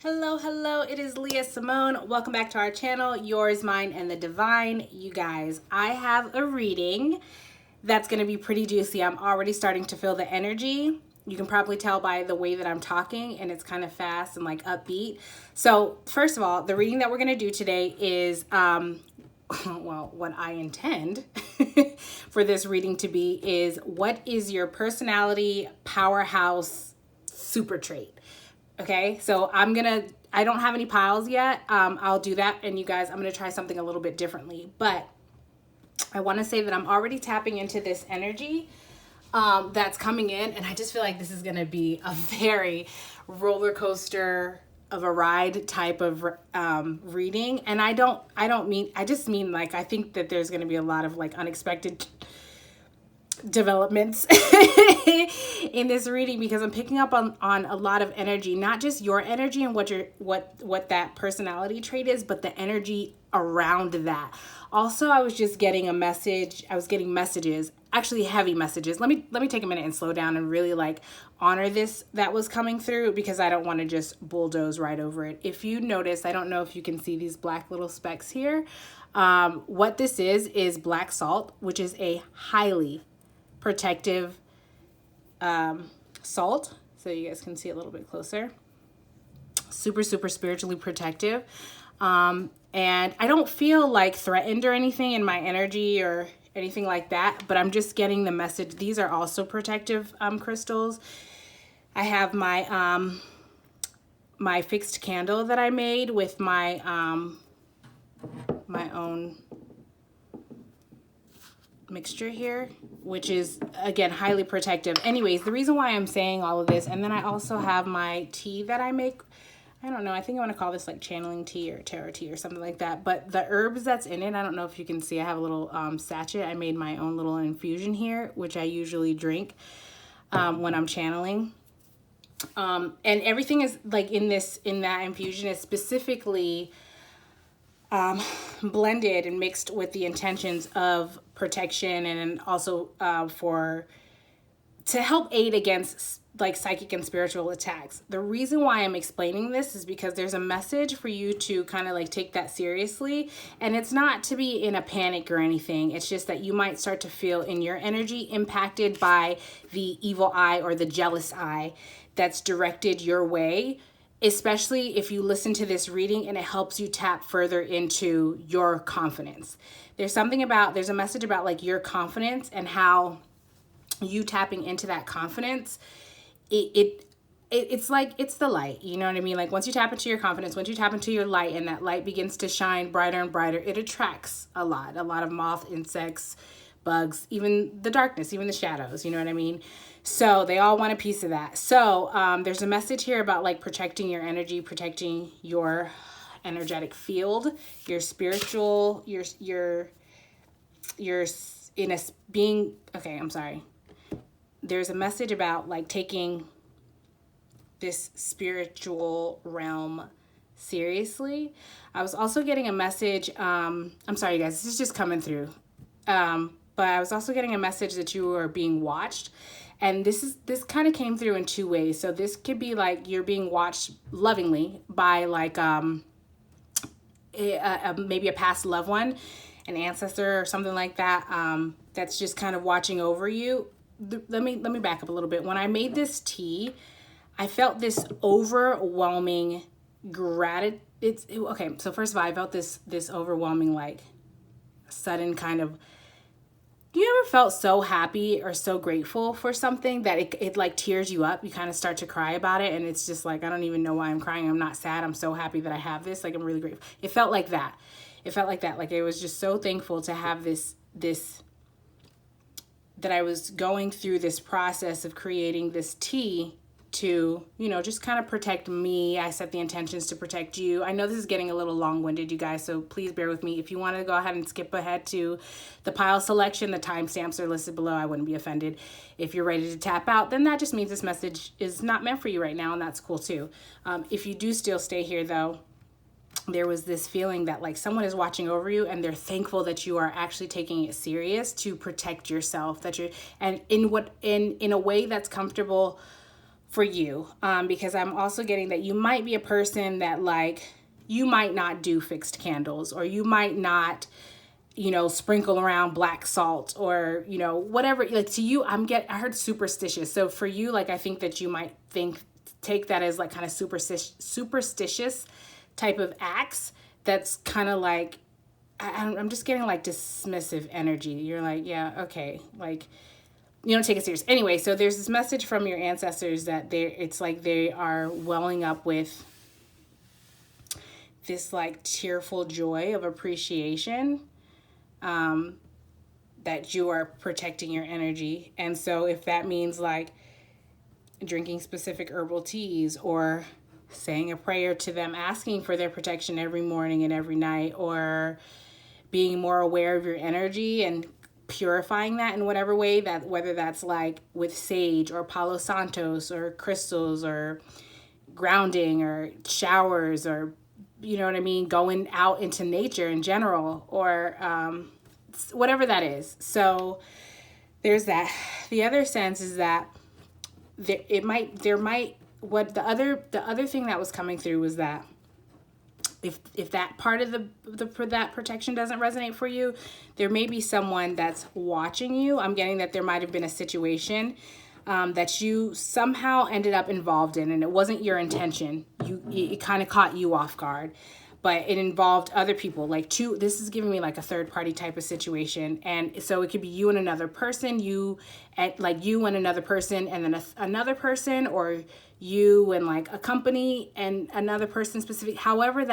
Hello, hello, it is Leah Simone. Welcome back to our channel, Yours, Mine, and the Divine. You guys, I have a reading that's going to be pretty juicy. I'm already starting to feel the energy. You can probably tell by the way that I'm talking, and it's kind of fast and like upbeat. So first of all, the reading that we're going to do today is, well, what I intend for this reading to be is, what is your personality powerhouse super trait? Okay, so I don't have any piles yet. I'll do that. And you guys, I'm going to try something a little bit differently. But I want to say that I'm already tapping into this energy that's coming in. And I just feel like this is going to be a very roller coaster of a ride type of reading. And I just mean like, I think that there's going to be a lot of like unexpected developments in this reading, because I'm picking up on a lot of energy, not just your energy and what that personality trait is, but the energy around that. Also, I was just getting a message. I was getting messages, actually heavy messages. Let me take a minute and slow down and really like honor this that was coming through, because I don't want to just bulldoze right over it. If you notice, I don't know if you can see these black little specks here. What this is black salt, which is a highly protective salt. So you guys can see a little bit closer. Super, super spiritually protective. And I don't feel like threatened or anything in my energy or anything like that, but I'm just getting the message. These are also protective crystals. I have my my fixed candle that I made with my my own mixture here, which is again highly protective. Anyways, the reason why I'm saying all of this, and then I also have my tea that I make. I don't know, I think I want to call this like channeling tea or tarot tea or something like that. But the herbs that's in it, I don't know if you can see, I have a little sachet. I made my own little infusion here, which I usually drink when I'm channeling. And everything is like in that infusion is specifically blended and mixed with the intentions of protection, and also to help aid against like psychic and spiritual attacks. The reason why I'm explaining this is because there's a message for you to kind of like take that seriously, and it's not to be in a panic or anything. It's just that you might start to feel in your energy impacted by the evil eye or the jealous eye that's directed your way, especially if you listen to this reading and it helps you tap further into your confidence. There's a message about like your confidence and how you tapping into that confidence. It's like, it's the light, you know what I mean? Like once you tap into your confidence, once you tap into your light and that light begins to shine brighter and brighter, it attracts a lot of moth, insects, bugs, even the darkness, even the shadows, you know what I mean? So they all want a piece of that. So there's a message here about like protecting your energy, protecting your energetic field, your spiritual, your in a being, okay, I'm sorry. There's a message about like taking this spiritual realm seriously. I was also getting a message, I'm sorry you guys, this is just coming through. But I was also getting a message that you are being watched. And this kind of came through in two ways. So this could be like you're being watched lovingly by like maybe a past loved one, an ancestor or something like that, that's just kind of watching over you. Let me back up a little bit. When I made this tea, I felt this overwhelming gratitude. Okay, so first of all, I felt this overwhelming like sudden kind of, you ever felt so happy or so grateful for something that it like tears you up? You kind of start to cry about it, and it's just like, I don't even know why I'm crying. I'm not sad. I'm so happy that I have this. Like, I'm really grateful. It felt like that. Like I was just so thankful to have this that I was going through this process of creating this tea to, you know, just kind of protect me. I set the intentions to protect you. I know this is getting a little long-winded, you guys, so please bear with me. If you want to go ahead and skip ahead to the pile selection, the timestamps are listed below. I wouldn't be offended. If you're ready to tap out, then that just means this message is not meant for you right now, and that's cool too. If you do still stay here though, there was this feeling that like someone is watching over you, and they're thankful that you are actually taking it serious to protect yourself, that you're, and in a way that's comfortable for you, because I'm also getting that you might be a person that like, you might not do fixed candles, or you might not, you know, sprinkle around black salt, or, you know, whatever. Like to you, I heard superstitious. So for you, like, I think that you might take that as like kind of superstitious type of acts. That's kind of like, I'm just getting like dismissive energy. You're like, yeah, okay. Like, you don't take it serious. Anyway, so there's this message from your ancestors that it's like they are welling up with this like tearful joy of appreciation, that you are protecting your energy. And so if that means like drinking specific herbal teas, or saying a prayer to them, asking for their protection every morning and every night, or being more aware of your energy and purifying that in whatever way, that whether that's like with sage or Palo Santos or crystals or grounding or showers, or, you know what I mean, going out into nature in general, or whatever that is. So there's that. The other sense is that what the other thing that was coming through was that if that part of that protection doesn't resonate for you, there may be someone that's watching you. I'm getting that there might have been a situation that you somehow ended up involved in, and it wasn't your intention. It kind of caught you off guard, but it involved other people. Like this is giving me like a third party type of situation. And so it could be you and another person, you and another person, and then another person, or you and like a company and another person specific, however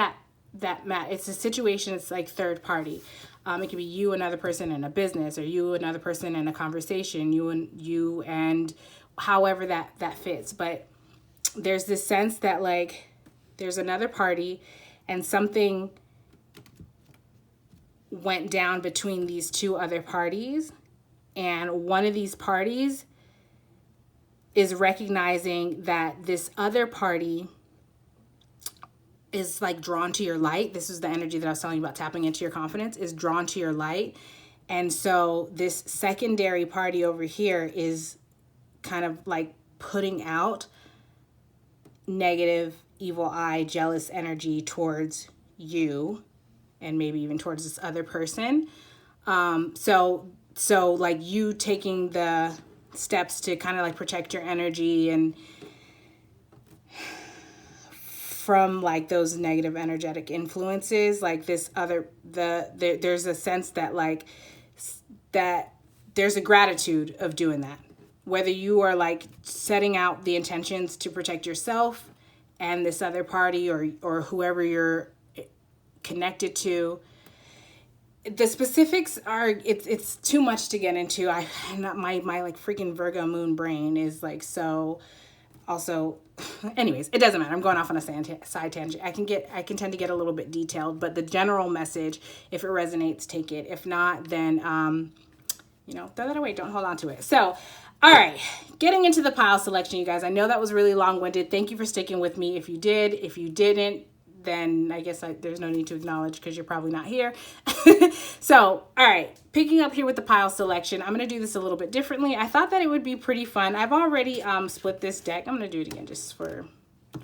it's a situation. It's like third party. It could be you, another person in a business, or you, another person in a conversation, you and however that fits. But there's this sense that like there's another party, and something went down between these two other parties, and one of these parties is recognizing that this other party is like drawn to your light. This is the energy that I was telling you about, tapping into your confidence, is drawn to your light. And so this secondary party over here is kind of like putting out negative, evil eye, jealous energy towards you, and maybe even towards this other person. So like you taking the steps to kind of like protect your energy and from like those negative energetic influences, like this other, there's a sense that like that there's a gratitude of doing that, whether you are like setting out the intentions to protect yourself and this other party, or whoever you're connected to. The specifics are, it's too much to get into. My like freaking Virgo moon brain is like, so also, anyways, it doesn't matter. I'm going off on a side tangent. I can tend to get a little bit detailed, but the general message, if it resonates, take it. If not, then, throw that away. Don't hold on to it. So, all right, getting into the pile selection, you guys. I know that was really long-winded. Thank you for sticking with me. If you did, if you didn't, then I guess there's no need to acknowledge, because you're probably not here. So, all right, picking up here with the pile selection, I'm going to do this a little bit differently. I thought that it would be pretty fun. I've already split this deck. I'm going to do it again just for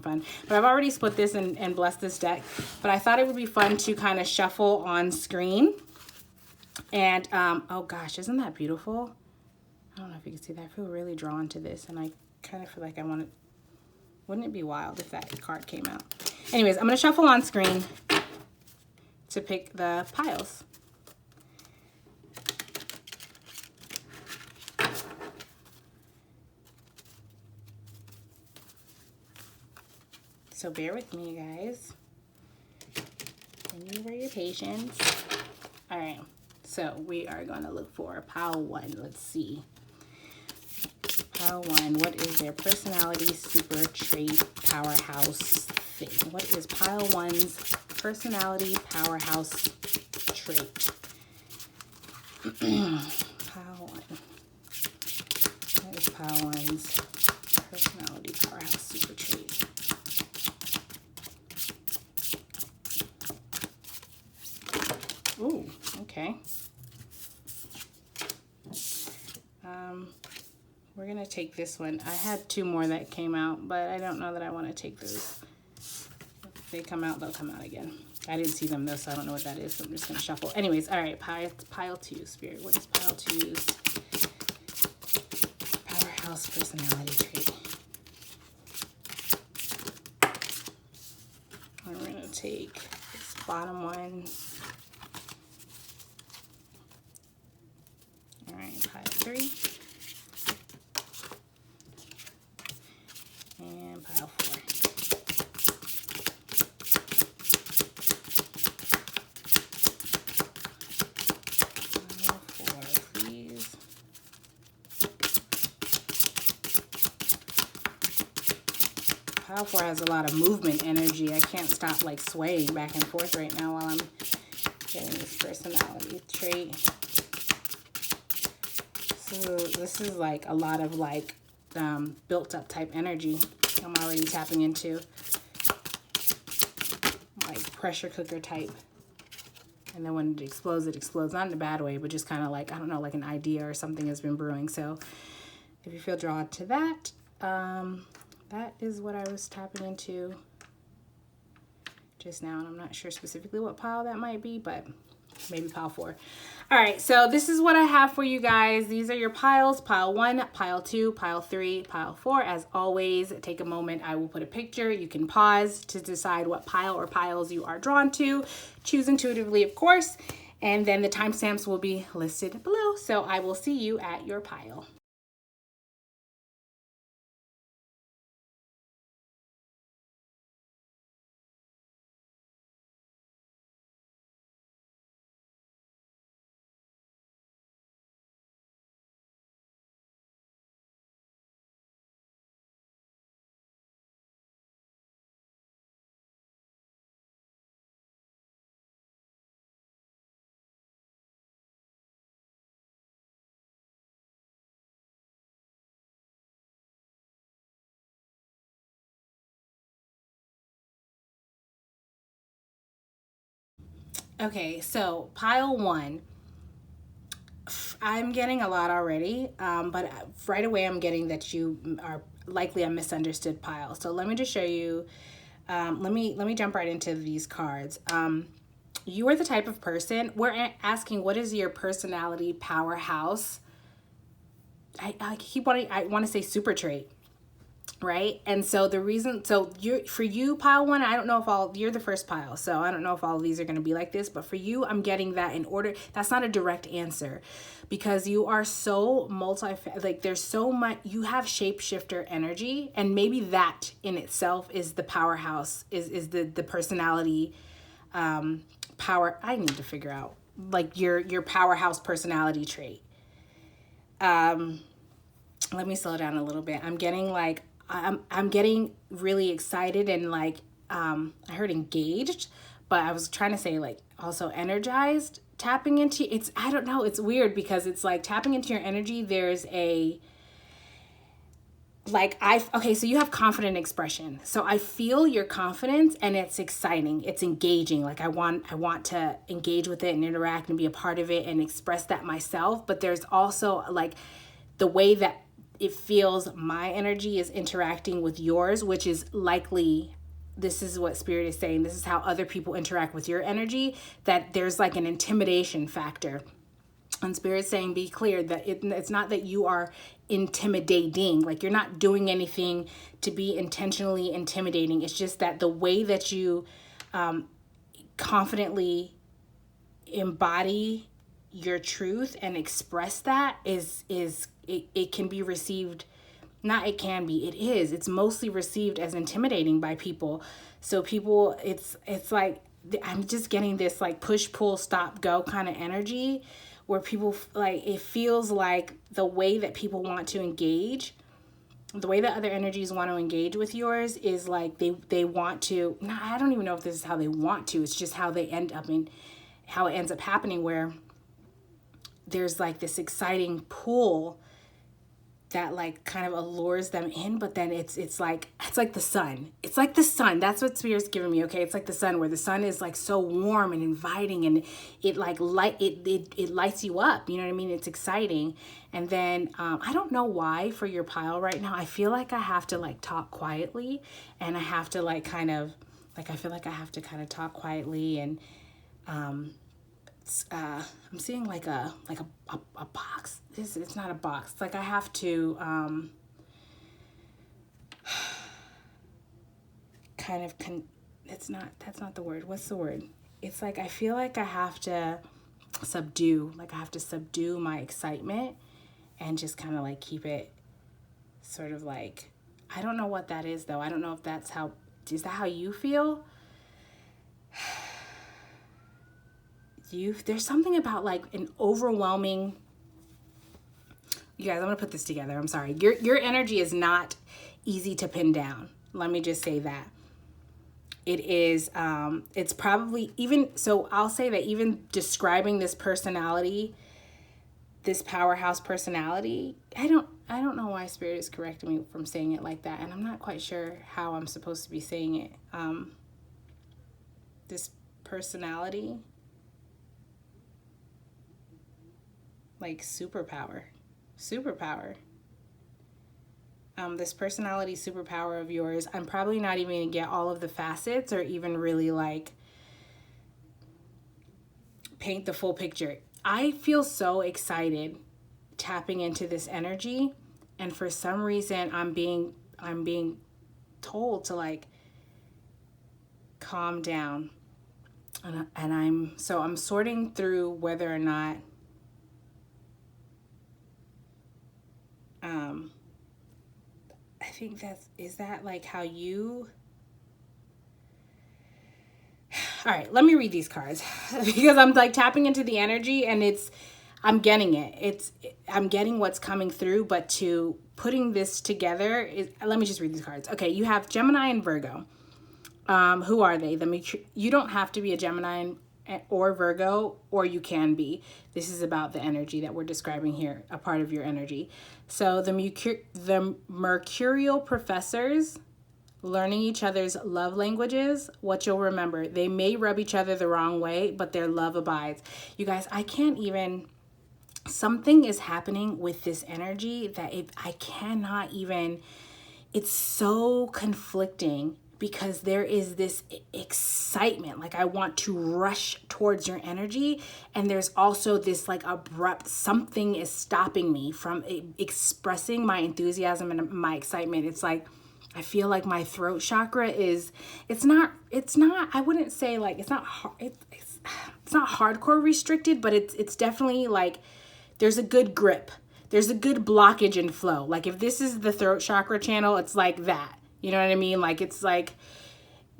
fun. But I've already split this and blessed this deck. But I thought it would be fun to kind of shuffle on screen. And, oh gosh, isn't that beautiful? I don't know if you can see that. I feel really drawn to this, and I kind of feel like I want to, wouldn't it be wild if that card came out? Anyways, I'm going to shuffle on screen to pick the piles. So bear with me, you guys. Thank you for your patience. All right, so we are going to look for pile 1. Let's see. Pile 1, what is their personality, super trait, powerhouse thing? What is pile 1's personality, powerhouse trait? Pile 1. What is pile 1's personality, powerhouse, super trait? Ooh, okay. We're gonna take this one. I had 2 more that came out, but I don't know that I want to take those. If they come out, they'll come out again. I didn't see them though, so I don't know what that is. So I'm just gonna shuffle. Anyways, all right, pile 2, Spirit. What is pile 2's powerhouse personality trait? We're gonna take this bottom one. All right, pile 3. And pile 4. Pile 4, please. Pile 4 has a lot of movement energy. I can't stop like swaying back and forth right now while I'm getting this personality trait. So this is like a lot of like built up type energy I'm already tapping into, like pressure cooker type. And then when it explodes, not in a bad way, but just kind of like, I don't know, like an idea or something has been brewing. So if you feel drawn to that, that is what I was tapping into just now. And I'm not sure specifically what pile that might be, but maybe pile 4. All right, so this is what I have for you guys. These are your piles: pile 1, pile 2, pile 3, pile 4. As always, take a moment. I will put a picture. You can pause to decide what pile or piles you are drawn to. Choose intuitively, of course, and then the timestamps will be listed below. So I will see you at your pile. Okay, so pile 1, I'm getting a lot already, but right away I'm getting that you are likely a misunderstood pile. So let me just show you. Let me jump right into these cards. You are the type of person, we're asking, what is your personality powerhouse? I want to say super trait. Right? And so the reason, so for you, pile 1, I don't know if you're the first pile, so I don't know if all of these are going to be like this, but for you, I'm getting that in order. That's not a direct answer because you are so like there's so much, you have shapeshifter energy, and maybe that in itself is the powerhouse, is the personality power. I need to figure out like your powerhouse personality trait. Let me slow down a little bit. I'm getting like, I'm getting really excited and like, I heard engaged, but I was trying to say like also energized, tapping into, I don't know, it's weird because it's like tapping into your energy. There's a, like, okay, so you have confident expression. So I feel your confidence and it's exciting. It's engaging. Like I want to engage with it and interact and be a part of it and express that myself. But there's also like the way that it feels my energy is interacting with yours, which is likely, this is what Spirit is saying, this is how other people interact with your energy, that there's like an intimidation factor. And Spirit's saying, be clear that it's not that you are intimidating, like you're not doing anything to be intentionally intimidating. It's just that the way that you confidently embody your truth and express that it can be received, not it can be, it is, it's mostly received as intimidating by people. So people, it's like, I'm just getting this like push, pull, stop, go kind of energy where people like, it feels like the way that people want to engage, the way that other energies want to engage with yours is like they want to, I don't even know if this is how they want to, it's just how they end up in, how it ends up happening, where there's like this exciting pull that like kind of allures them in, but then it's like the sun. It's like the sun. That's what Spirit's giving me, okay? It's like the sun, where the sun is like so warm and inviting, and it like it lights you up. You know what I mean? It's exciting. And then I don't know why for your pile right now, I feel like I have to like talk quietly, and I have to like kind of like, I feel like I have to kind of talk quietly, and I'm seeing like a box. It's not a box. It's like I have to kind of that's not the word. What's the word? It's like I feel like I have to subdue. Like I have to subdue my excitement and just kind of like keep it sort of like, I don't know what that is though. I don't know if that's how, is that how you feel? There's something about like an overwhelming, you guys, I'm gonna put this together. I'm sorry. Your energy is not easy to pin down. Let me just say that. It is, it's probably even, so I'll say that even describing this personality, this powerhouse personality, I don't know why Spirit is correcting me from saying it like that. And I'm not quite sure how I'm supposed to be saying it. This personality, like superpower. This personality superpower of yours, I'm probably not even gonna get all of the facets or even really like paint the full picture. I feel so excited tapping into this energy, and for some reason I'm being told to like calm down, and I'm sorting through whether or not I think is that like how you, all right, let me read these cards because I'm like tapping into the energy, and I'm getting it. I'm getting what's coming through, but to putting this together is, let me just read these cards. Okay, you have Gemini and Virgo. Who are they? You don't have to be a Gemini or Virgo, or you can be. This is about the energy that we're describing here, a part of your energy. So the Mercurial professors, learning each other's love languages. What you'll remember, they may rub each other the wrong way, but their love abides. You guys, I can't even, something is happening with this energy that I cannot even, it's so conflicting, because there is this excitement, like I want to rush towards your energy, and there's also this like abrupt, something is stopping me from expressing my enthusiasm and my excitement. It's like I feel like my throat chakra is, it's not I wouldn't say like, it's not hardcore restricted, but it's definitely like there's a good grip. There's a good blockage and flow. Like if this is the throat chakra channel, it's like that. You know what I mean? Like it's like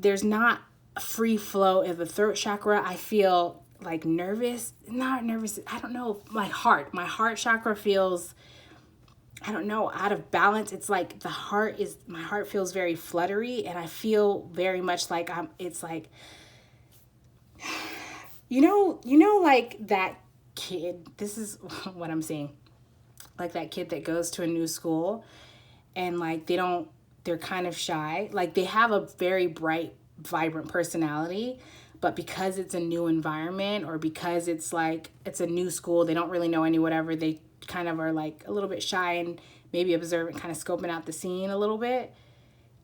there's not a free flow of the throat chakra. I feel like nervous, not nervous. I don't know. My heart chakra feels, I don't know, out of balance. It's like my heart feels very fluttery, and I feel very much like it's like, you know, like that kid, this is what I'm seeing. Like that kid that goes to a new school and like they're kind of shy. Like they have a very bright, vibrant personality, but because it's a new environment, or because it's like, it's a new school, they don't really know any whatever, they kind of are like a little bit shy and maybe observant, kind of scoping out the scene a little bit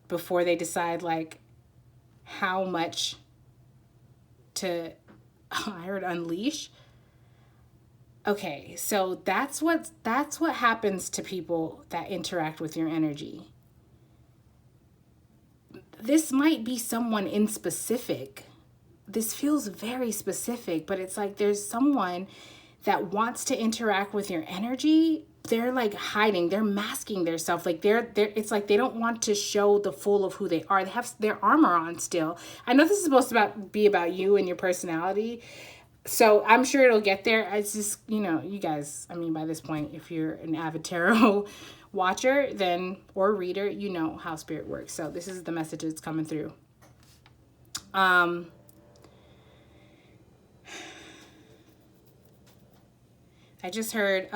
before they decide like how much to, I heard unleash. Okay, so that's what happens to people that interact with your energy. This might be someone in specific. This feels very specific, but it's like there's someone that wants to interact with your energy. They're like hiding, they're masking their self. Like they're it's like they don't want to show the full of who they are. They have their armor on still. I know this is supposed to be about you and your personality, so I'm sure it'll get there. It's just, you know, you guys, I mean, by this point, if you're an avid tarot watcher then, or reader, you know how spirit works. So this is the message that's coming through. I just heard,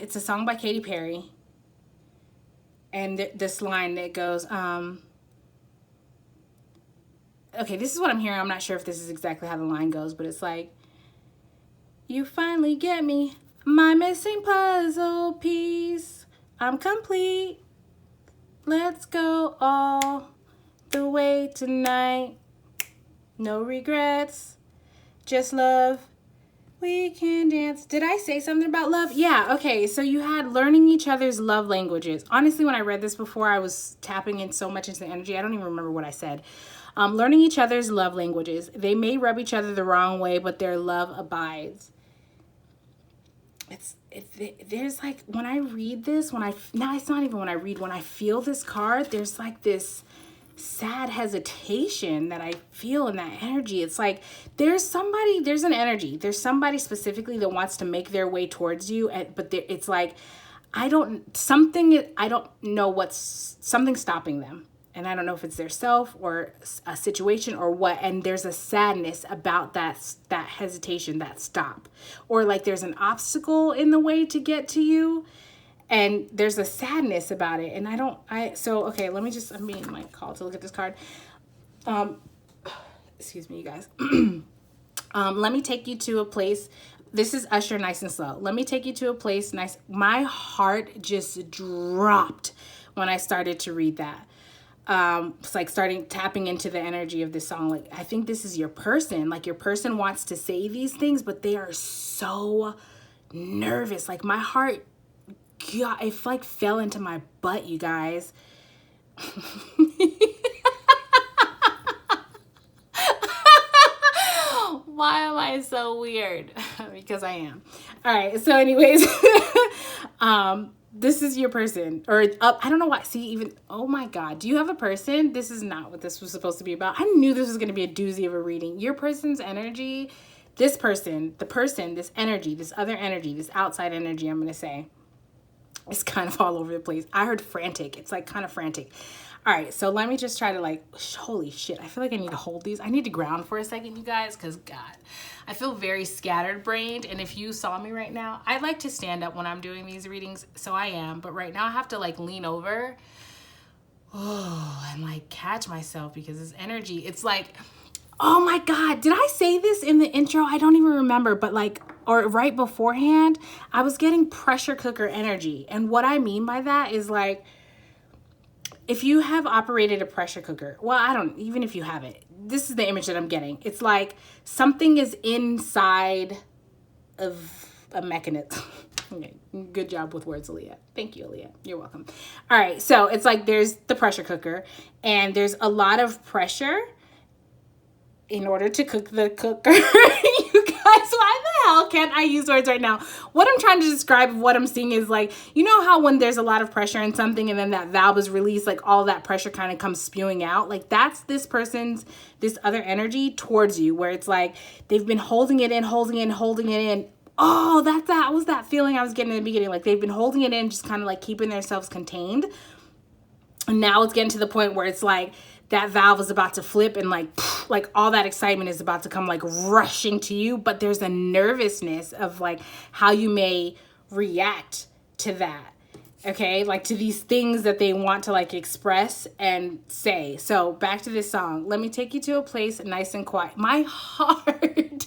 it's a song by Katy Perry. And this line that goes, okay, this is what I'm hearing. I'm not sure if this is exactly how the line goes, but it's like, you finally get me, my missing puzzle piece. I'm complete. Let's go all the way tonight. No regrets, just love. We can dance. Did I say something about love? Yeah, okay. So you had learning each other's love languages. Honestly, when I read this before, I was tapping in so much into the energy. I don't even remember what I said. Learning each other's love languages. They may rub each other the wrong way, but their love abides. There's like, when I read this, when I feel this card, there's like this sad hesitation that I feel in that energy. It's like there's an energy. There's somebody specifically that wants to make their way towards you, but it's like something's stopping them. And I don't know if it's their self or a situation or what. And there's a sadness about that hesitation, that stop. Or like there's an obstacle in the way to get to you. And there's a sadness about it. And okay, I'm being like called to look at this card. Excuse me, you guys. Let me take you to a place. This is Usher, Nice and Slow. Let me take you to a place nice. My heart just dropped when I started to read that. It's like tapping into the energy of this song. Like, I think this is your person. Like, your person wants to say these things, but they are so nervous. Like, my heart, God, it like fell into my butt, you guys. Why am I so weird? Because I am. All right. So anyways, this is your person, or I don't know why. See, even, oh my God, do you have a person? This is not what this was supposed to be about. I knew this was going to be a doozy of a reading. Your person's energy, this person, this energy, this other energy, this outside energy, I'm going to say, it's kind of all over the place. I heard frantic. It's like kind of frantic. All right, so let me just try to like, holy shit. I feel like I need to hold these. I need to ground for a second, you guys, because God, I feel very scattered brained. And if you saw me right now, I like to stand up when I'm doing these readings. So I am, but right now I have to like lean over and like catch myself because this energy, it's like, oh my God, did I say this in the intro? I don't even remember, but like, or right beforehand, I was getting pressure cooker energy. And what I mean by that is like, if you have operated a pressure cooker, well, even if you haven't, this is the image that I'm getting. It's like something is inside of a mechanism. Okay, good job with words, Aaliyah. Thank you, Aaliyah. You're welcome. All right, so it's like there's the pressure cooker, and there's a lot of pressure in order to cook the cooker. You guys, why the hell can't I use words right now? What I'm trying to describe, what I'm seeing is like, you know how when there's a lot of pressure in something and then that valve is released, like all that pressure kind of comes spewing out. Like that's this other energy towards you, where it's like they've been holding it in. Oh, that was that feeling I was getting in the beginning. Like they've been holding it in, just kind of like keeping themselves contained. And now it's getting to the point where it's like that valve is about to flip and like all that excitement is about to come like rushing to you. But there's a nervousness of like how you may react to that. Okay, like to these things that they want to like express and say. So back to this song. Let me take you to a place nice and quiet. My heart.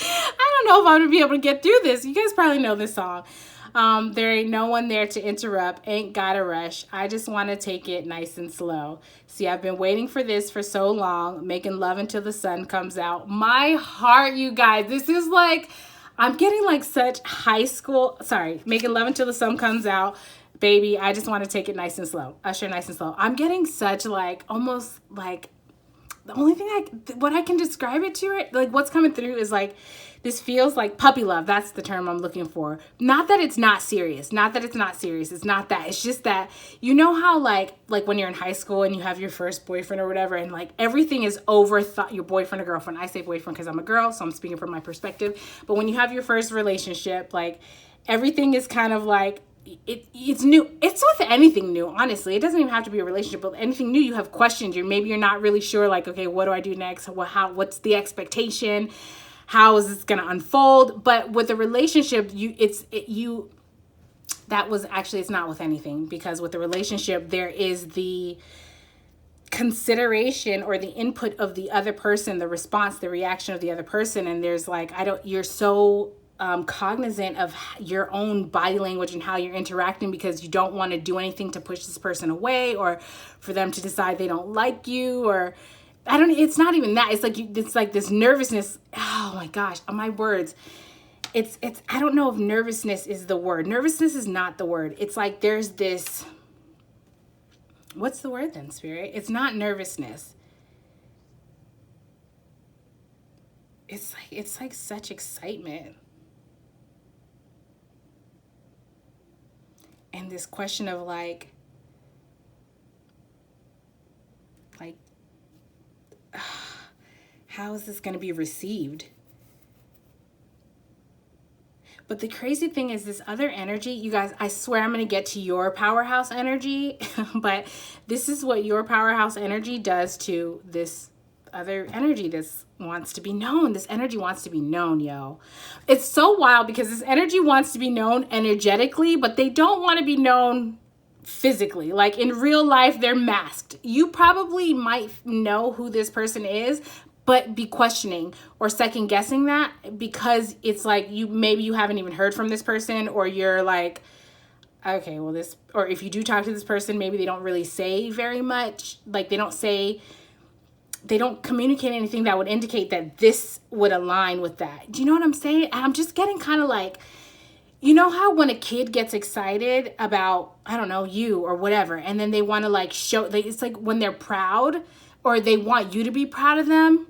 I don't know if I'm gonna be able to get through this. You guys probably know this song. There ain't no one there to interrupt, ain't gotta rush. I just want to take it nice and slow. See, I've been waiting for this for so long, making love until the sun comes out. My heart, you guys, this is like, I'm getting like such high school, making love until the sun comes out. Baby, I just want to take it nice and slow. Usher, nice and slow. I'm getting such like, almost like, the only thing what I can describe it to, like what's coming through is like, this feels like puppy love. That's the term I'm looking for. Not that it's not serious. Not that it's not serious. It's not that. It's just that, you know how like when you're in high school and you have your first boyfriend or whatever, and like everything is overthought, your boyfriend or girlfriend. I say boyfriend because I'm a girl, so I'm speaking from my perspective. But when you have your first relationship, like everything is kind of like, it's new. It's with anything new, honestly. It doesn't even have to be a relationship, but anything new, you have questions. Maybe you're not really sure, like, okay, what do I do next? What's the expectation? how is this going to unfold? But with a relationship, that was actually, it's not with anything, because with the relationship, there is the consideration or the input of the other person, the response, the reaction of the other person. And there's like, you're so cognizant of your own body language and how you're interacting, because you don't want to do anything to push this person away or for them to decide they don't like you, or it's not even that. It's like this nervousness. Oh my gosh, my words. I don't know if nervousness is the word. Nervousness is not the word. It's like there's this, what's the word then, Spirit? It's not nervousness. It's like such excitement. And this question of like how is this going to be received? But the crazy thing is this other energy, you guys, I swear I'm going to get to your powerhouse energy, but this is what your powerhouse energy does to this other energy. This wants to be known. This energy wants to be known, yo. It's so wild because this energy wants to be known energetically, but they don't want to be known physically. Like in real life, they're masked. You probably might know who this person is, but be questioning or second guessing that, because it's like maybe you haven't even heard from this person, or you're like, okay, well or if you do talk to this person, maybe they don't really say very much. Like they don't communicate anything that would indicate that this would align with that. Do you know what I'm saying? And I'm just getting kind of like, you know how when a kid gets excited about, I don't know, you or whatever, and then they want to like show, it's like when they're proud or they want you to be proud of them.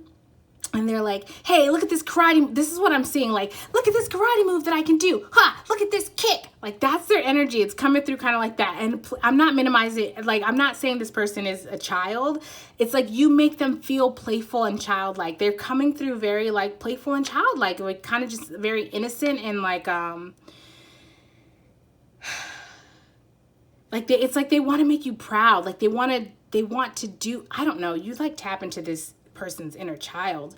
And they're like, hey, look at this karate. This is what I'm seeing. Like, look at this karate move that I can do. Ha, look at this kick. Like, that's their energy. It's coming through kind of like that. And I'm not minimizing it. Like, I'm not saying this person is a child. It's like you make them feel playful and childlike. They're coming through very like playful and childlike. Like kind of just very innocent and like, it's like they want to make you proud. Like they want to do, I don't know. You like tap into this person's inner child.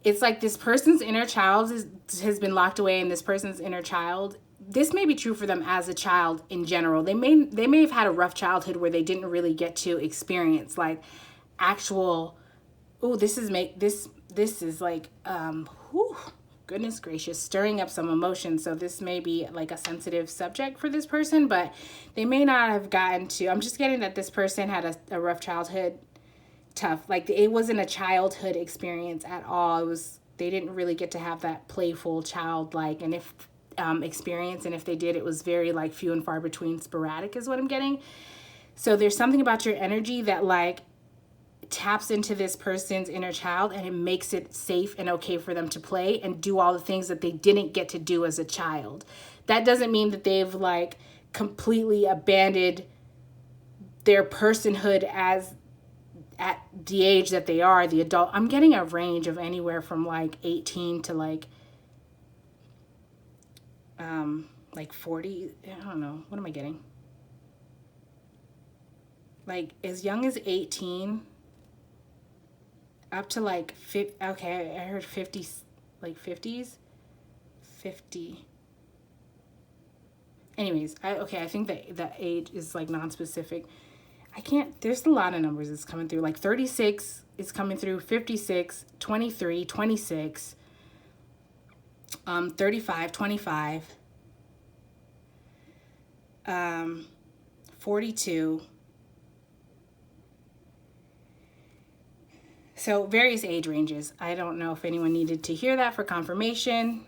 It's like this person's inner child has been locked away, and this person's inner child, this may be true for them as a child in general. They may have had a rough childhood where they didn't really get to experience like actual, this is like goodness gracious, stirring up some emotions. So this may be like a sensitive subject for this person, but they may not have gotten to, I'm just getting that this person had a rough childhood. Tough, like it wasn't a childhood experience at all. They didn't really get to have that playful childlike and if experience, and if they did, it was very like few and far between, sporadic is what I'm getting. So there's something about your energy that like taps into this person's inner child, and it makes it safe and okay for them to play and do all the things that they didn't get to do as a child. That doesn't mean that they've like completely abandoned their personhood at the age that they are, the adult. I'm getting a range of anywhere from like 18 to like 40. I don't know. What am I getting? Like as young as 18 up to like 50. Okay, I heard 50, like 50s. 50. Anyways, I think that age is like non-specific. There's a lot of numbers that's coming through. Like 36 is coming through, 56, 23, 26, 35, 25, 42. So various age ranges. I don't know if anyone needed to hear that for confirmation.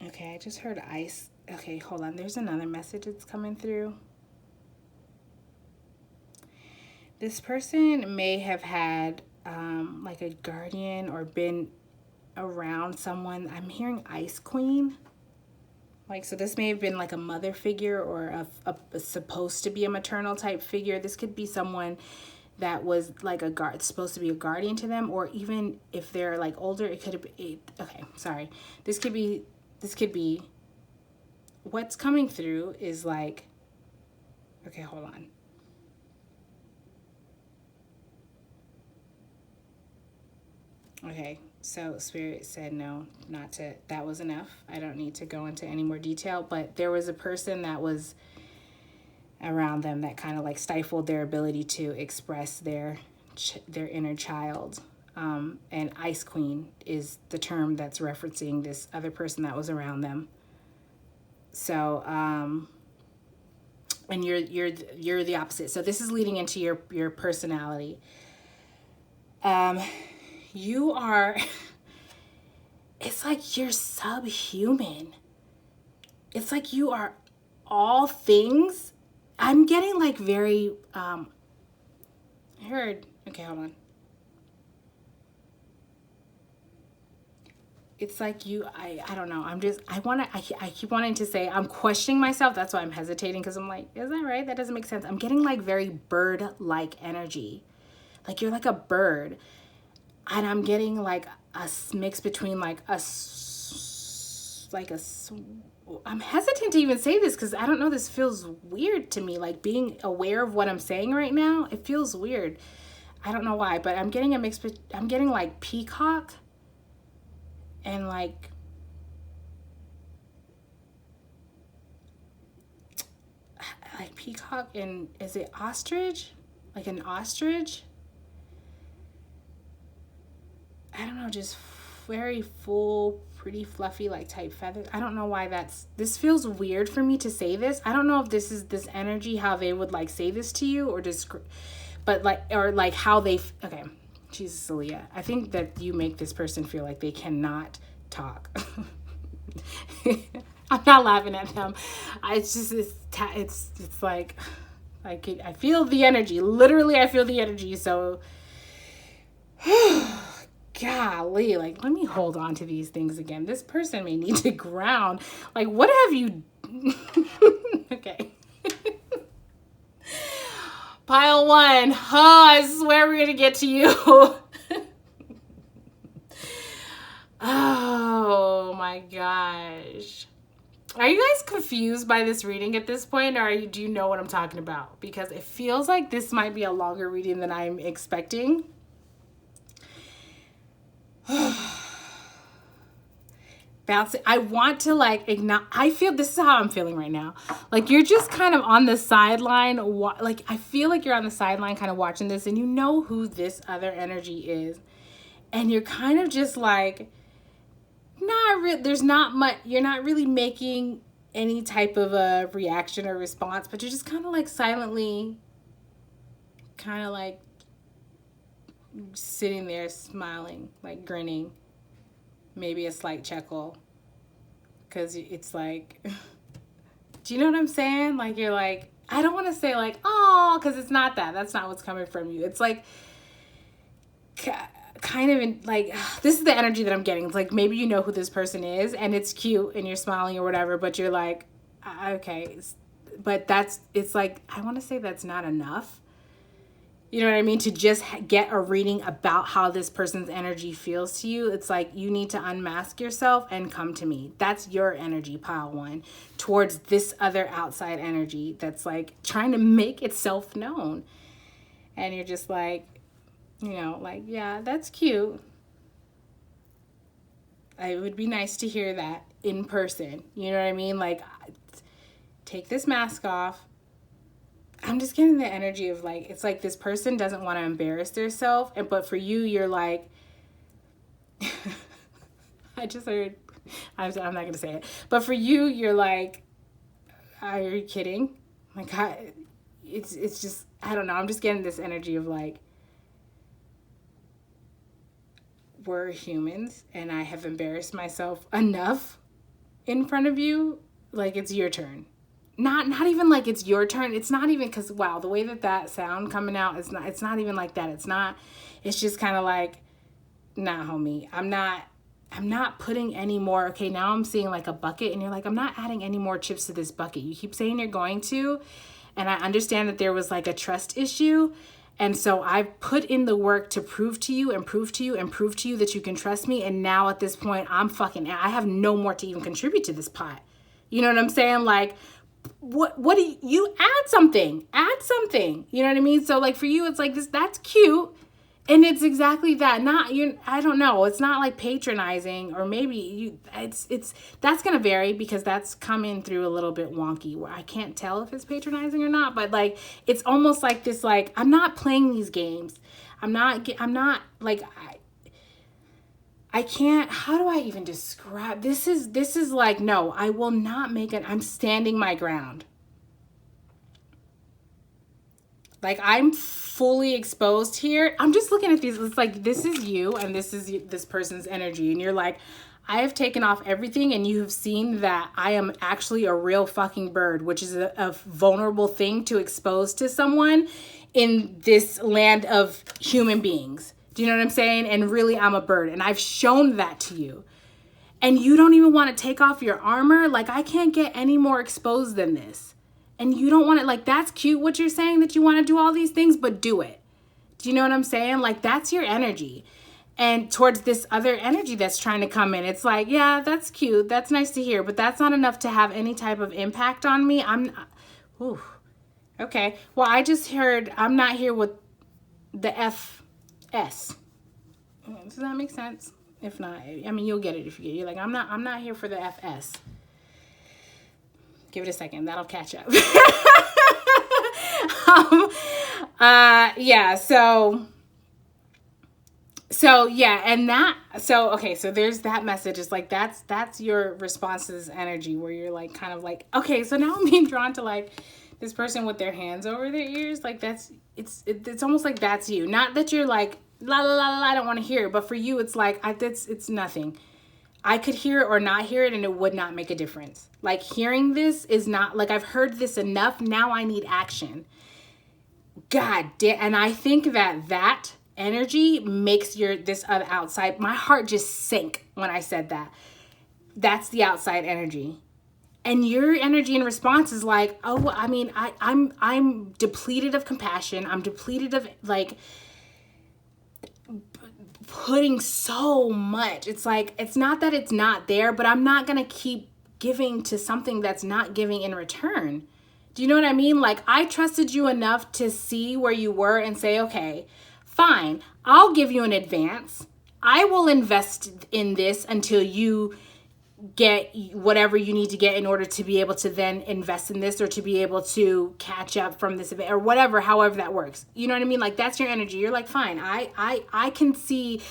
Okay, I just heard ice. Okay, hold on. There's another message that's coming through. This person may have had like a guardian or been around someone. I'm hearing Ice Queen. Like, so this may have been like a mother figure or a supposed to be a maternal type figure. This could be someone that was like supposed to be a guardian to them, or even if they're like older, it could have been, okay, sorry. This could be what's coming through is like, okay, hold on. Okay, so Spirit said no, not to, that was enough. I don't need to go into any more detail, but there was a person that was around them that kind of like stifled their ability to express their inner child. And Ice Queen is the term that's referencing this other person that was around them. So, and you're the opposite. So this is leading into your personality. You are, it's like you're subhuman. It's like you are all things. I'm getting like very, I heard, okay, hold on. It's like I don't know. I keep wanting to say, I'm questioning myself. That's why I'm hesitating, because I'm like, is that right? That doesn't make sense. I'm getting like very bird-like energy. Like you're like a bird. And I'm getting like a mix between like I'm hesitant to even say this because I don't know, this feels weird to me. Like being aware of what I'm saying right now, it feels weird. I don't know why, but I'm getting a mix, I'm getting like peacock and like peacock and, is it ostrich? Like an ostrich? I don't know, just very full, pretty fluffy, like type feathers. I don't know why this feels weird for me to say this. I don't know if this is this energy, how they would like say this to you, or just, but like, or like how they, okay, Jesus, Aaliyah. I think that you make this person feel like they cannot talk. I'm not laughing at them. It's just, it's like I feel the energy. Literally, I feel the energy. So, golly, like, let me hold on to these things again. This person may need to ground. Like, what have you... Okay. Pile one. Oh, I swear we're going to get to you. Oh, my gosh. Are you guys confused by this reading at this point, or do you know what I'm talking about? Because it feels like this might be a longer reading than I'm expecting. Bouncing. I want to like ignite. I feel this is how I'm feeling right now. Like you're just kind of on the sideline. Like I feel like you're on the sideline kind of watching this, and you know who this other energy is. And you're kind of just like, there's not much, you're not really making any type of a reaction or response, but you're just kind of like silently, kind of like sitting there smiling, like grinning, maybe a slight chuckle, because it's like, do you know what I'm saying? Like you're like, I don't want to say like, oh, because it's not that. That's not what's coming from you. It's like kind of in, like, this is the energy that I'm getting. It's like maybe you know who this person is and it's cute and you're smiling or whatever, but you're like, okay. But it's like, I want to say that's not enough. You know what I mean? To just get a reading about how this person's energy feels to you. It's like you need to unmask yourself and come to me. That's your energy, pile one, towards this other outside energy that's like trying to make itself known. And you're just like, you know, like, yeah, that's cute. It would be nice to hear that in person. You know what I mean? Like, take this mask off. I'm just getting the energy of like, it's like this person doesn't want to embarrass themselves, but for you, you're like, I just heard, I'm not going to say it, but for you, you're like, are you kidding? Like, it's just, I don't know. I'm just getting this energy of like, we're humans and I have embarrassed myself enough in front of you. Like, it's your turn. Not even like it's your turn. It's not even, because wow, the way that sound coming out is not, it's not even like that. It's just kind of like, nah, homie, I'm not putting any more. Okay, now I'm seeing like a bucket and you're like, I'm not adding any more chips to this bucket. You keep saying you're going to, and I understand that there was like a trust issue. And so I've put in the work to prove to you and prove to you and prove to you that you can trust me. And now at this point, I have no more to even contribute to this pot. You know what I'm saying? Like, what do you add something? Add something. You know what I mean? So like for you, it's like this, that's cute. And it's exactly that. Not you. I don't know. It's not like patronizing, or maybe you. It's that's gonna vary because that's coming through a little bit wonky. Where I can't tell if it's patronizing or not. But like it's almost like this. Like I'm not playing these games. I'm not like I can't. How do I even describe this? Is like no. I will not make it. I'm standing my ground. Like I'm fully exposed here. I'm just looking at these. It's like, this is you and this is this person's energy. And you're like, I have taken off everything and you have seen that I am actually a real fucking bird, which is a vulnerable thing to expose to someone in this land of human beings. Do you know what I'm saying? And really, I'm a bird. And I've shown that to you. And you don't even want to take off your armor. Like, I can't get any more exposed than this. And you don't want to, like, that's cute what you're saying, that you want to do all these things, but do it. Do you know what I'm saying? Like, that's your energy. And towards this other energy that's trying to come in, it's like, yeah, that's cute. That's nice to hear, but that's not enough to have any type of impact on me. Ooh, okay. Well, I just heard I'm not here with the FS. Does that make sense? If not, I mean, you'll get it if you get it. You're like, I'm not here for the FS. Give it a second. That'll catch up. Yeah. So yeah. And okay. So there's that message. It's like, that's your response's energy where you're like, kind of like, okay, so now I'm being drawn to like this person with their hands over their ears. Like it's almost like that's you. Not that you're like, la, la, la, la, I don't want to hear it. But for you, it's like, it's nothing. I could hear it or not hear it and it would not make a difference. Like hearing this is not like I've heard this enough. Now I need action. God damn. And I think that energy makes this outside. My heart just sank when I said that. That's the outside energy. And your energy in response is like, oh, I mean, I'm depleted of compassion. I'm depleted of like putting so much. It's like, it's not that it's not there, but I'm not going to keep giving to something that's not giving in return. Do you know what I mean? Like I trusted you enough to see where you were and say, okay, fine, I'll give you an advance. I will invest in this until you get whatever you need to get in order to be able to then invest in this or to be able to catch up from this event or whatever, however that works. You know what I mean? Like that's your energy. You're like, fine, I can see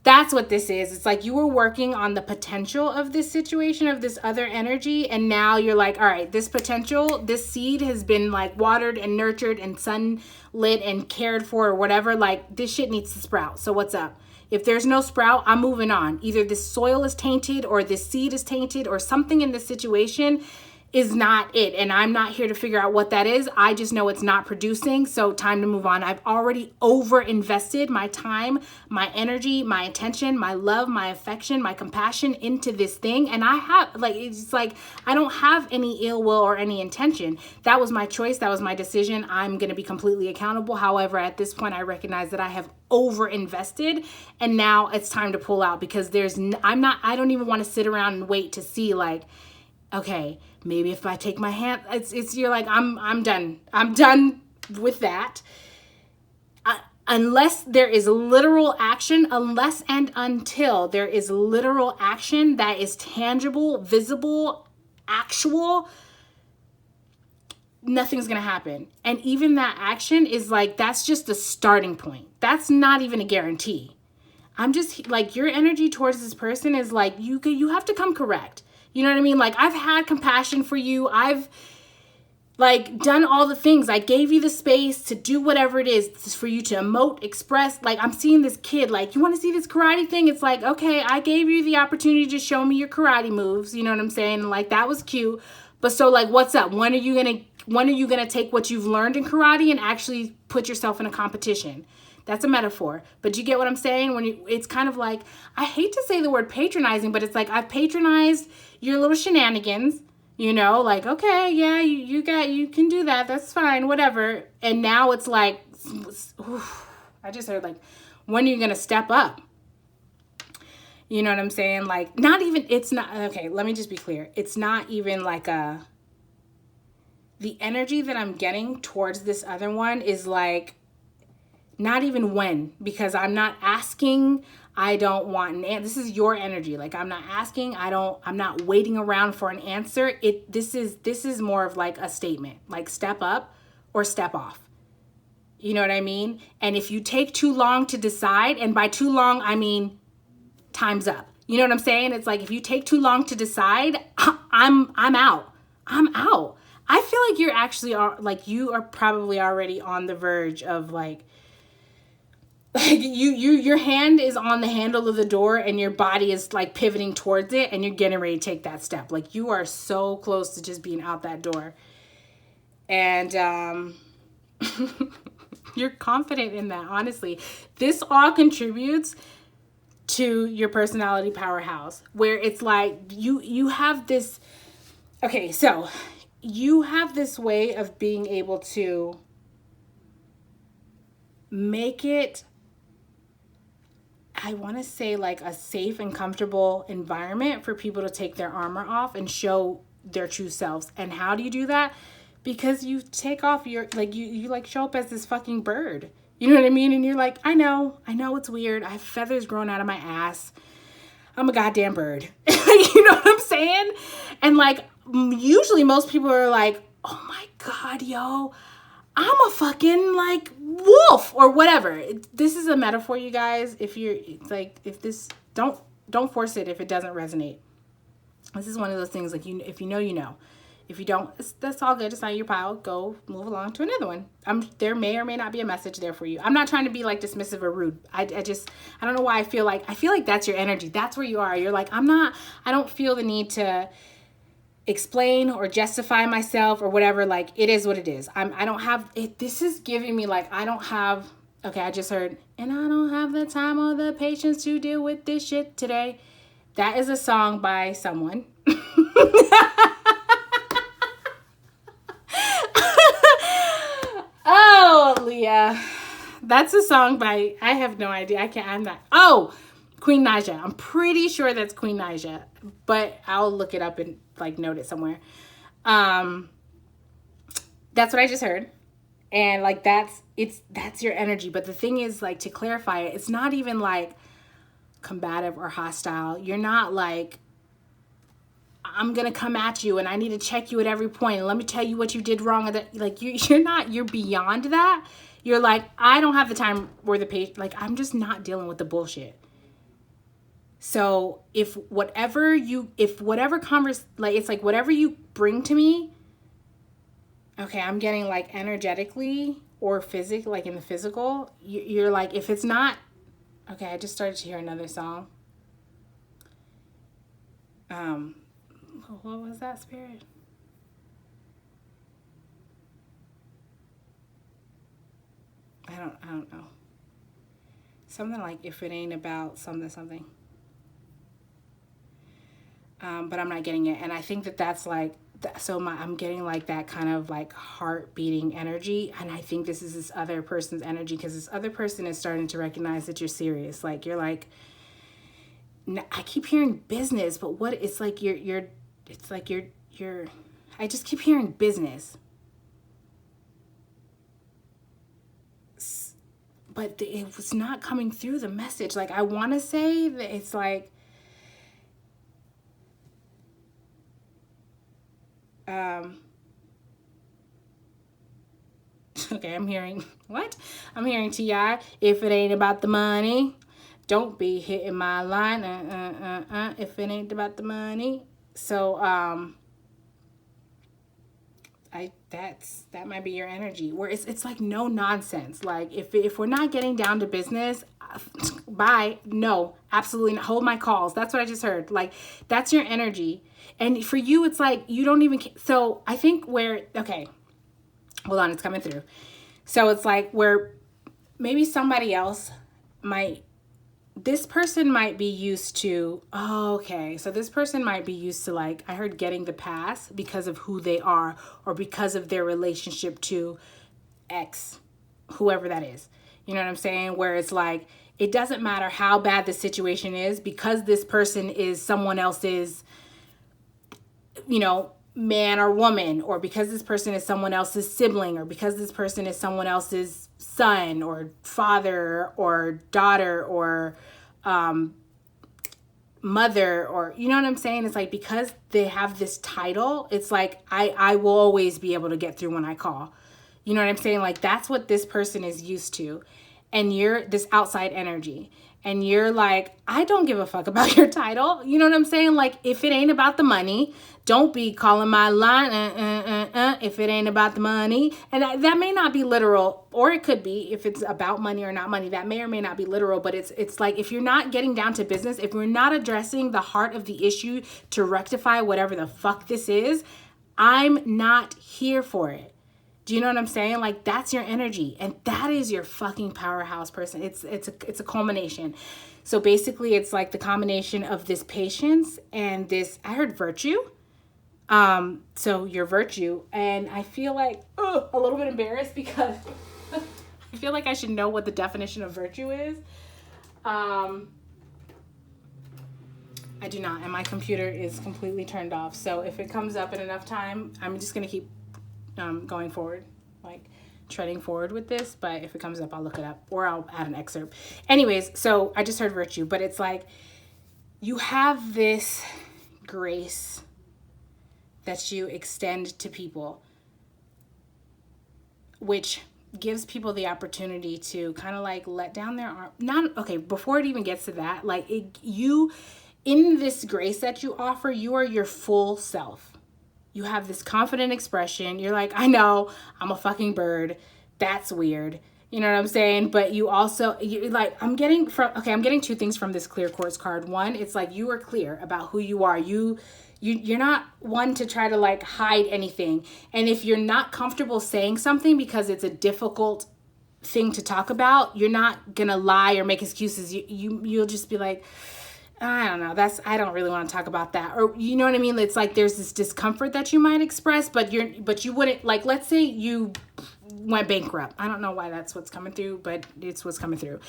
that's what this is. It's like you were working on the potential of this situation, of this other energy. And now you're like, all right, this potential, this seed has been like watered and nurtured and sunlit and cared for or whatever. Like this shit needs to sprout. So what's up? If there's no sprout, I'm moving on. Either this soil is tainted or this seed is tainted or something in this situation is not it. And I'm not here to figure out what that is. I just know it's not producing. So time to move on. I've already over invested my time, my energy, my attention, my love, my affection, my compassion into this thing. And I have like, it's like, I don't have any ill will or any intention. That was my choice. That was my decision. I'm going to be completely accountable. However, at this point, I recognize that I have over invested and now it's time to pull out because I don't even want to sit around and wait to see like, okay, maybe if I take my hand, you're like, I'm done. I'm done with that. Unless there is literal action, unless and until there is literal action that is tangible, visible, actual, nothing's going to happen. And even that action is like, that's just the starting point. That's not even a guarantee. I'm just like, your energy towards this person is like, you have to come correct. You know what I mean? Like I've had compassion for you. I've like done all the things. I gave you the space to do whatever it is for you to emote, express. Like I'm seeing this kid, like, you want to see this karate thing? It's like, okay, I gave you the opportunity to show me your karate moves. You know what I'm saying? And like, that was cute. But so like, what's up? When are you going to take what you've learned in karate and actually put yourself in a competition? That's a metaphor. But you get what I'm saying? It's kind of like, I hate to say the word patronizing, but it's like I've patronized your little shenanigans, you know, like, okay, yeah, you can do that. That's fine, whatever. And now it's like, I just heard like, when are you going to step up? You know what I'm saying? Like, not even, it's not, okay, let me just be clear. It's not even like the energy that I'm getting towards this other one is like, not even when, because I'm not asking, I don't want an answer. This is your energy. Like, I'm not asking, I'm not waiting around for an answer. This is more of like a statement, like step up or step off. You know what I mean? And if you take too long to decide, and by too long, I mean, time's up. You know what I'm saying? It's like, if you take too long to decide, I'm out. I'm out. I feel like you're actually like, you are probably already on the verge of like your hand is on the handle of the door and your body is like pivoting towards it and you're getting ready to take that step. Like, you are so close to just being out that door. And you're confident in that, honestly. This all contributes to your personality powerhouse, where it's like you have this, okay, so you have this way of being able to make it, I want to say, like a safe and comfortable environment for people to take their armor off and show their true selves. And how do you do that? Because you take off your, like, you like show up as this fucking bird. You know what I mean? And you're like, I know it's weird. I have feathers growing out of my ass. I'm a goddamn bird. You know what I'm saying? And like, usually most people are like, oh my God, yo, I'm a fucking like wolf or whatever. This is a metaphor, you guys. If you're like, if this, don't force it if it doesn't resonate. This is one of those things, like, if you know, you know. If you don't, that's all good. It's not your pile. Go move along to another one. There may or may not be a message there for you. I'm not trying to be like dismissive or rude. I don't know why I feel like that's your energy. That's where you are. You're like, I don't feel the need to explain or justify myself or whatever. Like, it is what it is. I don't have it. This is giving me like, I don't have, okay, I just heard, and I don't have the time or the patience to deal with this shit today. That is a song by someone. Oh, Leah. That's a song by, I have no idea. I'm not. Oh, Queen Naija. I'm pretty sure that's Queen Naija, but I'll look it up and like note it somewhere. That's what I just heard. And like, that's your energy. But the thing is, like, to clarify it, it's not even like combative or hostile. You're not like, I'm going to come at you and I need to check you at every point and let me tell you what you did wrong. Like, you're not, you're beyond that. You're like, I don't have the time or the patience. Like, I'm just not dealing with the bullshit. So if whatever you bring to me, okay, I'm getting like energetically or physical, like in the physical, you're like, if it's not, okay, I just started to hear another song. What was that, Spirit? I don't know. Something like, if it ain't about something. But I'm not getting it. And I think that's like, I'm getting like that kind of like heart beating energy. And I think this is this other person's energy, because this other person is starting to recognize that you're serious. Like, you're like, I keep hearing business, but what, it's like you're I just keep hearing business. But it was not coming through the message. Like, I want to say that it's like, okay, I'm hearing, what? I'm hearing T.I., if it ain't about the money, don't be hitting my line, if it ain't about the money. So, that might be your energy, where it's like no nonsense. Like, if we're not getting down to business, bye. No, absolutely not. Hold my calls. That's what I just heard. Like, that's your energy. And for you, it's like, you don't even, so I think okay, hold on, it's coming through. So it's like, where maybe somebody else this person might be used to, so this person might be used to, like, I heard, getting the pass because of who they are or because of their relationship to X, whoever that is. You know what I'm saying? Where it's like, It doesn't matter how bad the situation is, because this person is someone else's, you know, man or woman, or because this person is someone else's sibling, or because this person is someone else's son or father or daughter or mother, or, you know what I'm saying? It's like, because they have this title, it's like, I will always be able to get through when I call. You know what I'm saying? Like, that's what this person is used to. And you're this outside energy. And you're like, I don't give a fuck about your title. You know what I'm saying? Like, if it ain't about the money, don't be calling my line, if it ain't about the money. And that may not be literal, or it could be, if it's about money or not money. That may or may not be literal, but it's like, if you're not getting down to business, if we're not addressing the heart of the issue to rectify whatever the fuck this is, I'm not here for it. Do you know what I'm saying? Like, that's your energy, and that is your fucking powerhouse person. It's a culmination. So basically, it's like the combination of this patience and this, I heard virtue. So your virtue, and I feel like a little bit embarrassed because I feel like I should know what the definition of virtue is. I do not, and my computer is completely turned off. So if it comes up in enough time, I'm just gonna keep going forward, like treading forward with this. But if it comes up, I'll look it up, or I'll add an excerpt. Anyways, so I just heard virtue, but it's like, you have this grace that you extend to people, which gives people the opportunity to kind of like let down their arm. Okay, before it even gets to that, like, in this grace that you offer, you are your full self. You have this confident expression. You're like, I know, I'm a fucking bird. That's weird. You know what I'm saying? But you also, you're like, I'm getting two things from this clear quartz card. One, it's like, you are clear about who you are. You're not one to try to like hide anything. And if you're not comfortable saying something because it's a difficult thing to talk about, you're not gonna lie or make excuses. You'll just be like, I don't know, I don't really want to talk about that. Or, you know what I mean? It's like, there's this discomfort that you might express, but you wouldn't, like, let's say you went bankrupt. I don't know why that's what's coming through, but it's what's coming through.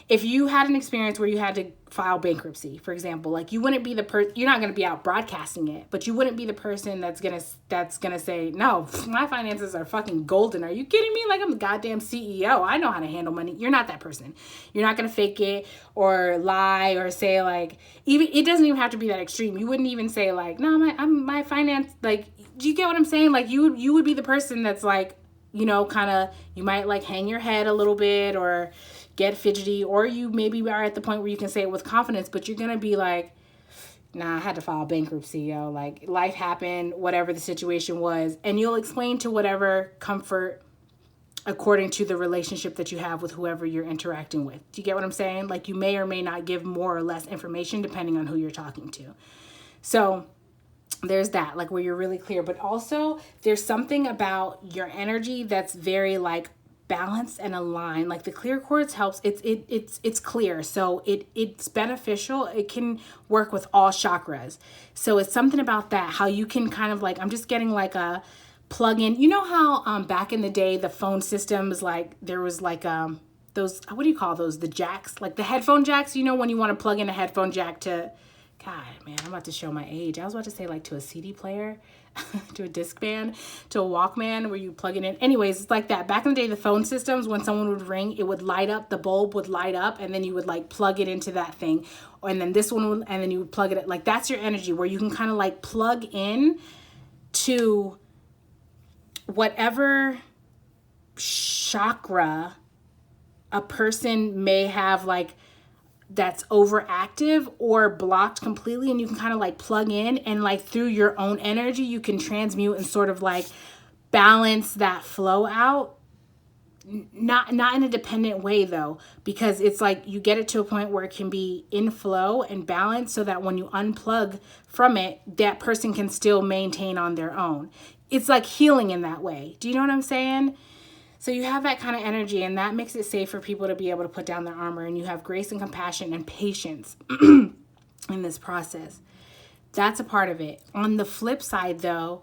If you had an experience where you had to file bankruptcy, for example, like, you wouldn't be you're not going to be out broadcasting it, but you wouldn't be the person that's going to say, no, my finances are fucking golden. Are you kidding me? Like, I'm the goddamn CEO. I know how to handle money. You're not that person. You're not going to fake it or lie or say, like, even, it doesn't even have to be that extreme. You wouldn't even say, like, no, my finance, like, do you get what I'm saying? Like, you would be the person that's like, you know, kind of, you might like hang your head a little bit or get fidgety, or you maybe are at the point where you can say it with confidence, but you're going to be like, nah, I had to file bankruptcy, yo. Like, life happened, whatever the situation was. And you'll explain to whatever comfort according to the relationship that you have with whoever you're interacting with. Do you get what I'm saying? Like, you may or may not give more or less information depending on who you're talking to. So there's that, like, where you're really clear. But also, there's something about your energy that's very, like, balanced and aligned. Like, the clear quartz helps. It's clear, so it's beneficial. It can work with all chakras. So it's something about that, how you can kind of like, I'm just getting like a plug in. You know how back in the day the phone systems, like, there was like those, what do you call those, the jacks, like the headphone jacks, you know, when you want to plug in a headphone jack to, God, man, I'm about to show my age. I was about to say, like, to a CD player, to a Discman, to a Walkman, where you plug it in. Anyways, it's like that. Back in the day, the phone systems, when someone would ring, it would light up, the bulb would light up, and then you would, like, plug it into that thing. And then this one would, and then you would plug it, like, that's your energy, where you can kind of, like, plug in to whatever chakra a person may have, like, that's overactive or blocked completely, and you can kind of like plug in, and like through your own energy you can transmute and sort of like balance that flow out. Not in a dependent way though, because it's like you get it to a point where it can be in flow and balance, so that when you unplug from it, that person can still maintain on their own. It's like healing in that way. Do you know what I'm saying? So you have that kind of energy, and that makes it safe for people to be able to put down their armor, and you have grace and compassion and patience in this process. That's a part of it. On the flip side though,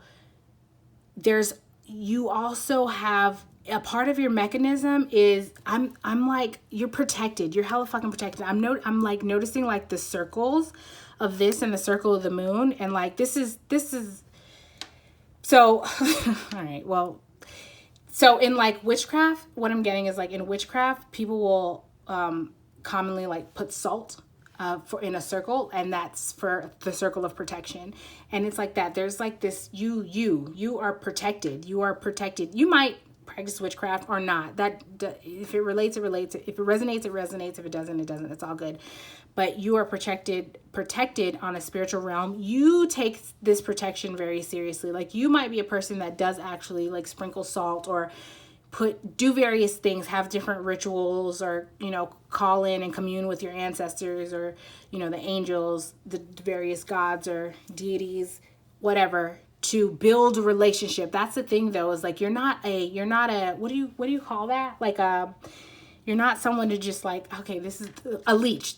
you also have a part of your mechanism is I'm like, you're protected. You're hella fucking protected. I'm like noticing like the circles of this and the circle of the moon, and like this is so all right, well, so in like witchcraft, what I'm getting is like in witchcraft, people will commonly like put salt for in a circle, and that's for the circle of protection. And it's like that. There's like this, you are protected. You are protected. You might practice witchcraft or not. That if it relates, it relates. If it resonates, it resonates. If it doesn't, it doesn't. It's all good. But you are protected on a spiritual realm. You take this protection very seriously. Like you might be a person that does actually like sprinkle salt or do various things, have different rituals, or, you know, call in and commune with your ancestors, or, you know, the angels, the various gods or deities, whatever, to build a relationship. That's the thing though, is like, you're not a, what do you call that? Like, you're not someone to just like, okay, this is a leech.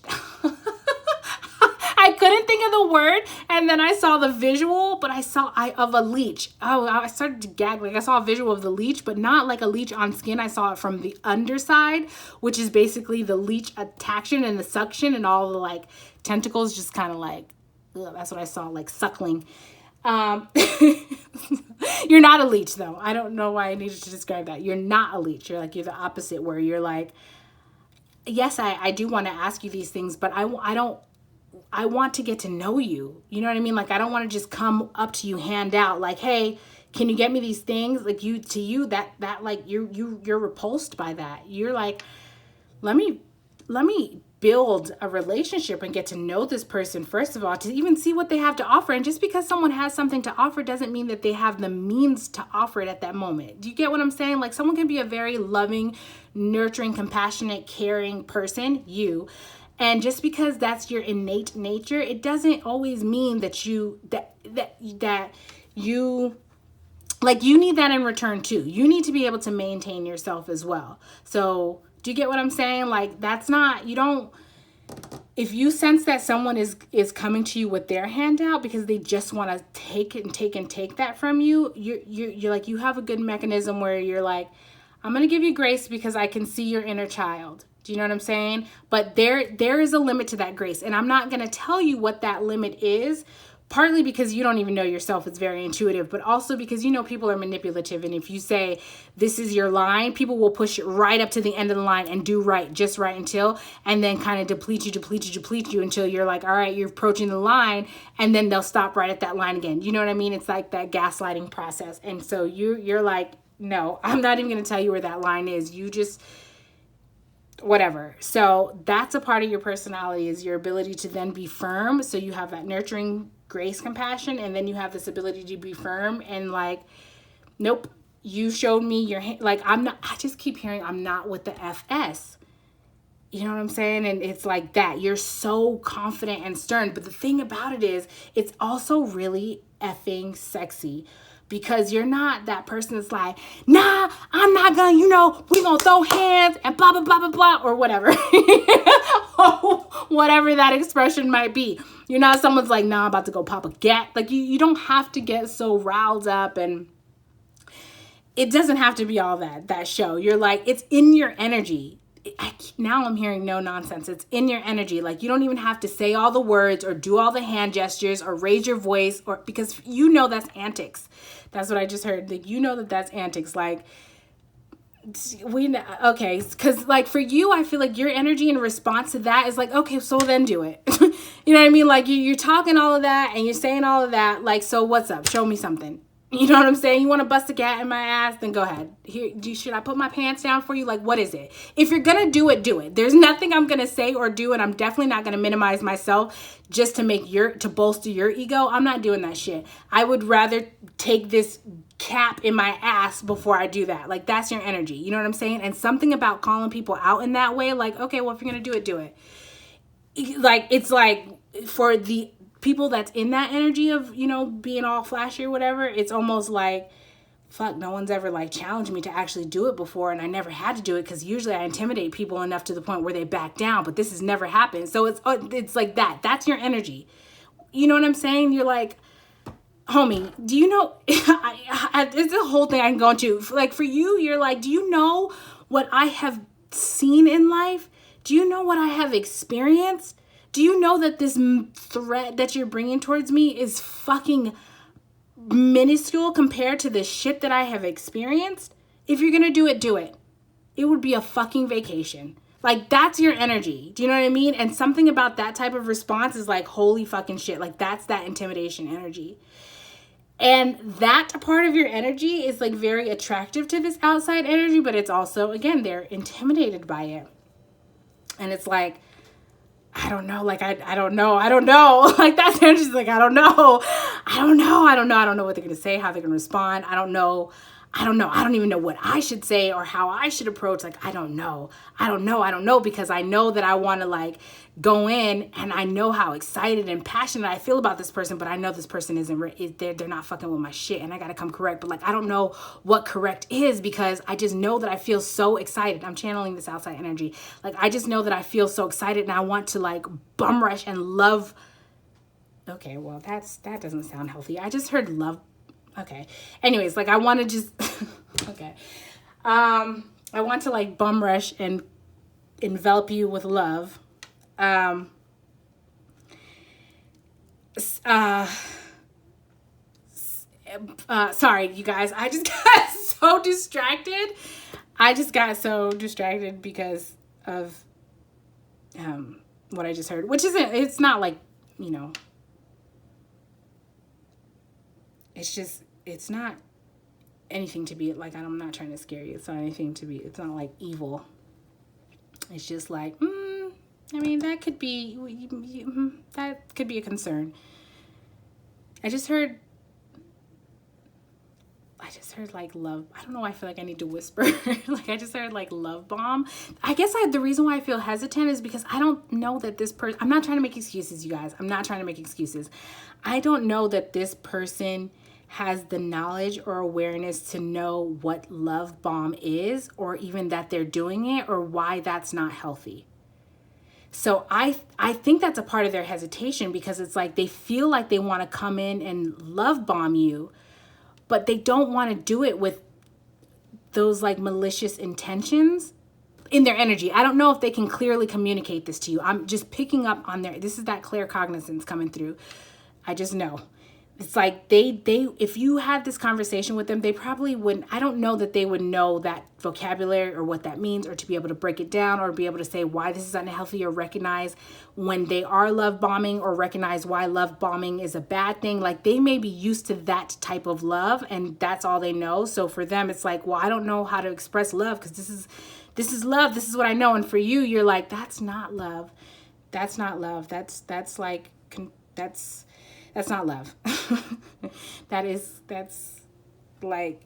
I couldn't think of the word, and then I saw the visual, but of a leech. Oh, I started to gag. Like I saw a visual of the leech, but not like a leech on skin. I saw it from the underside, which is basically the leech attraction and the suction, and all the like tentacles just kind of like, ugh, that's what I saw, like suckling. You're not a leech though. I don't know why I needed to describe that. You're not a leech. You're the opposite, where you're like, yes, I do want to ask you these things, but I want to get to know you. You know what I mean? Like, I don't want to just come up to you, hand out like, hey, can you get me these things? Like that like you're repulsed by that. You're like, let me build a relationship and get to know this person, first of all, to even see what they have to offer. And just because someone has something to offer doesn't mean that they have the means to offer it at that moment. Do you get what I'm saying? Like, someone can be a very loving, nurturing, compassionate, caring person, and just because that's your innate nature, it doesn't always mean that you need that in return too. You need to be able to maintain yourself as well. So do you get what I'm saying? Like, that's not, if you sense that someone is coming to you with their handout because they just want to take that from you, you're like, you have a good mechanism where you're like, I'm going to give you grace because I can see your inner child. Do you know what I'm saying? But there is a limit to that grace. And I'm not going to tell you what that limit is, partly because you don't even know yourself. It's very intuitive, but also because, you know, people are manipulative. And if you say, this is your line, people will push it right up to the end of the line and do just right until, and then kind of deplete you until you're like, all right, you're approaching the line, and then they'll stop right at that line again. You know what I mean? It's like that gaslighting process. And so you're like, no, I'm not even going to tell you where that line is. You just, whatever. So that's a part of your personality, is your ability to then be firm. So you have that nurturing, grace, compassion, and then you have this ability to be firm and like, nope, you showed me your hand. Like, I just keep hearing, I'm not with the FS. You know what I'm saying? And it's like that. You're so confident and stern. But the thing about it is, it's also really effing sexy. Because you're not that person that's like, nah, I'm not gonna, we're gonna throw hands and blah, blah, blah, blah, blah, or whatever. Whatever that expression might be. You're not someone's like, nah, I'm about to go pop a gat. Like, you don't have to get so riled up, and it doesn't have to be all that show. You're like, it's in your energy. Now I'm hearing no nonsense. It's in your energy. Like, you don't even have to say all the words or do all the hand gestures or raise your voice, or because that's antics. That's what I just heard. Like, that's antics. Like, okay, because like for you, I feel like your energy in response to that is like, okay, so then do it. You know what I mean? Like, you're talking all of that and you're saying all of that. Like, so what's up? Show me something. You know what I'm saying? You want to bust a cat in my ass? Then go ahead. Should I put my pants down for you? Like, what is it? If you're going to do it, do it. There's nothing I'm going to say or do, and I'm definitely not going to minimize myself just to bolster your ego. I'm not doing that shit. I would rather take this cap in my ass before I do that. Like, that's your energy. You know what I'm saying? And something about calling people out in that way, like, okay, well, if you're going to do it, do it. Like, it's like, for the people that's in that energy of, being all flashy or whatever, it's almost like, fuck, no one's ever like challenged me to actually do it before, and I never had to do it because usually I intimidate people enough to the point where they back down, but this has never happened. So it's like that. That's your energy. You know what I'm saying? You're like, homie, do you know, it's a whole thing I can go into. Like for you, you're like, do you know what I have seen in life? Do you know what I have experienced? Do you know that this threat that you're bringing towards me is fucking minuscule compared to the shit that I have experienced? If you're gonna do it, do it. It would be a fucking vacation. Like, that's your energy. Do you know what I mean? And something about that type of response is like, holy fucking shit. Like, that's that intimidation energy. And that part of your energy is like very attractive to this outside energy, but it's also, again, they're intimidated by it. And it's like, I don't know, like, I don't know. Like, that's energy, like, I don't know what they're going to say, how they're going to respond. I don't know. I don't even know what I should say or how I should approach. Like, I don't know, because I know that I want to like go in and I know how excited and passionate I feel about this person, but I know this person they're not fucking with my shit and I got to come correct. But like, I don't know what correct is because I just know that I feel so excited. I'm channeling this outside energy. Like, I just know that I feel so excited and I want to like bum rush and love. Okay, well, that doesn't sound healthy. I just heard love. Okay. Anyways, like I want to just, okay. I want to like bum rush and envelop you with love. Sorry, you guys, I just got so distracted. Because of, what I just heard, which it's not like, you know, it's not anything to be like, I'm not trying to scare you. It's not anything to be, it's not like evil. It's just like, I mean, that could be a concern. I just heard like love. I don't know why I feel like I need to whisper. Like, I just heard like love bomb. I guess the reason why I feel hesitant is because I don't know that this person, I'm not trying to make excuses, you guys. I'm not trying to make excuses. I don't know that this person has the knowledge or awareness to know what love bomb is, or even that they're doing it, or why that's not healthy. So I think that's a part of their hesitation, because it's like they feel like they want to come in and love bomb you, but they don't want to do it with those like malicious intentions in their energy. I don't know if they can clearly communicate this to you. I'm just picking up on this is that clear cognizance coming through. I just know. It's like they if you had this conversation with them, they probably wouldn't, I don't know that they would know that vocabulary or what that means, or to be able to break it down, or be able to say why this is unhealthy, or recognize when they are love bombing, or recognize why love bombing is a bad thing. Like, they may be used to that type of love and that's all they know. So for them, it's like, well, I don't know how to express love because this is love. This is what I know. And for you, you're like, that's not love. That's not love. That's not love. That's like,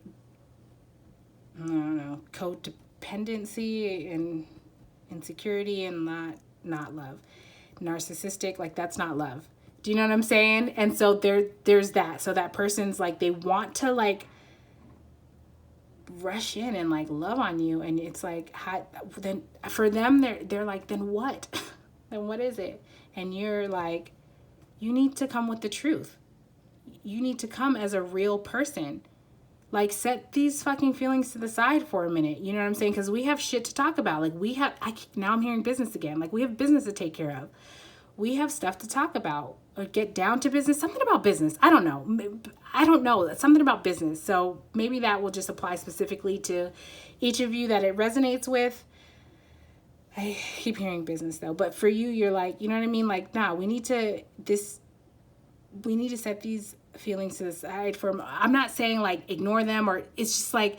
I don't know, codependency and insecurity, and not love. Narcissistic, like, that's not love. Do you know what I'm saying? And so there's that. So that person's like, they want to like rush in and like love on you, and it's like, then for them, they're like, then what? Then what is it? And you're like, you need to come with the truth. You need to come as a real person. Like, set these fucking feelings to the side for a minute. You know what I'm saying? Because we have shit to talk about. Like, now I'm hearing business again. Like, we have business to take care of. We have stuff to talk about, or get down to business. Something about business. I don't know. Something about business. So maybe that will just apply specifically to each of you that it resonates with. I keep hearing business though, but for you, you're like, you know what I mean? Like, nah, we need to set these feelings to the side I'm not saying like ignore them, or it's just like,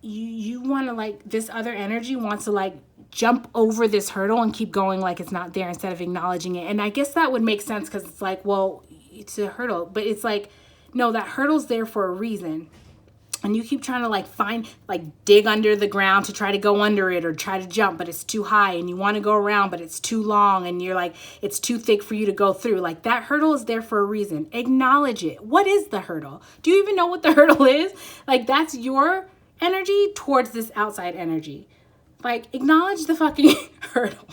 you want to, like, this other energy wants to like jump over this hurdle and keep going like it's not there, instead of acknowledging it. And I guess that would make sense, because it's like, well, it's a hurdle, but it's like, no, that hurdle's there for a reason. And you keep trying to like dig under the ground to try to go under it, or try to jump, but it's too high, and you want to go around, but it's too long, and you're like, it's too thick for you to go through. Like, that hurdle is there for a reason. Acknowledge it. What is the hurdle? Do you even know what the hurdle is? Like, that's your energy towards this outside energy. Like, acknowledge the fucking hurdle.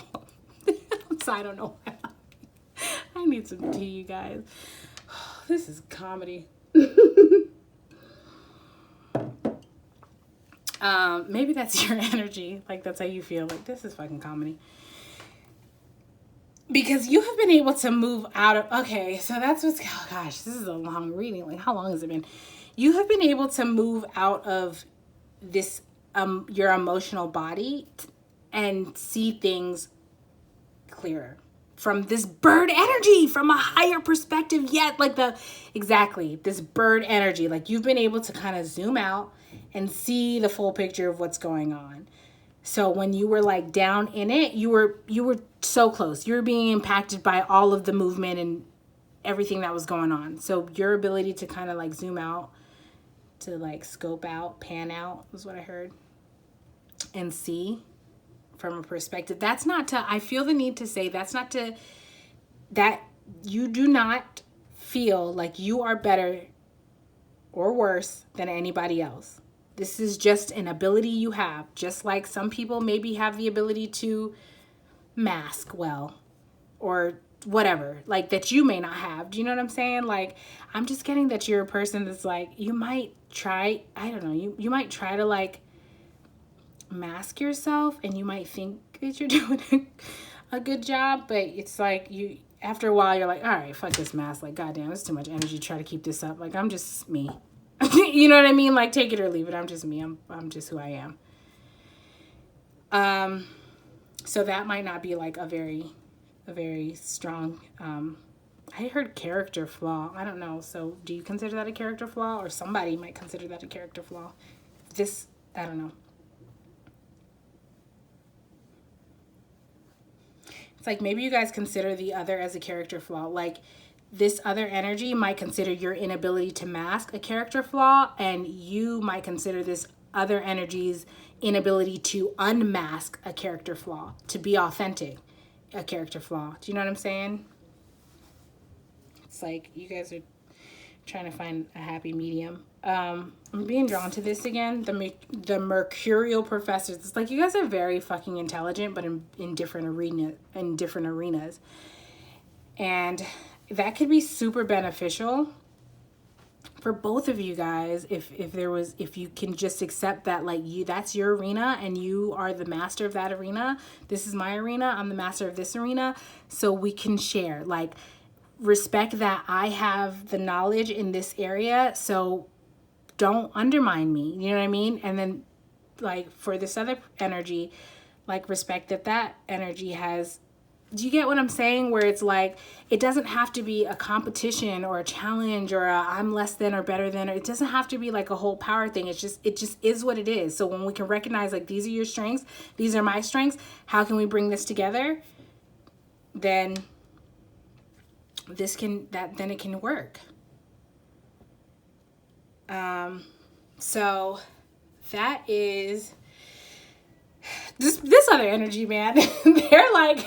So I don't know why. I need some tea, you guys. This is comedy. Maybe that's your energy. Like, that's how you feel. Like, this is fucking comedy. Because you have been able to move out of... Okay, so that's what's... Oh, gosh, this is a long reading. Like, how long has it been? You have been able to move out of this, your emotional body and see things clearer. From this bird energy, from a higher perspective yet. Like exactly, this bird energy. Like, you've been able to kind of zoom out and see the full picture of what's going on. So when you were like down in it, you were so close. You were being impacted by all of the movement and everything that was going on. So your ability to kind of like zoom out, to like scope out, pan out was what I heard, and see from a perspective. That's not to, I feel the need to say, that's not to, that you do not feel like you are better or worse than anybody else. This is just an ability you have. Just like some people maybe have the ability to mask well or whatever, like that you may not have. Do you know what I'm saying? Like, I'm just getting that you're a person that's like, you might try, I don't know, you might try to like mask yourself and you might think that you're doing a good job, but it's like you, after a while, you're like, all right, fuck this mask. Like, goddamn, it's too much energy to try to keep this up. Like, I'm just me. You know what I mean? Like, take it or leave it. I'm just me. I'm just who I am. So that might not be like a very strong, I heard character flaw. I don't know. So do you consider that a character flaw, or somebody might consider that a character flaw? This, I don't know. It's like maybe you guys consider the other as a character flaw. Like, this other energy might consider your inability to mask a character flaw, and you might consider this other energy's inability to unmask a character flaw, to be authentic, a character flaw. Do you know what I'm saying? It's like you guys are trying to find a happy medium. I'm being drawn to this again, the mercurial professors. It's like you guys are very fucking intelligent, but in different arenas. And that could be super beneficial for both of you guys if you can just accept that, like, that's your arena and you are the master of that arena. This is my arena. I'm the master of this arena. So we can share, like, respect that I have the knowledge in this area. So don't undermine me. You know what I mean? And then, like, for this other energy, like, respect that energy has... Do you get what I'm saying? Where it's like, it doesn't have to be a competition or a challenge or I'm less than or better than, or it doesn't have to be like a whole power thing. It just is what it is. So when we can recognize, like, these are your strengths, these are my strengths, how can we bring this together? Then then it can work. So that is this other energy, man. They're like,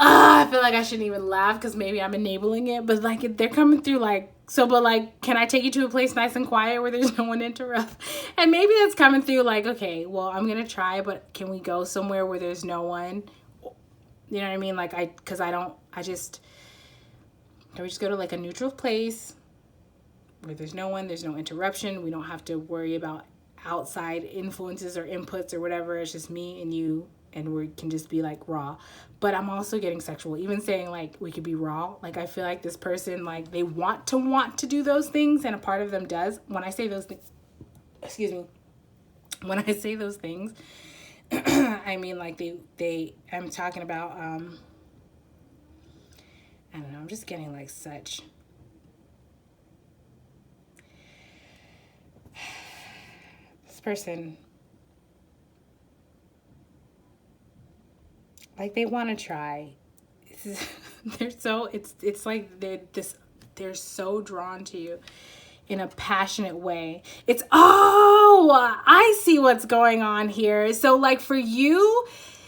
I feel like I shouldn't even laugh because maybe I'm enabling it, but like they're coming through like, so, but like, can I take you to a place nice and quiet where there's no one to interrupt? And maybe that's coming through like, okay, well, I'm going to try, but can we go somewhere where there's no one? You know what I mean? Like, can we just go to like a neutral place where there's no one, there's no interruption. We don't have to worry about outside influences or inputs or whatever. It's just me and you, and we can just be like raw. But I'm also getting sexual. Even saying like we could be raw, like I feel like this person, like they want to do those things, and a part of them does. When I say those things, when I say those things, I mean like I'm talking about I don't know, I'm just getting like such this person, like they want to try. They're so it's like they're so drawn to you in a passionate way. It's, oh, I see what's going on here. So like for you,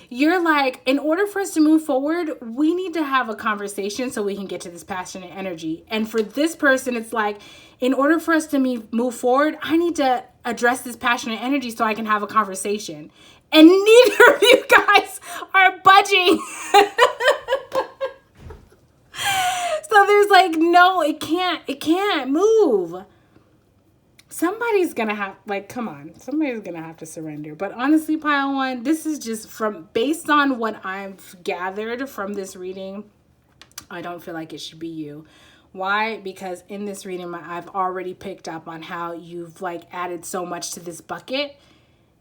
you're like, in order for us to move forward, we need to have a conversation so we can get to this passionate energy. And for this person, it's like, in order for us to move forward, I need to address this passionate energy so I can have a conversation. And neither of you guys are budging. So it can't move. Somebody's gonna have, like, come on, somebody's gonna have to surrender. But honestly, pile one, this is just based on what I've gathered from this reading, I don't feel like it should be you. Why? Because in this reading, I've already picked up on how you've like added so much to this bucket,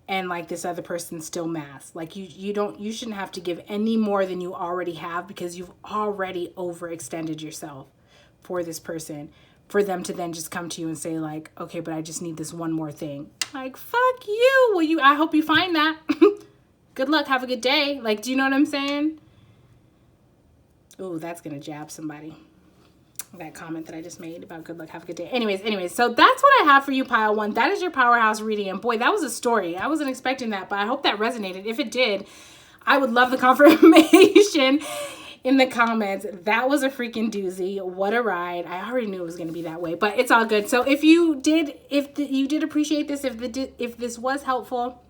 and like this other person's still mass. Like you shouldn't have to give any more than you already have, because you've already overextended yourself for this person, for them to then just come to you and say like, okay, but I just need this one more thing. Like, fuck you. Well, I hope you find that. Good luck. Have a good day. Like, do you know what I'm saying? Oh, that's going to jab somebody. That comment that I just made about good luck, have a good day. Anyways, so that's what I have for you, pile one. That is your powerhouse reading. And boy, that was a story. I wasn't expecting that, but I hope that resonated. If it did, I would love the confirmation in the comments. That was a freaking doozy. What a ride. I already knew it was going to be that way, but it's all good. So if you did appreciate this, if this was helpful,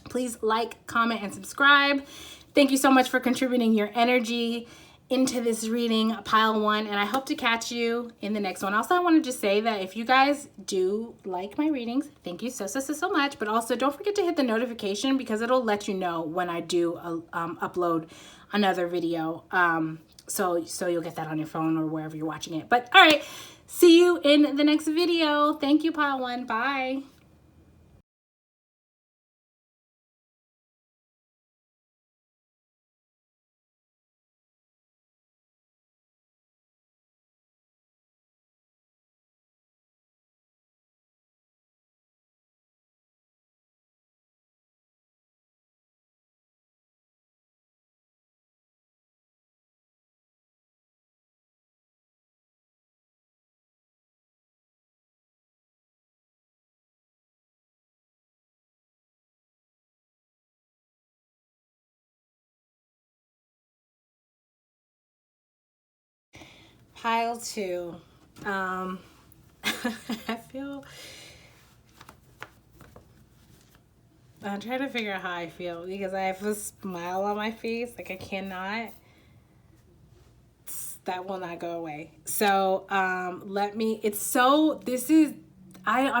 please like, comment, and subscribe. Thank you so much for contributing your energy into this reading, pile one, and I hope to catch you in the next one. Also, I want to just say that if you guys do like my readings, thank you so much, but also don't forget to hit the notification, because it'll let you know when I do upload another video, so you'll get that on your phone or wherever you're watching it. But all right, see you in the next video. Thank you, pile one. Bye. Pile two. I feel, I'm trying to figure out how I feel, because I have a smile on my face. Like, I cannot, that will not go away. So I'm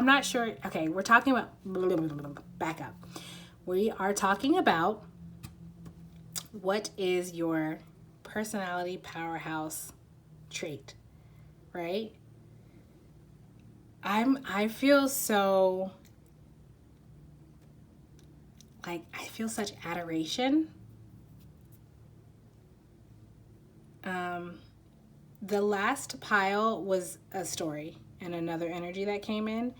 not sure. Okay, we're talking about, back up. We are talking about what is your personality powerhouse trait, right? I feel so, like, I feel such adoration. The last pile was a story and another energy that came in,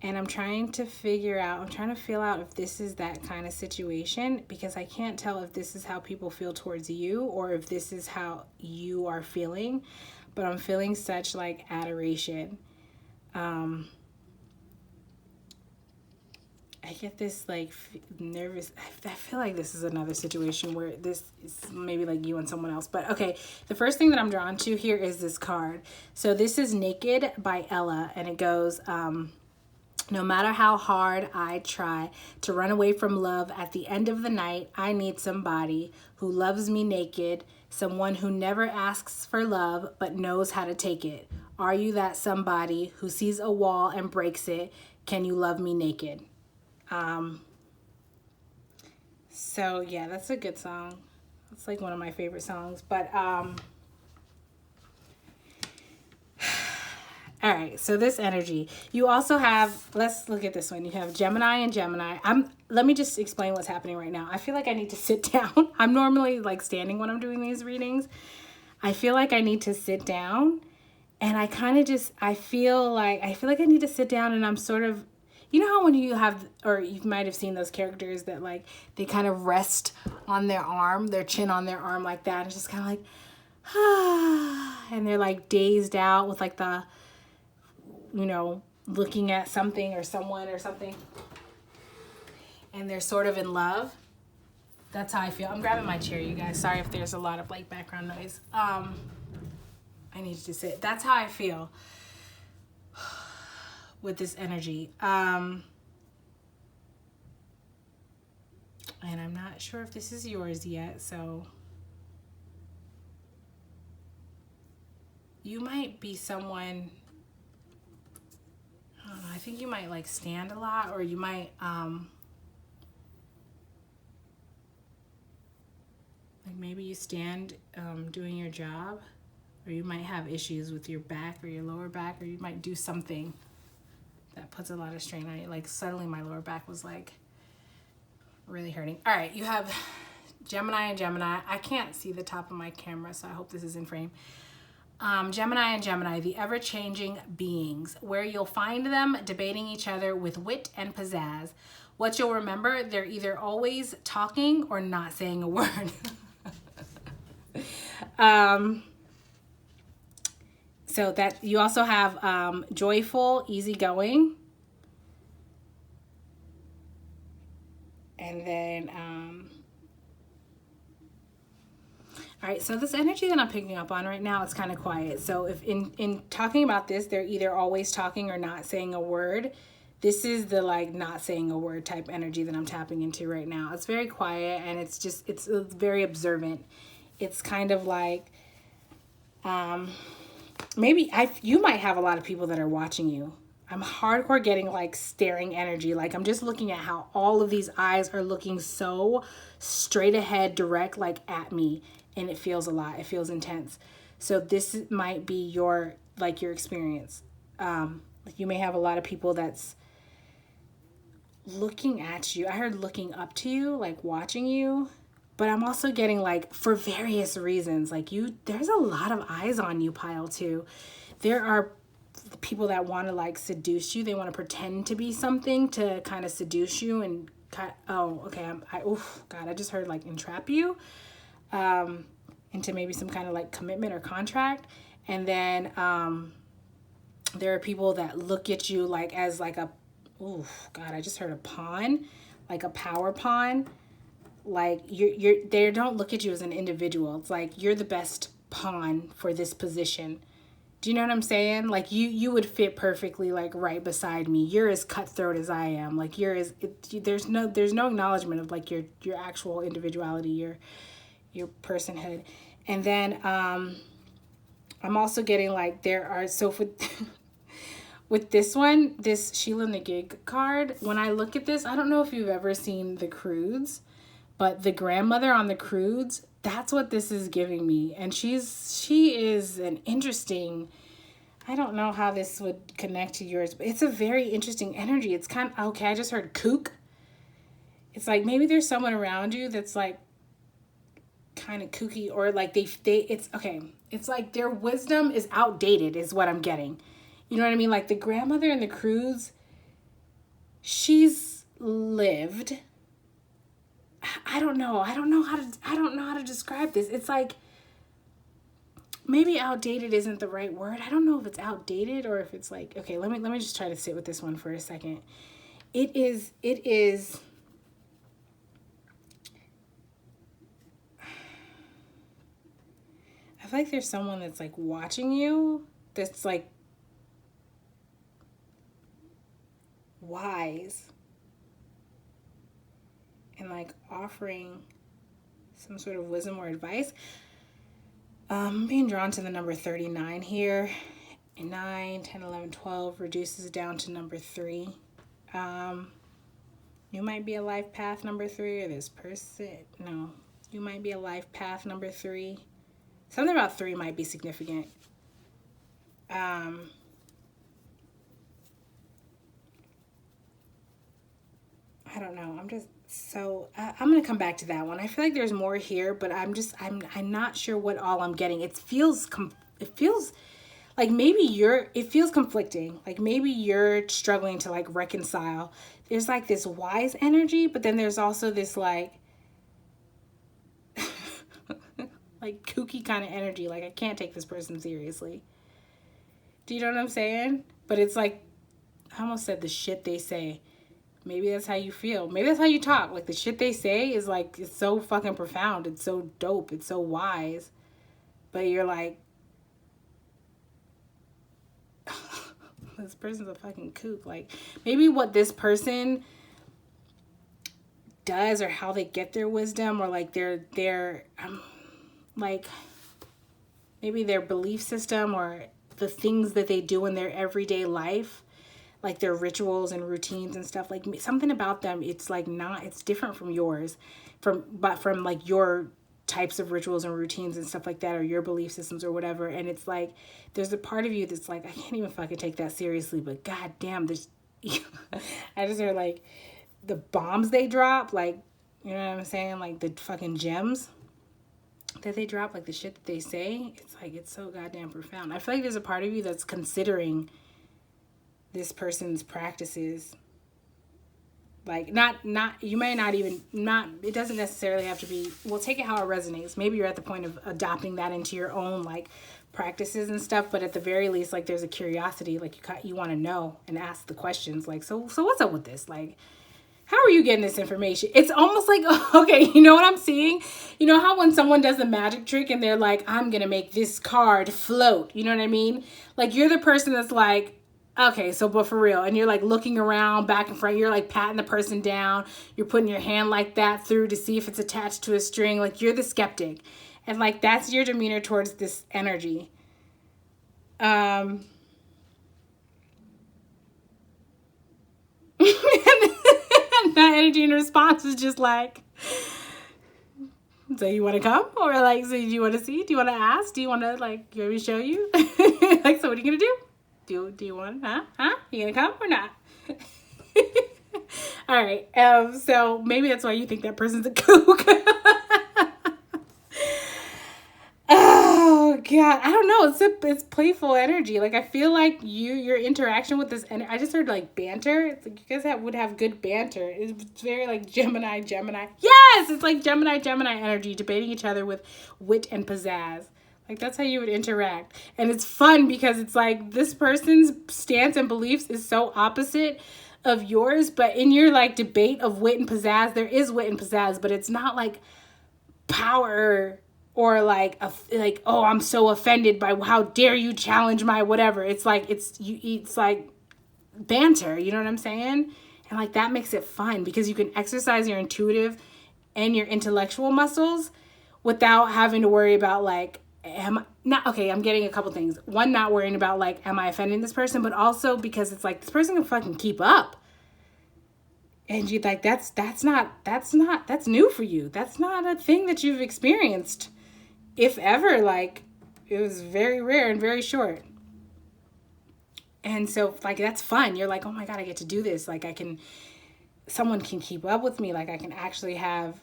and I'm trying to feel out if this is that kind of situation, because I can't tell if this is how people feel towards you or if this is how you are feeling, but I'm feeling such like adoration. I get this like nervous. I feel like this is another situation where this is maybe like you and someone else. But okay, the first thing that I'm drawn to here is this card. So this is Naked by Ella, and it goes, no matter how hard I try to run away from love, at the end of the night, I need somebody who loves me naked, someone who never asks for love but knows how to take it. Are you that somebody who sees a wall and breaks it? Can you love me naked? So yeah, that's a good song. It's like one of my favorite songs. But all right, so this energy, you also have, let's look at this one. You have Gemini and Gemini. Let me just explain what's happening right now. I feel like I need to sit down. I'm normally like standing when I'm doing these readings. I feel like I need to sit down, and I kind of just, I feel like I need to sit down, and I'm sort of, you know how when you have, or you might have seen those characters that like, they kind of rest on their arm, their chin on their arm like that. And it's just kind of like, and they're like dazed out with like the, you know, looking at something or someone or something. And they're sort of in love. That's how I feel. I'm grabbing my chair, you guys. Sorry if there's a lot of like background noise. I need to sit. That's how I feel with this energy. And I'm not sure if this is yours yet, so you might be someone, I don't know, I think you might like stand a lot, or you might like maybe you stand doing your job, or you might have issues with your back or your lower back, or you might do something that puts a lot of strain on you. Like suddenly my lower back was like really hurting. All right, you have Gemini and Gemini. I can't see the top of my camera, so I hope this is in frame. Gemini and Gemini, the ever-changing beings, where you'll find them debating each other with wit and pizzazz. What you'll remember, they're either always talking or not saying a word. So that you also have joyful, easygoing. And then, all right, so this energy that I'm picking up on right now, it's kind of quiet. So if in talking about this, they're either always talking or not saying a word. This is the like not saying a word type energy that I'm tapping into right now. It's very quiet, and it's just, it's very observant. It's kind of like, maybe you might have a lot of people that are watching you. I'm hardcore getting like staring energy. Like I'm just looking at how all of these eyes are looking so straight ahead, direct, like at me. And it feels a lot. It feels intense. So this might be your experience. Like you may have a lot of people that's looking at you. I heard looking up to you, like watching you. But I'm also getting like for various reasons, like there's a lot of eyes on you, pile two. There are people that want to like seduce you. They want to pretend to be something to kind of seduce you and I just heard like entrap you into maybe some kind of like commitment or contract. And then there are people that look at you like as like I just heard a pawn, like a power pawn. Like they don't look at you as an individual. It's like you're the best pawn for this position. Do you know what I'm saying? Like you would fit perfectly like right beside me. You're as cutthroat as I am. Like there's no acknowledgement of like your actual individuality, your personhood. And then I'm also getting like there are with this one, this Sheila Nagig card, when I look at this, I don't know if you've ever seen The Croods, but the grandmother on The Croods, that's what this is giving me. And she is an interesting, I don't know how this would connect to yours, but it's a very interesting energy. It's kind of, okay, I just heard kook. It's like maybe there's someone around you that's like kind of kooky, or like it's okay. It's like their wisdom is outdated is what I'm getting. You know what I mean? Like the grandmother in The Croods, she's lived. I don't know how to describe this. It's like maybe outdated isn't the right word. I don't know if it's outdated or if it's like, okay, let me just try to sit with this one for a second. It is I feel like there's someone that's like watching you that's like wise and like offering some sort of wisdom or advice. I'm being drawn to the number 39 here. And 9, 10, 11, 12 reduces down to number 3. You might be a life path number 3, or this person. No, you might be a life path number 3. Something about 3 might be significant. I don't know. I'm going to come back to that one. I feel like there's more here, but I'm not sure what all I'm getting. It feels like maybe it feels conflicting. Like maybe you're struggling to like reconcile. There's like this wise energy, but then there's also this like, like kooky kind of energy. Like I can't take this person seriously. Do you know what I'm saying? But it's like, I almost said the shit they say. Maybe that's how you feel. Maybe that's how you talk. Like the shit they say is like, it's so fucking profound. It's so dope. It's so wise. But you're like, this person's a fucking kook. Like maybe what this person does or how they get their wisdom, or like their like maybe their belief system or the things that they do in their everyday life, like their rituals and routines and stuff, like something about them, it's like not, it's different from yours, but from like your types of rituals and routines and stuff like that, or your belief systems or whatever. And it's like, there's a part of you that's like, I can't even fucking take that seriously, but god damn, there's, I just heard like the bombs they drop, like, you know what I'm saying? Like the fucking gems that they drop, like the shit that they say, it's like, it's so goddamn profound. I feel like there's a part of you that's considering this person's practices. Like, not, you may not even, it doesn't necessarily have to be, well, take it how it resonates. Maybe you're at the point of adopting that into your own, like, practices and stuff, but at the very least, like, there's a curiosity, like, you want to know and ask the questions, like, so what's up with this? Like, how are you getting this information? It's almost like, okay, you know what I'm seeing? You know how when someone does a magic trick and they're like, I'm going to make this card float, you know what I mean? Like, you're the person that's like, okay, so, but for real, and you're like looking around back and front, you're like patting the person down, you're putting your hand like that through to see if it's attached to a string, like you're the skeptic, and like that's your demeanor towards this energy. That energy in response is just like, so you want to come, or like, so do you want to see, do you want to ask, do you want to, like, you want me to show you? Like, so what are you gonna do? Do you want, you gonna come or not? All right. So maybe that's why you think that person's a kook. Oh God, I don't know. It's playful energy. Like, I feel like your interaction with this, and I just heard like banter. It's like you guys would have good banter. It's very like Gemini. Yes, it's like Gemini energy, debating each other with wit and pizzazz. Like, that's how you would interact. And it's fun because it's like this person's stance and beliefs is so opposite of yours. But in your, like, debate of wit and pizzazz, there is wit and pizzazz. But it's not, like, power or, like, oh, I'm so offended by how dare you challenge my whatever. It's like, it's like banter. You know what I'm saying? And, like, that makes it fun because you can exercise your intuitive and your intellectual muscles without having to worry about, like, I'm getting a couple things. One, not worrying about, like, am I offending this person? But also because it's like, this person can fucking keep up. And you're like, that's new for you. That's not a thing that you've experienced. If ever, like, it was very rare and very short. And so, like, that's fun. You're like, oh my God, I get to do this. Like, someone can keep up with me. Like, I can actually have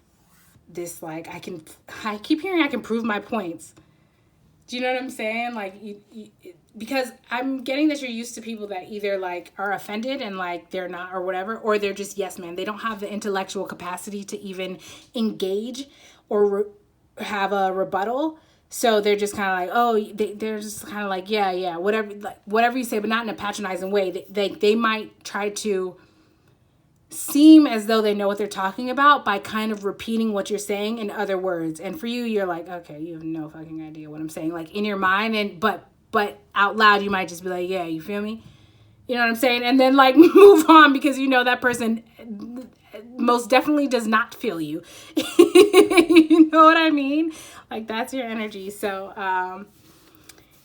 this, like, I keep hearing I can prove my points. Do you know what I'm saying? Like, because I'm getting that you're used to people that either, like, are offended and, like, they're not or whatever, or they're just yes man. They don't have the intellectual capacity to even engage or have a rebuttal. So they're just kind of like, oh, they're just kind of like, yeah, whatever you say, but not in a patronizing way. They might try to seem as though they know what they're talking about by kind of repeating what you're saying in other words. And for you, you're like, okay, you have no fucking idea what I'm saying, like, in your mind, and but out loud you might just be like, yeah, you feel me? You know what I'm saying? And then, like, move on because you know that person most definitely does not feel you. You know what I mean? Like, that's your energy. So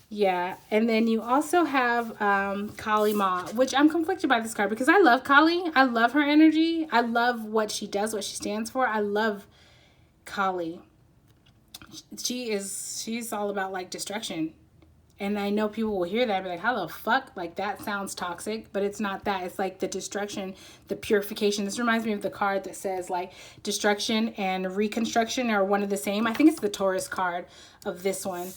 yeah, and then you also have Kali Ma, which I'm conflicted by this card because I love Kali. I love her energy. I love what she does, what she stands for. I love Kali. She's all about, like, destruction. And I know people will hear that and be like, how the fuck? Like, that sounds toxic, but it's not that. It's like the destruction, the purification. This reminds me of the card that says, like, destruction and reconstruction are one of the same. I think it's the Taurus card of this one.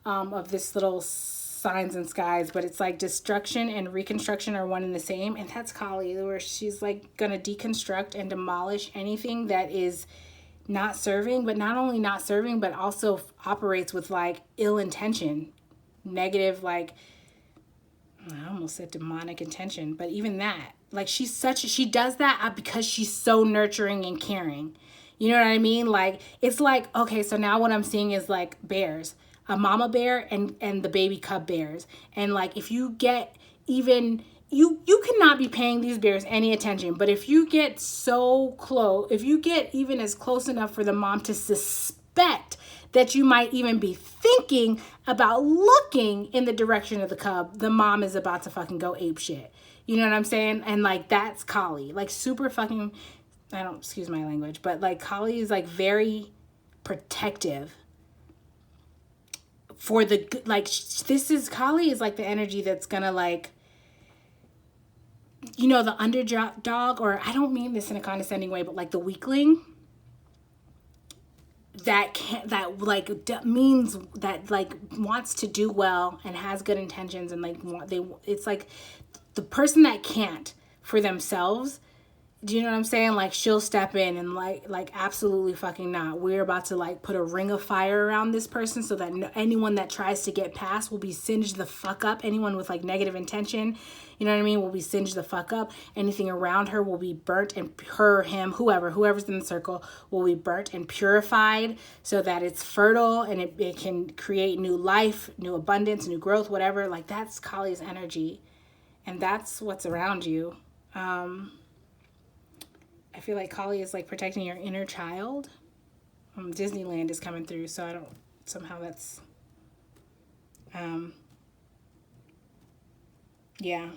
Of this little signs and skies, but it's like destruction and reconstruction are one and the same, and that's Kali, where she's like gonna deconstruct and demolish anything that is not serving, but not only not serving, but also operates with, like, ill intention, negative, like, I almost said demonic intention, but even that, like, she does that because she's so nurturing and caring. You know what I mean? Like, it's like, okay, so now what I'm seeing is, like, bears. A mama bear and the baby cub bears. And, like, if you get even, you cannot be paying these bears any attention. But if you get so close, if you get even as close enough for the mom to suspect that you might even be thinking about looking in the direction of the cub, the mom is about to fucking go ape shit. You know what I'm saying? And like, that's Kali. Like, super fucking, I don't, excuse my language, but like, Kali is like very protective for the, like, this is, Kali is like the energy that's gonna like, you know, the underdog, or I don't mean this in a condescending way, but like the weakling that can't, that like means that like wants to do well and has good intentions, and like it's like the person that can't for themselves. Do you know what I'm saying? Like, she'll step in and like absolutely fucking not. We're about to like put a ring of fire around this person so that anyone that tries to get past will be singed the fuck up. Anyone with like negative intention, you know what I mean, will be singed the fuck up. Anything around her will be burnt, and her, him, whoever's in the circle will be burnt and purified so that it's fertile and it can create new life, new abundance, new growth, whatever. Like, that's Kali's energy, and that's what's around you. I feel like Kali is like protecting your inner child. Disneyland is coming through, so I don't, somehow that's, yeah.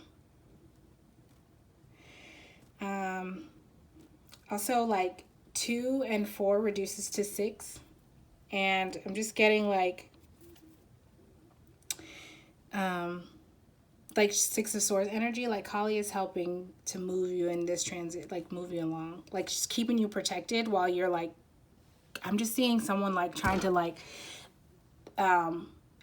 Also, like 2 and 4 reduces to 6, and I'm just getting like 6 of Swords energy. Like, Kali is helping to move you in this transit, like move you along, like just keeping you protected while you're like, I'm just seeing someone like trying to like,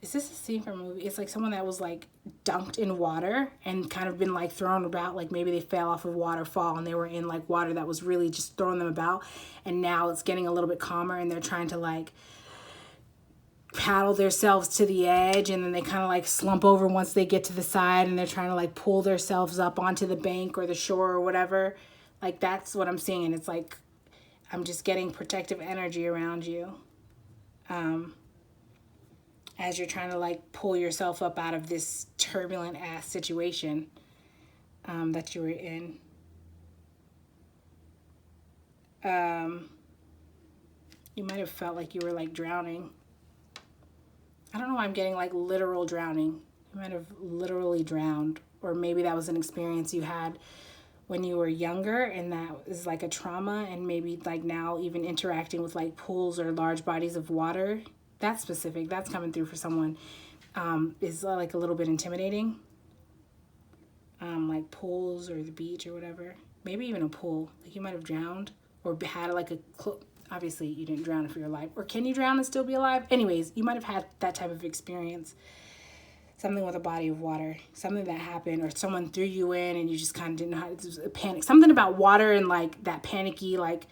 is this a scene from a movie? It's like someone that was like dunked in water and kind of been like thrown about, like maybe they fell off a waterfall and they were in like water that was really just throwing them about, and now it's getting a little bit calmer and they're trying to like paddle themselves to the edge, and then they kind of like slump over once they get to the side, and they're trying to like pull themselves up onto the bank or the shore or whatever. Like, that's what I'm seeing, and it's like I'm just getting protective energy around you as you're trying to like pull yourself up out of this turbulent ass situation that you were in. You might have felt like you were like drowning. I don't know why I'm getting like literal drowning. You might have literally drowned, or maybe that was an experience you had when you were younger, and that is like a trauma, and maybe like now even interacting with like pools or large bodies of water. That's specific. That's coming through for someone. Is like a little bit intimidating. Like pools or the beach or whatever. Maybe even a pool. Like, you might have drowned or had like a obviously you didn't drown if you're alive. Or can you drown and still be alive? Anyways, you might have had that type of experience. Something with a body of water. Something that happened, or someone threw you in and you just kind of didn't know how to panic. Something about water and like that panicky like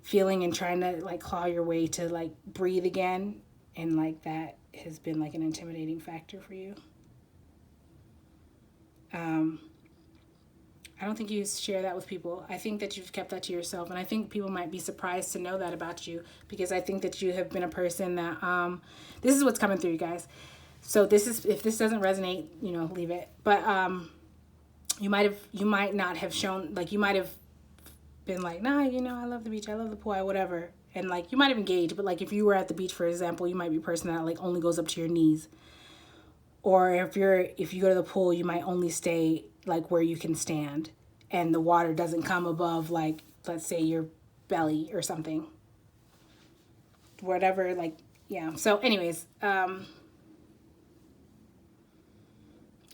feeling and trying to like claw your way to like breathe again. And like that has been like an intimidating factor for you. I don't think you share that with people. I think that you've kept that to yourself. And I think people might be surprised to know that about you, because I think that you have been a person that, this is what's coming through, you guys. So this is, if this doesn't resonate, you know, leave it. But you might not have shown, like, you might have been like, nah, you know, I love the beach, I love the pool, whatever. And like, you might have engaged, but like if you were at the beach, for example, you might be a person that like only goes up to your knees. Or if you go to the pool, you might only stay like where you can stand, and the water doesn't come above, like, let's say your belly or something. Whatever, like, yeah. So anyways,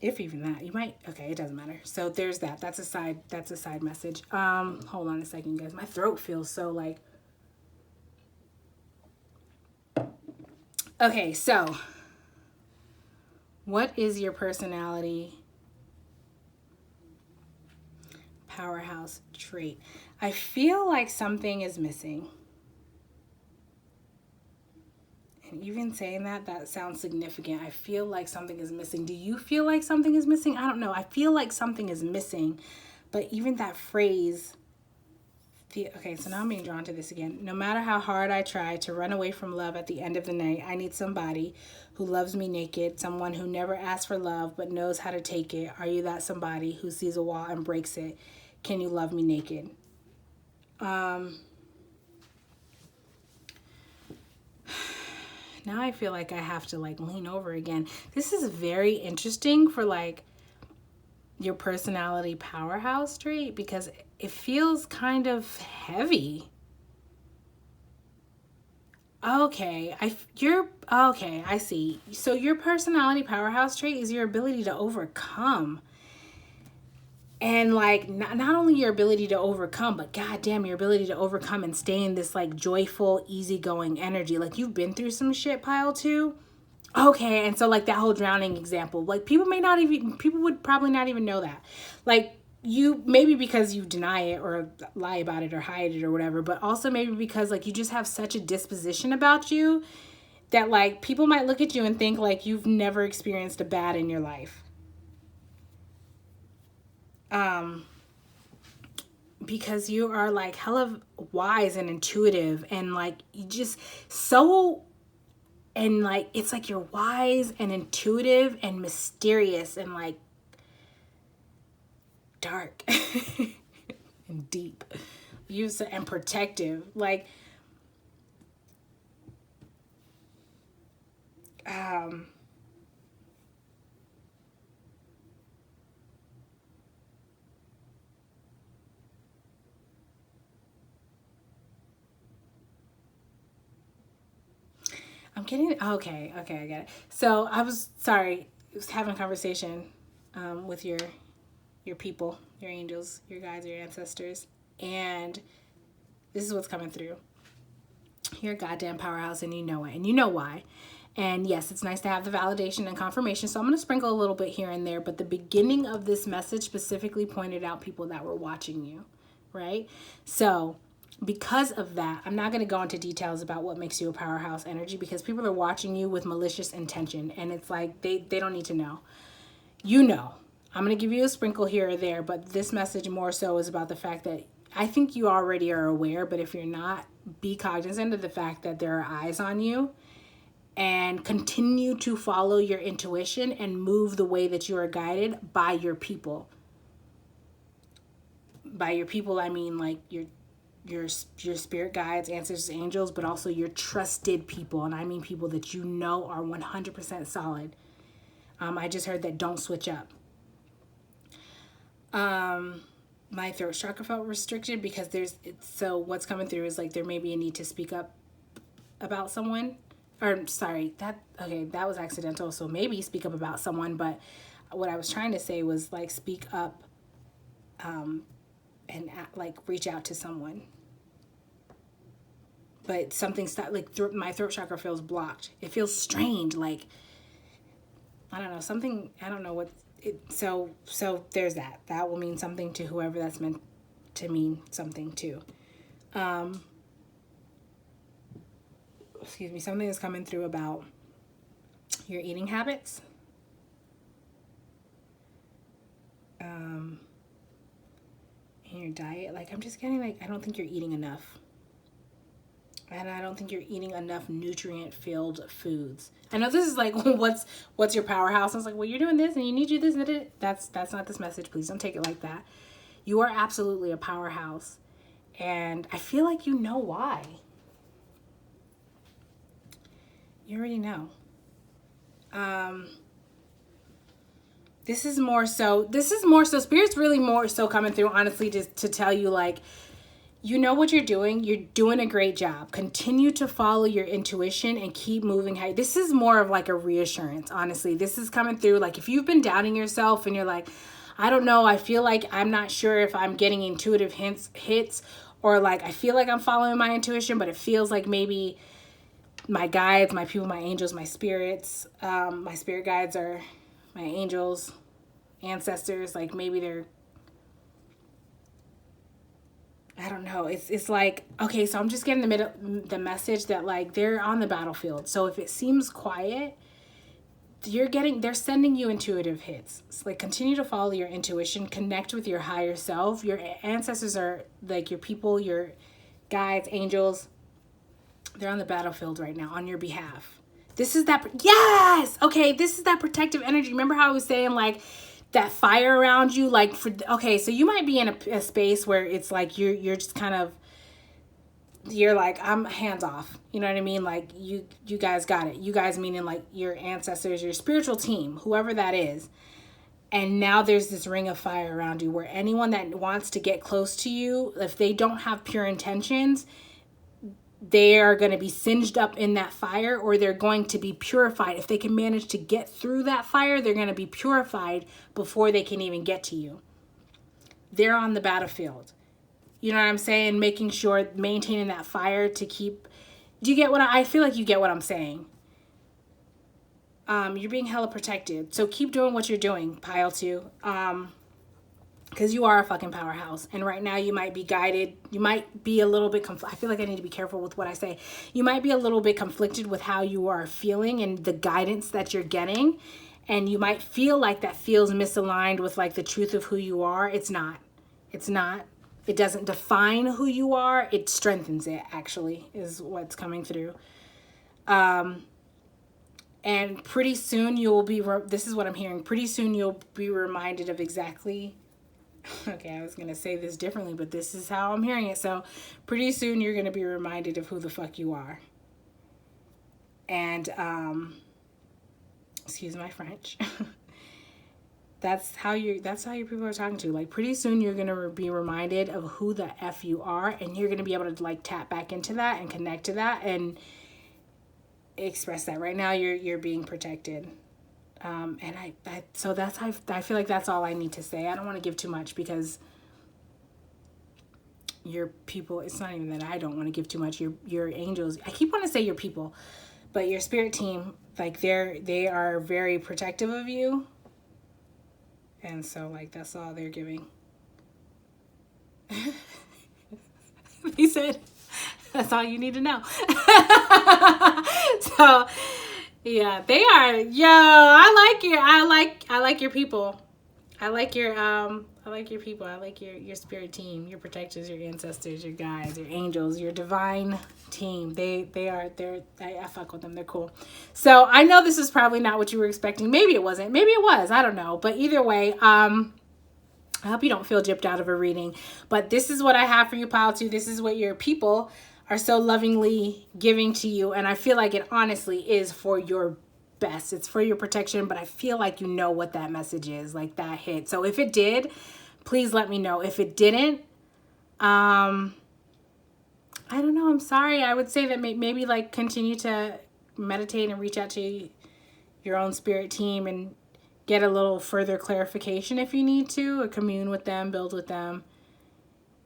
if even that, you might, okay, it doesn't matter. So there's that. That's a side message. Hold on a second, guys. My throat feels so like, okay, so what is your personality powerhouse trait? I feel like something is missing. And even saying that sounds significant. I feel like something is missing. Do you feel like something is missing? I don't know. I feel like something is missing. But even that phrase, okay, so now I'm being drawn to this again. No matter how hard I try to run away from love at the end of the night, I need somebody who loves me naked, someone who never asks for love but knows how to take it. Are you that somebody who sees a wall and breaks it? Can you love me naked? Now I feel like I have to like lean over again. This is very interesting for like your personality powerhouse trait because it feels kind of heavy. Okay, I see. So your personality powerhouse trait is your ability to overcome. And like not only your ability to overcome, but goddamn your ability to overcome and stay in this like joyful, easygoing energy. Like you've been through some shit pile too. Okay, and so like that whole drowning example, like people would probably not even know that. Like you, maybe because you deny it or lie about it or hide it or whatever, but also maybe because like you just have such a disposition about you that like people might look at you and think like you've never experienced a bad in your life. Because you are like hella wise and intuitive and like you just so, and like it's like you're wise and intuitive and mysterious and like dark and deep, and protective. Like I'm getting okay, I get it. So I was having a conversation with your people, your angels, your guides, your ancestors, and this is what's coming through. You're a goddamn powerhouse and you know it, and you know why. And yes, it's nice to have the validation and confirmation. So I'm going to sprinkle a little bit here and there, but the beginning of this message specifically pointed out people that were watching you, right? So because of that, I'm not going to go into details about what makes you a powerhouse energy because people are watching you with malicious intention, and it's like they don't need to know. You know. I'm going to give you a sprinkle here or there, but this message more so is about the fact that I think you already are aware, but if you're not, be cognizant of the fact that there are eyes on you, and continue to follow your intuition and move the way that you are guided by your people. By your people, I mean like your spirit guides, ancestors, angels, but also your trusted people. And I mean people that you know are 100% solid. I just heard that don't switch up. My throat chakra felt restricted because so what's coming through is like there may be a need to speak up about someone. Or sorry, that was accidental. So maybe speak up about someone, but what I was trying to say was like speak up and like reach out to someone. But something stopped, like my throat chakra feels blocked. It feels strange, like I don't know, something, I don't know what so there's that. That will mean something to whoever that's meant to mean something to. Excuse me, something is coming through about your eating habits. And your diet. Like, I'm just getting like, I don't think you're eating enough. And I don't think you're eating enough nutrient-filled foods. I know this is like, what's your powerhouse? I was like, well, you're doing this and you need to do this and that. That's not this message. Please don't take it like that. You are absolutely a powerhouse. And I feel like you know why. You already know. This is more so Spirit's really more so coming through, honestly, just to tell you, like, you know what you're doing. You're doing a great job. Continue to follow your intuition and keep moving high. This is more of like a reassurance, honestly. This is coming through. Like if you've been doubting yourself and you're like, I don't know, I feel like I'm not sure if I'm getting intuitive hits, or like I feel like I'm following my intuition, but it feels like maybe my guides, my people, my angels, my spirits, my spirit guides are my angels, ancestors, like maybe they're, I don't know. It's like, okay, so I'm just getting the message that like they're on the battlefield. So if it seems quiet, they're sending you intuitive hits. It's like continue to follow your intuition, connect with your higher self. Your ancestors are like your people, your guides, angels. They're on the battlefield right now on your behalf. This is that, yes! Okay, this is that protective energy. Remember how I was saying like that fire around you, like okay, so you might be in a space where it's like you're just kind of you're like, I'm hands off. You know what I mean? Like you guys got it. You guys meaning like your ancestors, your spiritual team, whoever that is. And now there's this ring of fire around you where anyone that wants to get close to you, if they don't have pure intentions, they are going to be singed up in that fire, or they're going to be purified. If they can manage to get through that fire, they're going to be purified before they can even get to you. They're on the battlefield. You know what I'm saying? Making sure, maintaining that fire to keep... Do you get what I feel like you get what I'm saying? You're being hella protected. So keep doing what you're doing, pile 2. Because you are a fucking powerhouse. And right now you might be guided. You might be a little bit... I feel like I need to be careful with what I say. You might be a little bit conflicted with how you are feeling and the guidance that you're getting. And you might feel like that feels misaligned with like the truth of who you are. It's not. It's not. It doesn't define who you are. It strengthens it, actually, is what's coming through. And pretty soon you'll be... This is what I'm hearing. Pretty soon you'll be reminded of exactly... Okay, I was going to say this differently, but this is how I'm hearing it. So pretty soon you're going to be reminded of who the fuck you are. And, excuse my French. That's how your people are talking to. Like pretty soon you're going to be reminded of who the F you are, and you're going to be able to like tap back into that and connect to that and express that. Right now you're being protected. And so that's how I feel like that's all I need to say. I don't want to give too much because your people, it's not even that I don't want to give too much. Your angels, I keep wanting to say your people, but your spirit team, like they are very protective of you. And so like that's all they're giving. He said that's all you need to know. So yeah, they are. Yo, I like your people. I like your people. I like your spirit team, your protectors, your ancestors, your guides, your angels, your divine team. I fuck with them. They're cool. So I know this is probably not what you were expecting. Maybe it wasn't. Maybe it was. I don't know. But either way, I hope you don't feel gypped out of a reading. But this is what I have for you, pile 2. This is what your people are so lovingly giving to you. And I feel like it honestly is for your best. It's for your protection, but I feel like you know what that message is, like that hit. So if it did, please let me know. If it didn't, I don't know. I'm sorry. I would say that maybe like continue to meditate and reach out to your own spirit team and get a little further clarification if you need to, or commune with them, build with them,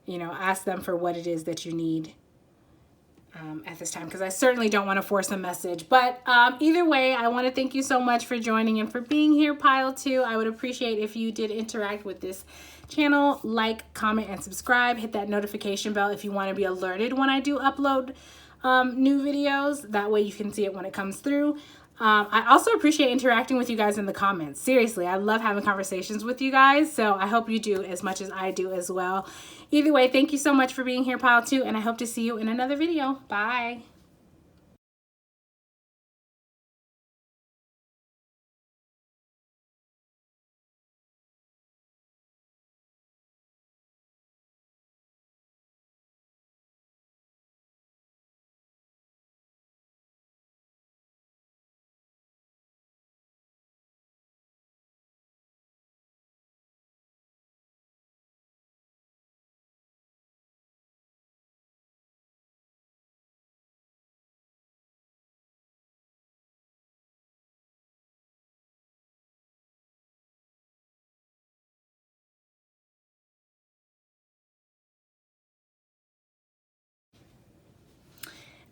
you know, ask them for what it is that you need. At this time, because I certainly don't want to force a message. But either way, I want to thank you so much for joining and for being here, pile 2. I would appreciate if you did interact with this channel, like, comment, and subscribe. Hit that notification bell if you want to be alerted when I do upload new videos. That way you can see it when it comes through. I also appreciate interacting with you guys in the comments. Seriously, I love having conversations with you guys. So I hope you do as much as I do as well. Either way, thank you so much for being here, pile 2, and I hope to see you in another video. Bye.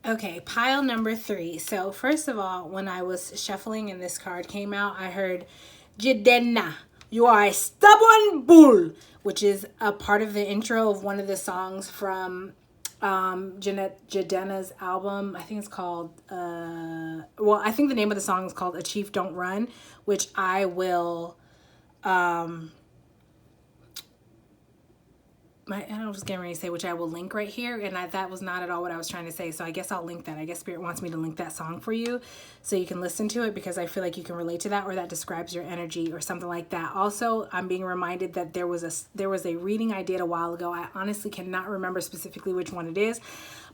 Okay, pile number 3. So first of all, when I was shuffling and this card came out, I heard Jidenna, you are a stubborn bull, which is a part of the intro of one of the songs from Jidenna's album. I think it's called, well, I think the name of the song is called A Chief Don't Run, which I will, I was getting ready to say, which I will link right here, and that was not at all what I was trying to say, so I guess I'll link that. I guess Spirit wants me to link that song for you so you can listen to it, because I feel like you can relate to that, or that describes your energy or something like that. Also, I'm being reminded that there was a reading I did a while ago. I honestly cannot remember specifically which one it is,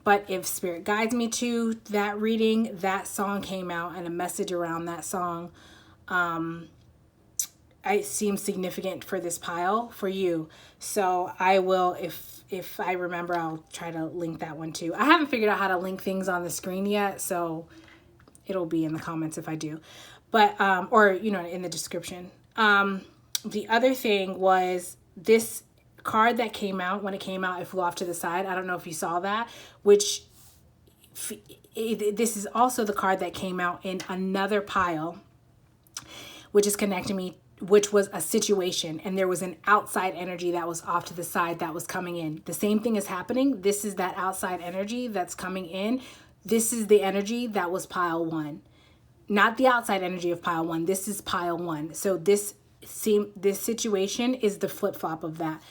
But if spirit guides me to that reading, that song came out and a message around that song, it seems significant for this pile for you. So I will, if I remember, I'll try to link that one too. I haven't figured out how to link things on the screen yet, so it'll be in the comments if I do. But or in the description. The other thing was this card that came out. When it came out, it flew off to the side. I don't know if you saw that, which this is also the card that came out in another pile, which is connecting me, which was a situation, and there was an outside energy that was off to the side that was coming in. The same thing is happening. This is that outside energy that's coming in. This is the energy that was pile 1, not the outside energy of pile 1. This is pile 1. So this situation is the flip-flop of that.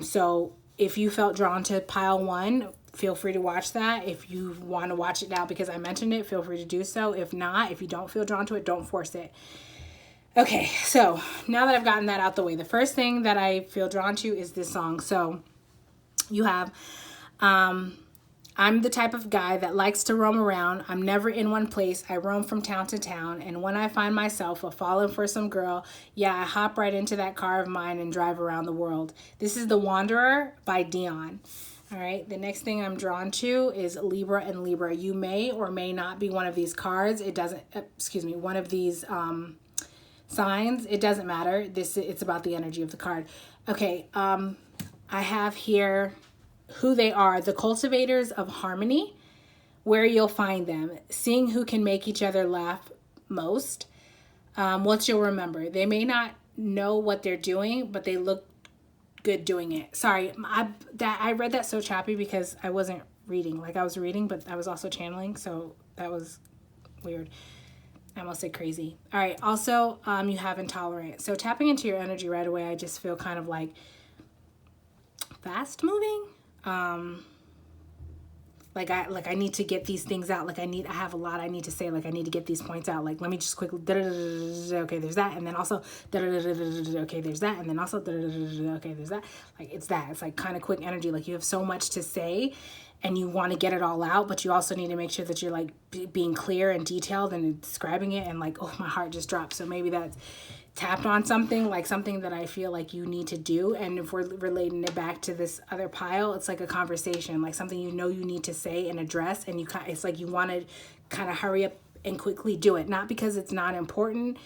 So if you felt drawn to pile 1, feel free to watch that. If you want to watch it now because I mentioned it, feel free to do so. If not, if you don't feel drawn to it, don't force it. Okay, so now that I've gotten that out the way, the first thing that I feel drawn to is this song. So you have, I'm the type of guy that likes to roam around. I'm never in one place. I roam from town to town. And when I find myself falling for some girl, yeah, I hop right into that car of mine and drive around the world. This is The Wanderer by Dion. All right, the next thing I'm drawn to is Libra and Libra. You may or may not be one of these cards. It doesn't, one of these signs. It doesn't matter. It's about the energy of the card. Okay, I have here who they are: the cultivators of harmony, where you'll find them, seeing who can make each other laugh most. What you'll remember: they may not know what they're doing, but they look good doing it. Sorry, I read that so choppy because I wasn't reading. Like, I was reading, but I was also channeling, so that was weird. I almost said crazy. All right. Also, you have intolerant. So tapping into your energy right away, I just feel kind of like fast moving. Like I need to get these things out. Like I have a lot I need to say. Like I need to get these points out. Like, let me just quickly, okay, there's that. And then also, okay, there's that. And then also, okay, there's that. Like, it's that. It's like kind of quick energy. Like, you have so much to say and you want to get it all out, but you also need to make sure that you're like being clear and detailed and describing it. And like, oh, my heart just dropped. So maybe that's tapped on something, like something that I feel like you need to do. And if we're relating it back to this other pile, it's like a conversation, like something you need to say and address. And it's like you want to kind of hurry up and quickly do it. Not because it's not important,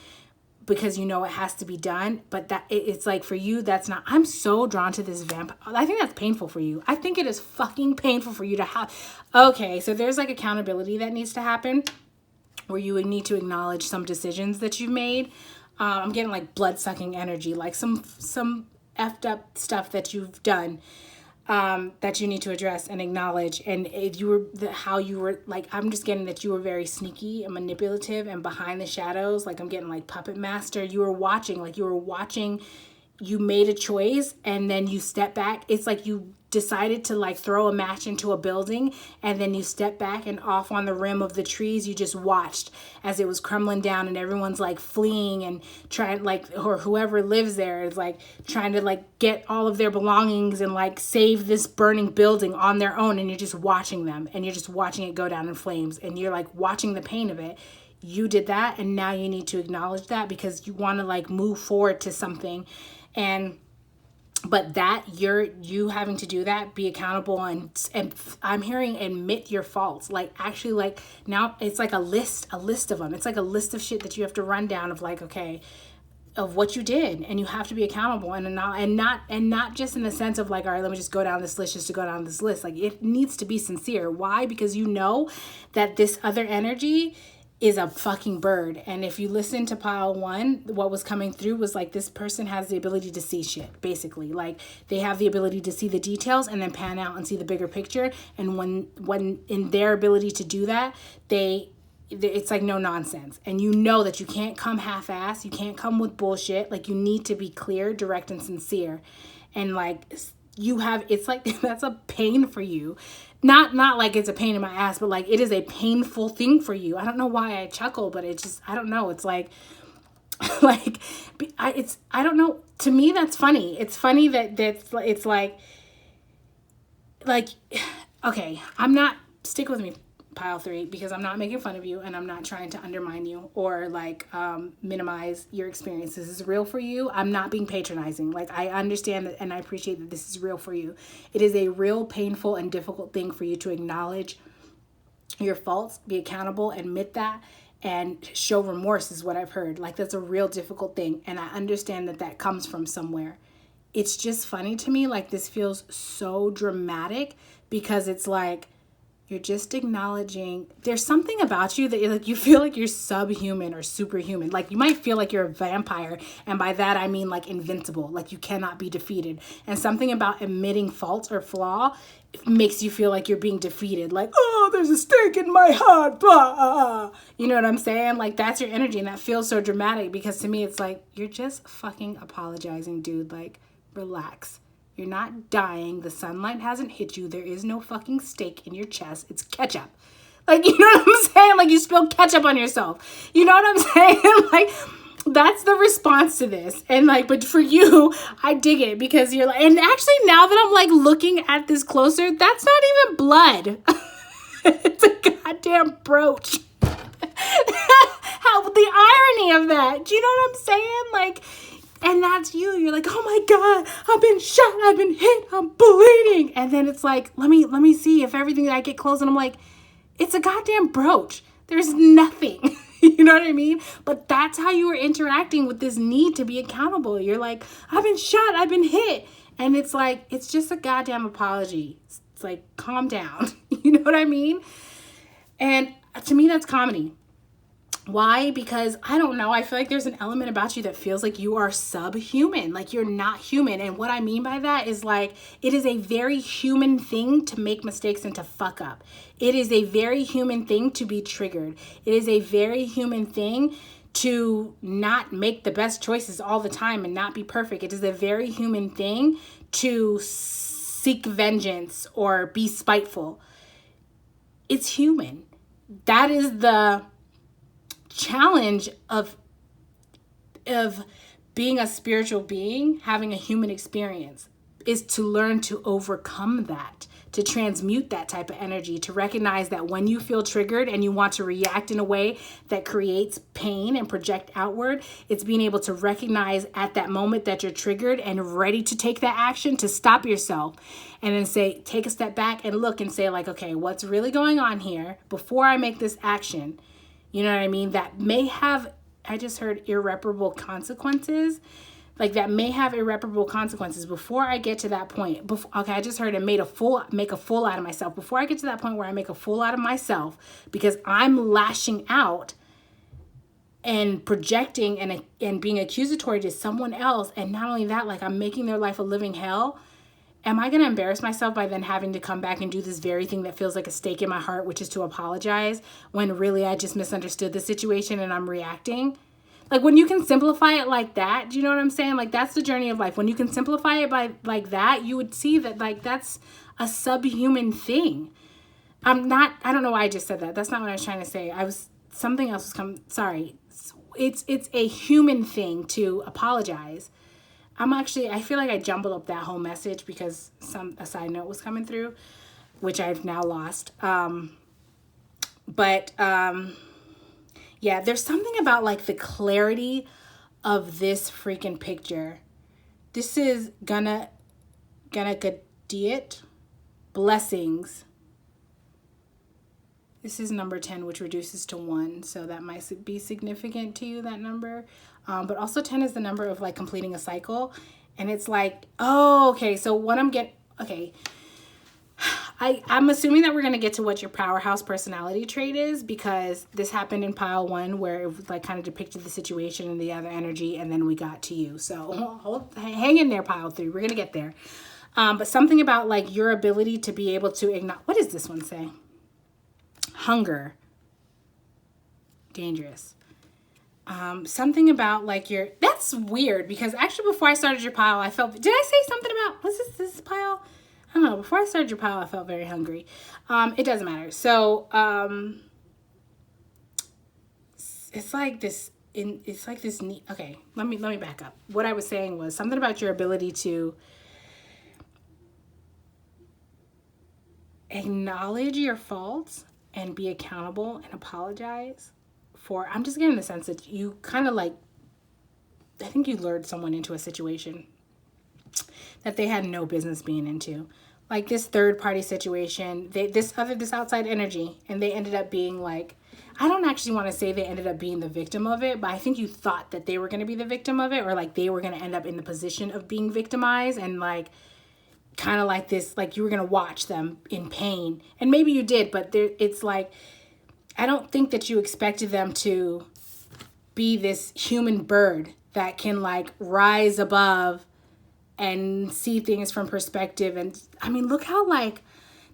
because it has to be done, but that it's like for you, that's not. I'm so drawn to this vampire. I think that's painful for you. I think it is fucking painful for you to have. Okay, so there's like accountability that needs to happen, where you would need to acknowledge some decisions that you've made. I'm getting like blood-sucking energy, like some effed up stuff that you've done, that you need to address and acknowledge. And if you were how you were, like, I'm just getting that you were very sneaky and manipulative and behind the shadows. Like, I'm getting like puppet master. You were watching, you made a choice and then you step back. It's like you decided to like throw a match into a building and then you step back, and off on the rim of the trees you just watched as it was crumbling down and everyone's like fleeing and trying, like, or whoever lives there is like trying to like get all of their belongings and like save this burning building on their own, and you're just watching them and you're just watching it go down in flames and you're like watching the pain of it. You did that, and now you need to acknowledge that because you want to like move forward to something. But that you having to do that, be accountable, and I'm hearing admit your faults. Like, actually, like, now it's like a list of them. It's like a list of shit that you have to run down of like, okay, of what you did, and you have to be accountable, and not just in the sense of like, all right, let me just go down this list just to go down this list. Like, it needs to be sincere. Why? Because you know that this other energy is a fucking bird. And if you listen to pile 1, what was coming through was like, this person has the ability to see shit, basically. Like, they have the ability to see the details and then pan out and see the bigger picture. And when in their ability to do that, it's like no nonsense. And you know that you can't come half-ass. You can't come with bullshit. Like, you need to be clear, direct, and sincere. And like, it's like, that's a pain for you. Not like it's a pain in my ass, but like, it is a painful thing for you. I don't know why I chuckle, but it's just, I don't know. It's like, I don't know. To me, that's funny. It's funny that it's like, okay, stick with me, pile 3, because I'm not making fun of you and I'm not trying to undermine you or like minimize your experience. This is real for you. I'm not being patronizing. Like, I understand that and I appreciate that this is real for you. It is a real painful and difficult thing for you to acknowledge your faults, be accountable, admit that, and show remorse is what I've heard. Like, that's a real difficult thing. And I understand that that comes from somewhere. It's just funny to me. Like, this feels so dramatic because it's like, you're just acknowledging there's something about you that like you feel like you're subhuman or superhuman. Like, you might feel like you're a vampire, and by that I mean like invincible, like you cannot be defeated. And something about admitting fault or flaw makes you feel like you're being defeated. Like, oh, there's a stake in my heart. Blah. You know what I'm saying? Like, that's your energy, and that feels so dramatic because to me it's like, you're just fucking apologizing, dude. Like, relax. You're not dying. The sunlight hasn't hit you. There is no fucking stake in your chest. It's ketchup. Like, you know what I'm saying? Like, you spilled ketchup on yourself. You know what I'm saying? Like, that's the response to this. And like, but for you, I dig it because you're like, and actually now that I'm like looking at this closer, that's not even blood. It's a goddamn brooch. How the irony of that. Do you know what I'm saying? Like, and that's you. You're like, oh my God, I've been shot, I've been hit, I'm bleeding. And then it's like, let me see if everything I get close, and I'm like, it's a goddamn brooch. There's nothing. You know what I mean? But that's how you were interacting with this need to be accountable. You're like, I've been shot, I've been hit. And it's like, it's just a goddamn apology. It's like, calm down. You know what I mean? And to me, that's comedy. Why? Because I don't know. I feel like there's an element about you that feels like you are subhuman, like you're not human. And what I mean by that is like, it is a very human thing to make mistakes and to fuck up. It is a very human thing to be triggered. It is a very human thing to not make the best choices all the time and not be perfect. It is a very human thing to seek vengeance or be spiteful. It's human. That is the challenge of being a spiritual being, having a human experience, is to learn to overcome that, to transmute that type of energy, to recognize that when you feel triggered and you want to react in a way that creates pain and project outward, it's being able to recognize at that moment that you're triggered and ready to take that action, to stop yourself and then say, take a step back and look and say like, okay, what's really going on here before I make this action? You know what I mean? That may have, I just heard irreparable consequences. Like, that may have irreparable consequences before I get to that point. Okay, I just heard it make a fool out of myself. Before I get to that point where I make a fool out of myself because I'm lashing out and projecting and being accusatory to someone else. And not only that, like, I'm making their life a living hell. Am I going to embarrass myself by then having to come back and do this very thing that feels like a stake in my heart, which is to apologize, when really I just misunderstood the situation and I'm reacting? Like, when you can simplify it like that, do you know what I'm saying? Like, that's the journey of life. When you can simplify it by like that, you would see that like that's a subhuman thing. I don't know why I just said that. That's not what I was trying to say. Something else was coming. Sorry. It's a human thing to apologize. I feel like I jumbled up that whole message because a side note was coming through, which I've now lost. Yeah, there's something about like the clarity of this freaking picture. This is gonna Gadiyat blessings. This is number 10, which reduces to 1. So that might be significant to you, that number. But also 10 is the number of like completing a cycle. And it's like, oh, okay. So what okay. I'm assuming that we're going to get to what your powerhouse personality trait is, because this happened in pile 1 where it was like kind of depicted the situation and the other energy. And then we got to you. So hang in there, pile 3. We're going to get there. But something about like your ability to be able to ignore. What does this one say? Hunger. Dangerous. Something about like that's weird, because actually before I started your pile, did I say something about, was this pile? I don't know. Before I started your pile, I felt very hungry. It doesn't matter. So, it's like this, okay, let me back up. What I was saying was something about your ability to acknowledge your faults and be accountable and apologize for, I'm just getting the sense that you kind of like, I think you lured someone into a situation that they had no business being into. Like this third party situation, this outside energy, and they ended up being like, I don't actually want to say they ended up being the victim of it, but I think you thought that they were going to be the victim of it, or like they were going to end up in the position of being victimized, and like kind of like this, like you were going to watch them in pain. And maybe you did, but it's like, I don't think that you expected them to be this human bird that can like rise above and see things from perspective. And I mean, look how like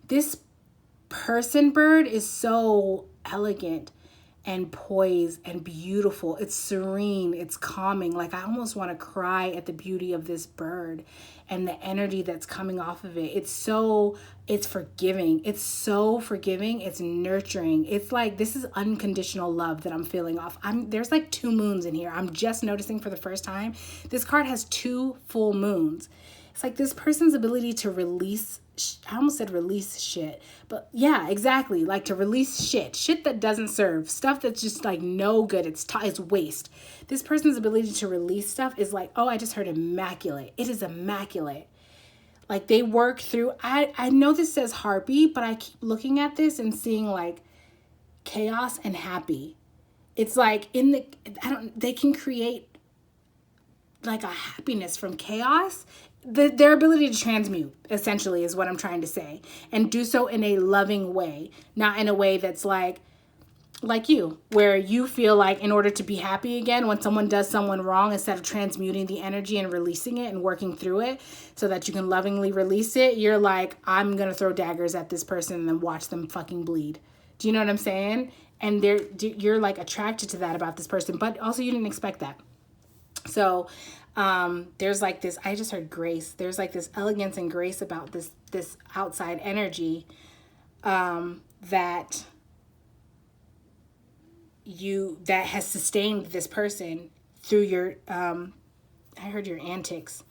this person bird is so elegant and poised and beautiful. It's serene, it's calming. Like I almost want to cry at the beauty of this bird and the energy that's coming off of it. It's forgiving. It's so forgiving. It's nurturing. It's like, this is unconditional love that I'm feeling off. There's like 2 moons in here. I'm just noticing for the first time. This card has 2 full moons. It's like this person's ability to release, I almost said release shit, but yeah, exactly. Like to release shit that doesn't serve, stuff that's just like no good. It's waste. This person's ability to release stuff is like, oh, I just heard immaculate. It is immaculate. Like they work through, I know this says harpy, but I keep looking at this and seeing like chaos and happy. It's like they can create like a happiness from chaos. Their ability to transmute essentially is what I'm trying to say, and do so in a loving way, not in a way that's like you, where you feel like in order to be happy again, when someone does someone wrong, instead of transmuting the energy and releasing it and working through it so that you can lovingly release it, you're like, I'm going to throw daggers at this person and then watch them fucking bleed. Do you know what I'm saying? And you're like attracted to that about this person, but also you didn't expect that. So there's like this, I just heard grace. There's like this elegance and grace about this outside energy that has sustained this person through your, I heard your antics.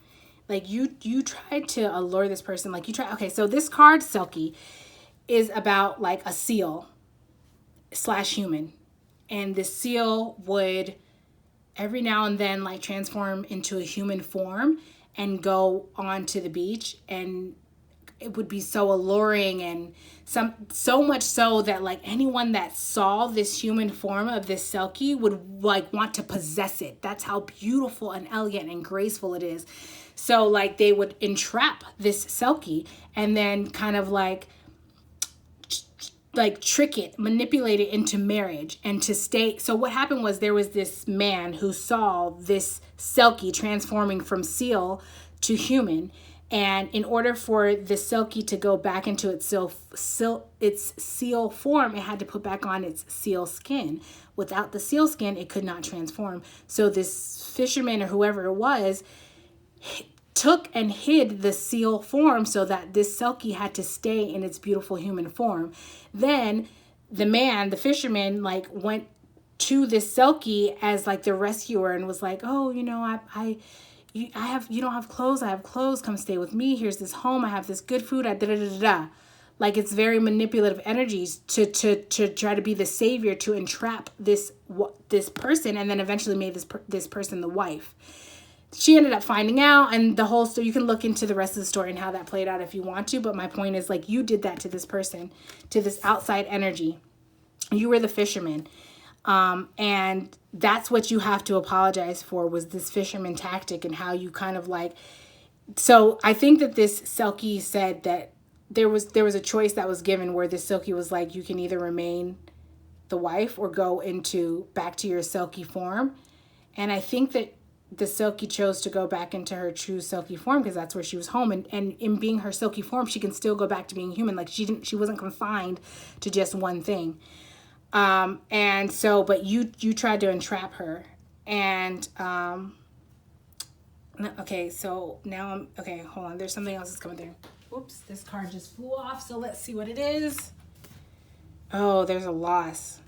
Like you tried to allure this person. Like okay, so this card, Selkie, is about like a seal / human. And the seal would every now and then like transform into a human form and go onto the beach, and it would be so alluring, and so much so that like anyone that saw this human form of this Selkie would like want to possess it. That's how beautiful and elegant and graceful it is. So like they would entrap this Selkie and then kind of like trick it, manipulate it into marriage and to stay. So what happened was there was this man who saw this Selkie transforming from seal to human. And in order for the Selkie to go back into its seal form, it had to put back on its seal skin. Without the seal skin, it could not transform. So this fisherman or whoever it was took and hid the seal form so that this Selkie had to stay in its beautiful human form. Then the fisherman, like went to this Selkie as like the rescuer and was like, oh, you know, you don't have clothes. I have clothes. Come stay with me. Here's this home. I have this good food. Like it's very manipulative energies to try to be the savior, to entrap this person, and then eventually made this person the wife. She ended up finding out, and the whole story, you can look into the rest of the story and how that played out if you want to. But my point is, like, you did that to this person, to this outside energy. You were the fisherman. And that's what you have to apologize for, was this fisherman tactic and how you kind of like, so I think that this Selkie said that there was a choice that was given where this Selkie was like, you can either remain the wife or go back to your Selkie form. And I think that the Selkie chose to go back into her true Selkie form because that's where she was home. And in being her Selkie form, she can still go back to being human. Like she wasn't confined to just one thing. And so, but you tried to entrap her. And, okay, so now okay, hold on. There's something else that's coming through. Oops, this card just flew off. So let's see what it is. Oh, there's a loss.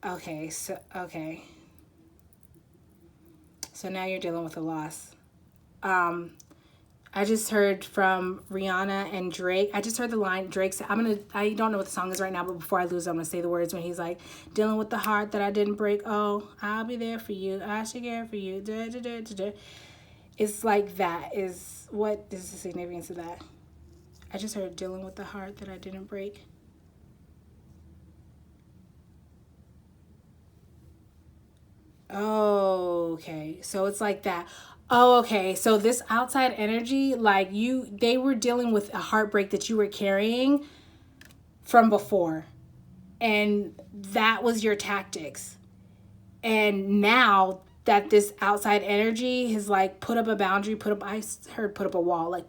Okay, so now you're dealing with a loss. I just heard from Rihanna and Drake. I just heard the line Drake said, I don't know what the song is right now, but before I lose, I'm going to say the words when he's like, dealing with the heart that I didn't break. Oh, I'll be there for you. I should care for you. Da, da, da, da, da. It's like that is, what is the significance of that? I just heard dealing with the heart that I didn't break. Oh, okay. So it's like that. Oh, okay. So this outside energy, like they were dealing with a heartbreak that you were carrying from before. And that was your tactics. And now that this outside energy has like put up a boundary, I heard put up a wall, like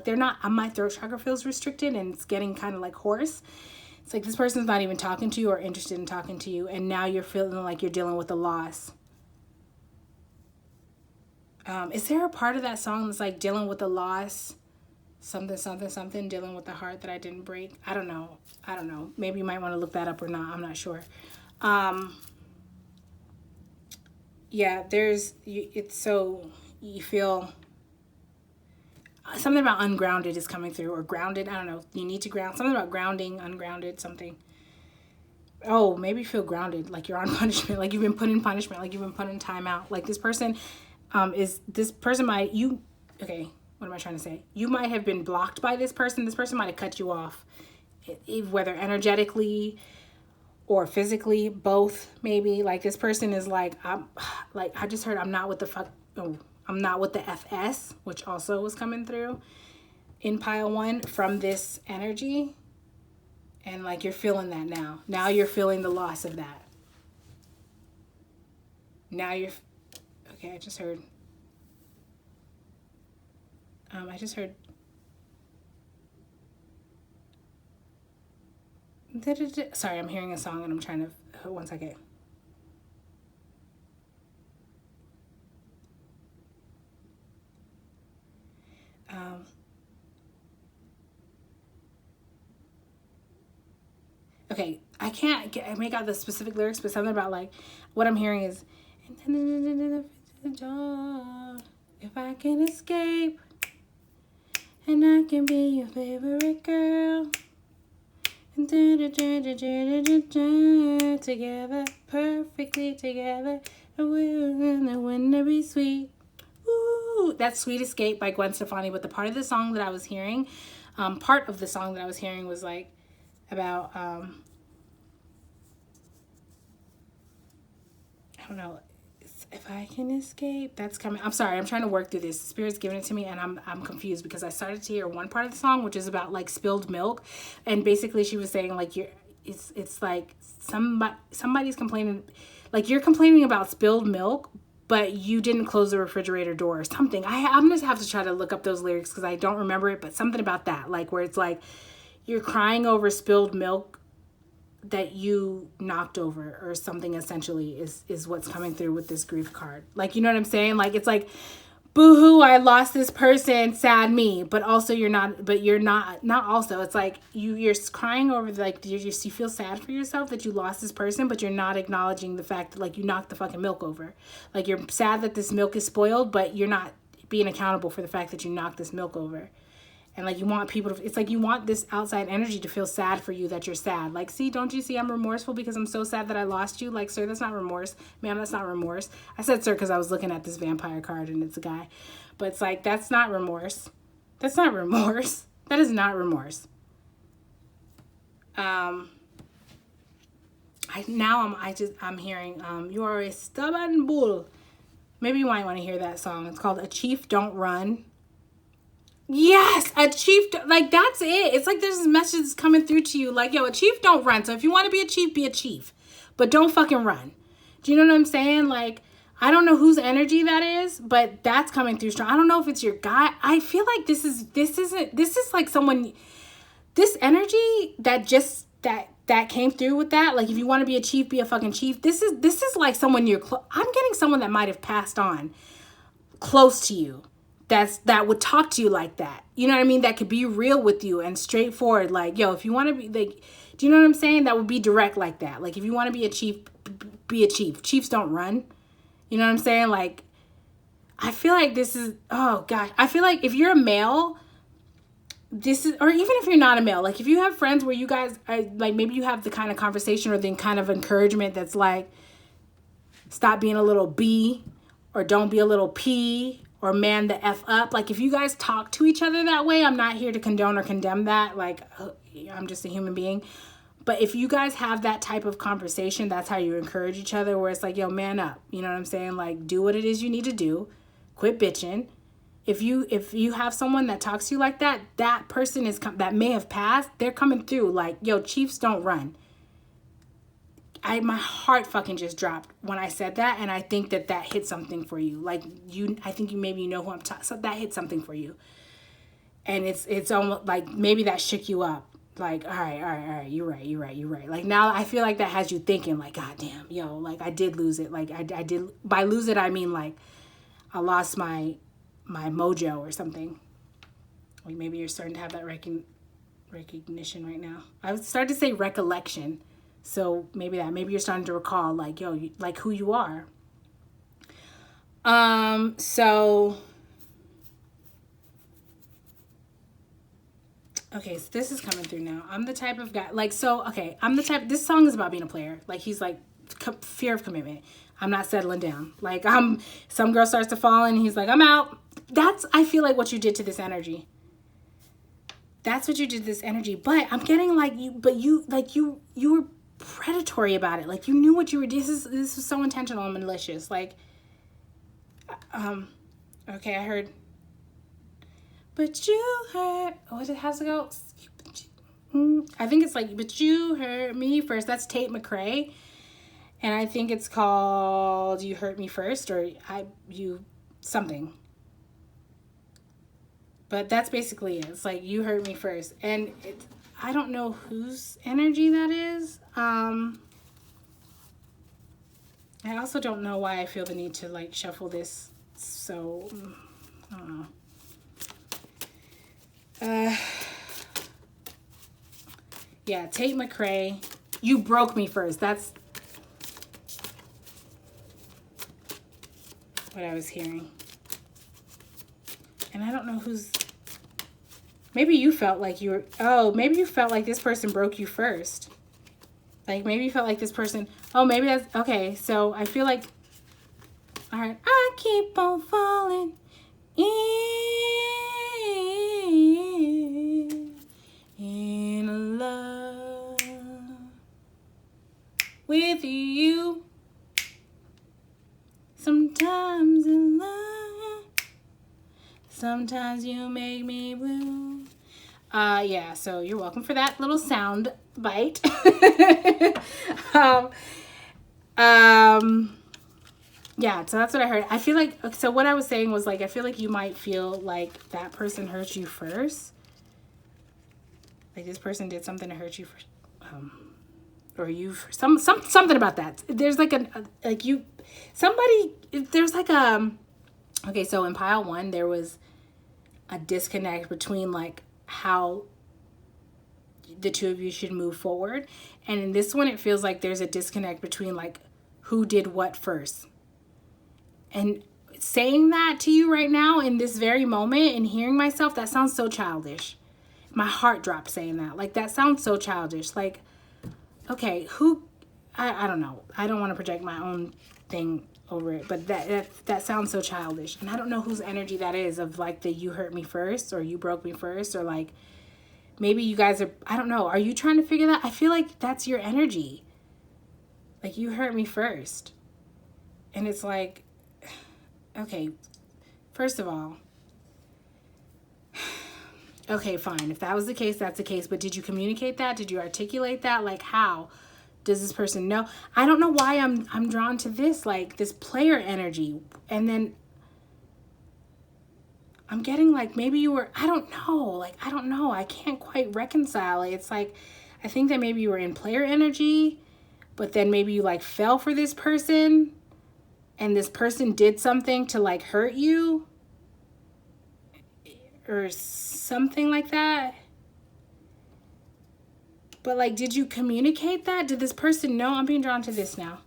they're not, my throat chakra feels restricted and it's getting kind of like hoarse. It's like this person's not even talking to you or interested in talking to you. And now you're feeling like you're dealing with a loss. Is there a part of that song that's like dealing with a loss? Something, something, something, dealing with the heart that I didn't break. I don't know. Maybe you might want to look that up or not. I'm not sure. Yeah, it's so you feel something about ungrounded is coming through, or grounded. I don't know. You need to ground. Something about grounding, ungrounded, something. Oh, maybe you feel grounded, like you're on punishment, like you've been put in punishment, like you've been put in timeout. Like this person okay, what am I trying to say? You might have been blocked by this person. This person might have cut you off, whether energetically or physically, both maybe. Like this person is like, I just heard I'm not with the FS, which also was coming through in pile 1 from this energy. And like you're feeling that now. Now you're feeling the loss of that. Now you're, okay, I just heard, sorry, I'm hearing a song and I'm trying to, one second. Okay, I can't make out the specific lyrics, but something about like, what I'm hearing is, if I can escape, and I can be your favorite girl. Together, perfectly together, and wouldn't it be sweet? Ooh, that's Sweet Escape by Gwen Stefani. But the part of the song that I was hearing, was like about, I don't know, if I can escape, that's coming. I'm sorry, I'm trying to work through this. The Spirit's giving it to me and I'm confused because I started to hear one part of the song, which is about like spilled milk. And basically she was saying like, it's like somebody's complaining, like you're complaining about spilled milk, but you didn't close the refrigerator door or something. I'm going to have to try to look up those lyrics because I don't remember it, but something about that, like where it's like you're crying over spilled milk that you knocked over or something, essentially is what's coming through with this grief card. Like, you know what I'm saying? Like, it's like, boo-hoo, I lost this person, sad me. But also not also. It's like you're crying over, like, you feel sad for yourself that you lost this person, but you're not acknowledging the fact that, like, you knocked the fucking milk over. Like, you're sad that this milk is spoiled, but you're not being accountable for the fact that you knocked this milk over. And like you want people to, it's like you want this outside energy to feel sad for you that you're sad. Like, see, don't you see I'm remorseful because I'm so sad that I lost you? Like, sir, that's not remorse. Ma'am, that's not remorse. I said sir because I was looking at this vampire card and it's a guy. But it's like, that's not remorse. That's not remorse. That is not remorse. I'm hearing, you are a stubborn bull. Maybe you might want to hear that song. It's called A Chief Don't Run. Yes, a chief, like that's it. It's like there's this message that's coming through to you like, yo, a chief don't run. So if you want to be a chief, but don't fucking run. Do you know what I'm saying? Like, I don't know whose energy that is, but that's coming through strong. I don't know if it's your guy. I feel like this is like someone, this energy that came through with that. Like, if you want to be a chief, be a fucking chief. This is like someone I'm getting someone that might have passed on close to you. That would talk to you like that. You know what I mean? That could be real with you and straightforward. Like, yo, if you want to be, like, do you know what I'm saying? That would be direct like that. Like, if you want to be a chief, be a chief. Chiefs don't run. You know what I'm saying? Like, I feel like this is, oh gosh, I feel like if you're a male, this is, or even if you're not a male, like if you have friends where you guys are, like maybe you have the kind of conversation or the kind of encouragement that's like, stop being a little B, or don't be a little P, or man the F up. Like if you guys talk to each other that way, I'm not here to condone or condemn that. Like I'm just a human being. But if you guys have that type of conversation, that's how you encourage each other, where it's like, yo, man up. You know what I'm saying? Like, do what it is you need to do. Quit bitching. If you have someone that talks to you like that, that person that may have passed, they're coming through like, yo, Chiefs don't run. My heart fucking just dropped when I said that, and I think that hit something for you. Like I think you maybe know who I'm talking. So that hit something for you, and it's almost like maybe that shook you up. Like, all right, you're right. Like now I feel like that has you thinking like, God damn, yo, like I did lose it. Like I did, by lose it I mean like I lost my mojo or something. Like maybe you're starting to have that recognition right now. I was starting to say recollection. So maybe you're starting to recall like, yo, like who you are. So okay, so this is coming through now. I'm the type of guy, like, so, okay, this song is about being a player. Like, he's like, fear of commitment. I'm not settling down. Like, some girl starts to fall and he's like, I'm out. That's, I feel like what you did to this energy. That's what you did to this energy. But I'm getting like, you were predatory about it. Like, you knew what you were doing. This is so intentional and malicious. Like, okay, I heard, but you hurt, what it has to go, I think it's like, but you hurt me first. That's Tate McRae. And I think it's called You Hurt Me First, or something. But that's basically it. It's like, you hurt me first. And I don't know whose energy that is. I also don't know why I feel the need to like shuffle this. So, I don't know. Yeah, Tate McRae, You Broke Me First. That's what I was hearing. And I don't know who's, maybe you felt like maybe you felt like this person broke you first. Like maybe you felt like this person, maybe that's, okay, so I feel like, all right, I keep on falling in love with you. Sometimes in love, sometimes you make me blue. Yeah, so you're welcome for that little sound bite. Yeah, so that's what I heard. I feel like, so what I was saying was like, I feel like you might feel like that person hurt you first. Like this person did something to hurt you first. Or you, something about that. There's like there's like okay, so in pile one, there was a disconnect between like how the two of you should move forward. And in this one, it feels like there's a disconnect between like who did what first. And saying that to you right now in this very moment and hearing myself, that sounds so childish. My heart dropped saying that. Like, that sounds so childish. Like, okay, I don't know. I don't want to project my own thing over it, but that sounds so childish. And I don't know whose energy that is, of like the you hurt me first or you broke me first, or like maybe you guys are, I don't know. Are you trying to figure that? I feel like that's your energy. Like, you hurt me first. And it's like, okay, first of all, okay, fine. If that was the case, that's the case. But did you communicate that? Did you articulate that? Like, how does this person know? I don't know why I'm drawn to this, like this player energy. And then I'm getting like, maybe you were, I don't know. Like, I don't know. I can't quite reconcile it. It's like, I think that maybe you were in player energy, but then maybe you like fell for this person and this person did something to like hurt you or something like that. But like, did you communicate that? Did this person know? I'm being drawn to this now.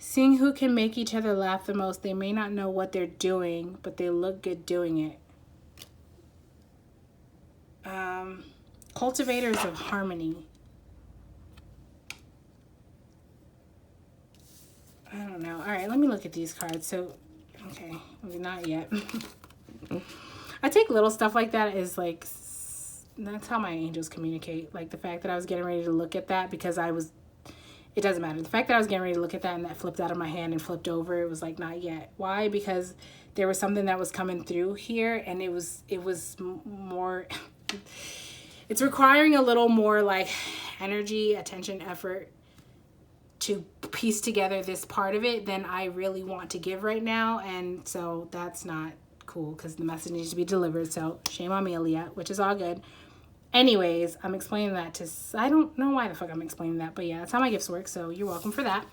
Seeing who can make each other laugh the most. They may not know what they're doing, but they look good doing it. Cultivators of harmony. I don't know. All right, let me look at these cards. So, okay, not yet. I take little stuff like that as like, that's how my angels communicate. Like the fact that I was getting ready to look at that because it doesn't matter. The fact that I was getting ready to look at that and that flipped out of my hand and flipped over, it was like, not yet. Why? Because there was something that was coming through here, and it was more, it's requiring a little more like energy, attention, effort to piece together this part of it than I really want to give right now. And so that's not cool because the message needs to be delivered. So shame on me, Aaliyah, which is all good. Anyways, I'm explaining that to, I don't know why the fuck I'm explaining that, but yeah, that's how my gifts work, so you're welcome for that.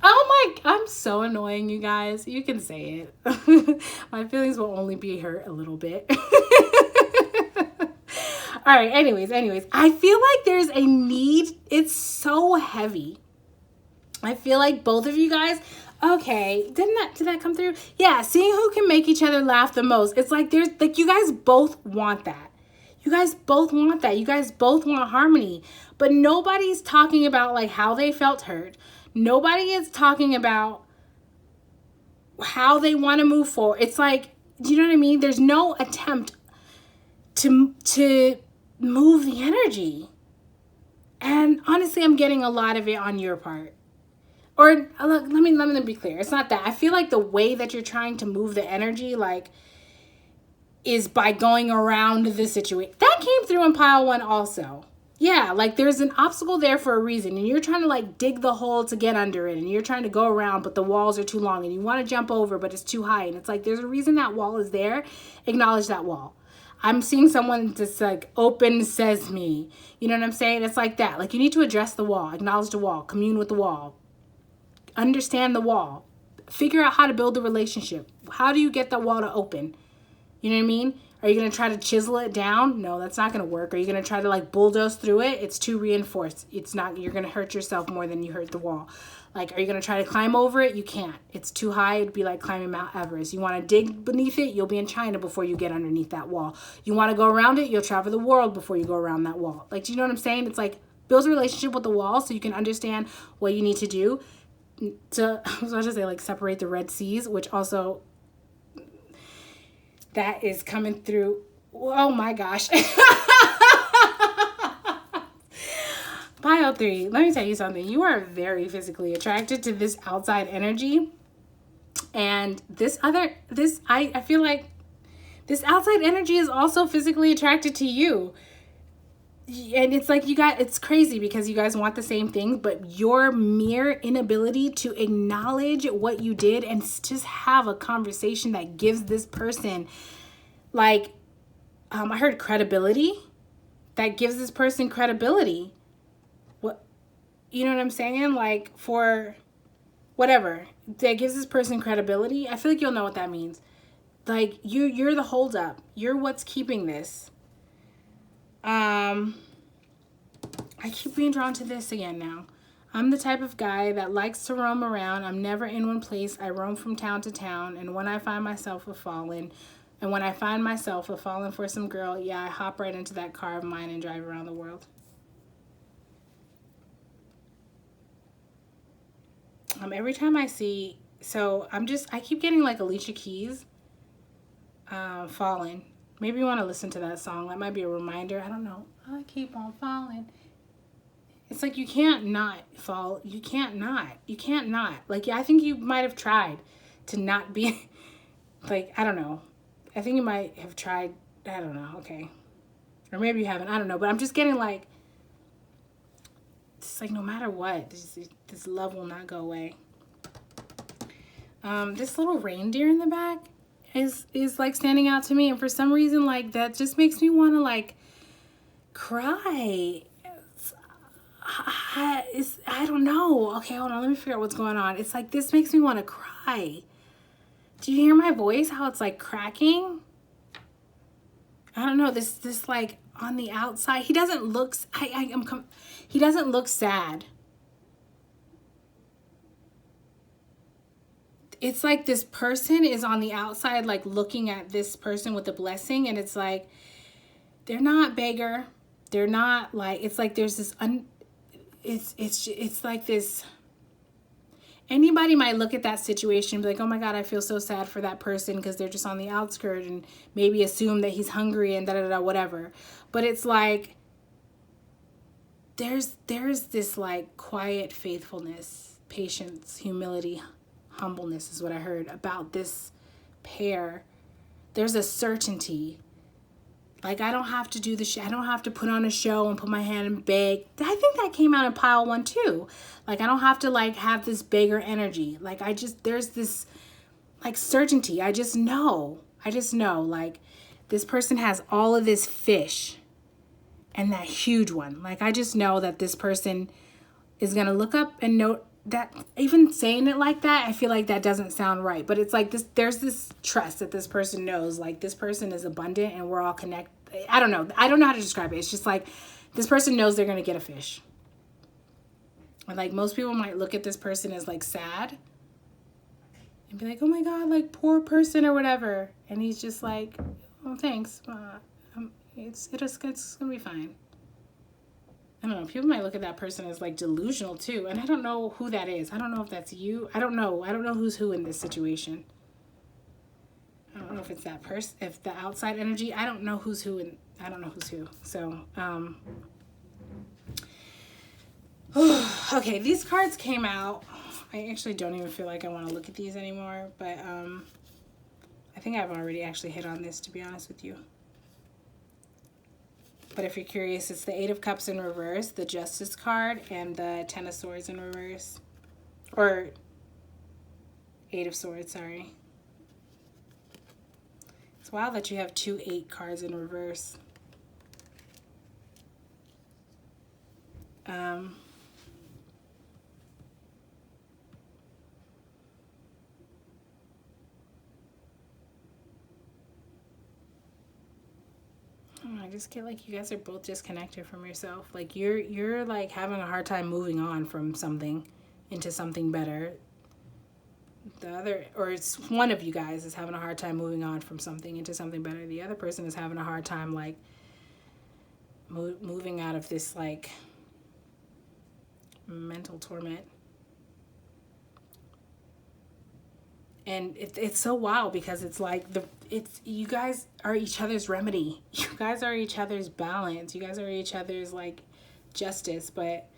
Oh my, I'm so annoying, you guys. You can say it. My feelings will only be hurt a little bit. All right, anyways, I feel like there's a need. It's so heavy. I feel like both of you guys, okay, did that come through? Yeah, seeing who can make each other laugh the most. It's like there's like you guys both want that. You guys both want that. You guys both want harmony. But nobody's talking about like how they felt hurt. Nobody is talking about how they want to move forward. It's like, do you know what I mean? There's no attempt to move the energy. And honestly, I'm getting a lot of it on your part. Or look, let me be clear. It's not that. I feel like the way that you're trying to move the energy, like, is by going around the situation. That came through in pile 1 also. Yeah, like there's an obstacle there for a reason, and you're trying to like dig the hole to get under it, and you're trying to go around, but the walls are too long, and you want to jump over, but it's too high, and it's like there's a reason that wall is there. Acknowledge that wall. I'm seeing someone just like open sesame. You know what I'm saying? It's like that. Like you need to address the wall, acknowledge the wall, commune with the wall. Understand the wall. Figure out how to build a relationship. How do you get the wall to open? You know what I mean? Are you going to try to chisel it down? No, that's not going to work. Are you going to try to like bulldoze through it? It's too reinforced. It's not, you're going to hurt yourself more than you hurt the wall. Like, are you going to try to climb over it? You can't. It's too high. It'd be like climbing Mount Everest. You want to dig beneath it? You'll be in China before you get underneath that wall. You want to go around it? You'll travel the world before you go around that wall. Like, do you know what I'm saying? It's like build a relationship with the wall so you can understand what you need to do to, I was about to say, like, separate the Red Seas, which also, that is coming through. Oh my gosh. Pile 3, let me tell you something. You are very physically attracted to this outside energy. And I feel like this outside energy is also physically attracted to you. And it's like it's crazy because you guys want the same thing, but your mere inability to acknowledge what you did and just have a conversation that gives this person, like, I heard credibility, that gives this person credibility. What, you know what I'm saying? Like, for whatever, that gives this person credibility. I feel like you'll know what that means. Like, you're the holdup. You're what's keeping this. I keep being drawn to this again now. I'm the type of guy that likes to roam around. I'm never in one place. I roam from town to town. And when I find myself a fallen for some girl, yeah, I hop right into that car of mine and drive around the world. Every time I see, so I keep getting like Alicia Keys, Fallen. Maybe you want to listen to that song. That might be a reminder. I don't know. I keep on falling. It's like you can't not fall. You can't not. Like, I think you might have tried to not be, like, I don't know. I think you might have tried, I don't know, okay. Or maybe you haven't, I don't know. But I'm just getting like, it's like no matter what, this love will not go away. This little reindeer in the back is like standing out to me. And for some reason, like, that just makes me want to like cry. I don't know. Okay, hold on. Let me figure out what's going on. It's like, this makes me want to cry. Do you hear my voice? How it's like cracking? I don't know. This like on the outside, he doesn't look, he doesn't look sad. it's like this person is on the outside, like looking at this person with a blessing, and it's like they're not beggar, they're not like, it's like there's this it's like this. Anybody might look at that situation and be like, oh my God, I feel so sad for that person because they're just on the outskirts, and maybe assume that he's hungry and da-da-da, whatever. But it's like, there's this like quiet faithfulness, patience, humility, humbleness is what I heard about this pair. There's a certainty. Like, I don't have to do the I don't have to put on a show and put my hand and beg. I think that came out in pile 1 too. Like, I don't have to like have this beggar energy. Like, there's this like certainty. I just know like this person has all of this fish and that huge one. Like, I just know that this person is going to look up and note that. Even saying it like that, I feel like that doesn't sound right. But it's like this, there's this trust that this person knows, like this person is abundant and we're all connected. I don't know how to describe it. It's just like this person knows they're going to get a fish. And like most people might look at this person as like sad and be like, oh my God, like poor person or whatever. And he's just like, oh, thanks. It's going to be fine. I don't know. People might look at that person as like delusional too. And I don't know who that is. I don't know if that's you. I don't know who's who in this situation. I don't know if it's that person, if the outside energy, I don't know who's who, and I don't know who's who. So, okay, these cards came out. I actually don't even feel like I want to look at these anymore, but I think I've already actually hit on this, to be honest with you. But if you're curious, it's the 8 of Cups in reverse, the Justice card, and the 10 of Swords in reverse. Or 8 of Swords, sorry. It's wild that you have 2 8 cards in reverse. I just get like you guys are both disconnected from yourself. Like you're like having a hard time moving on from something into something better. The other, or it's one of you guys is having a hard time moving on from something into something better. The other person is having a hard time like moving out of this like mental torment. And it's so wild because it's like you guys are each other's remedy. You guys are each other's balance. You guys are each other's like justice. But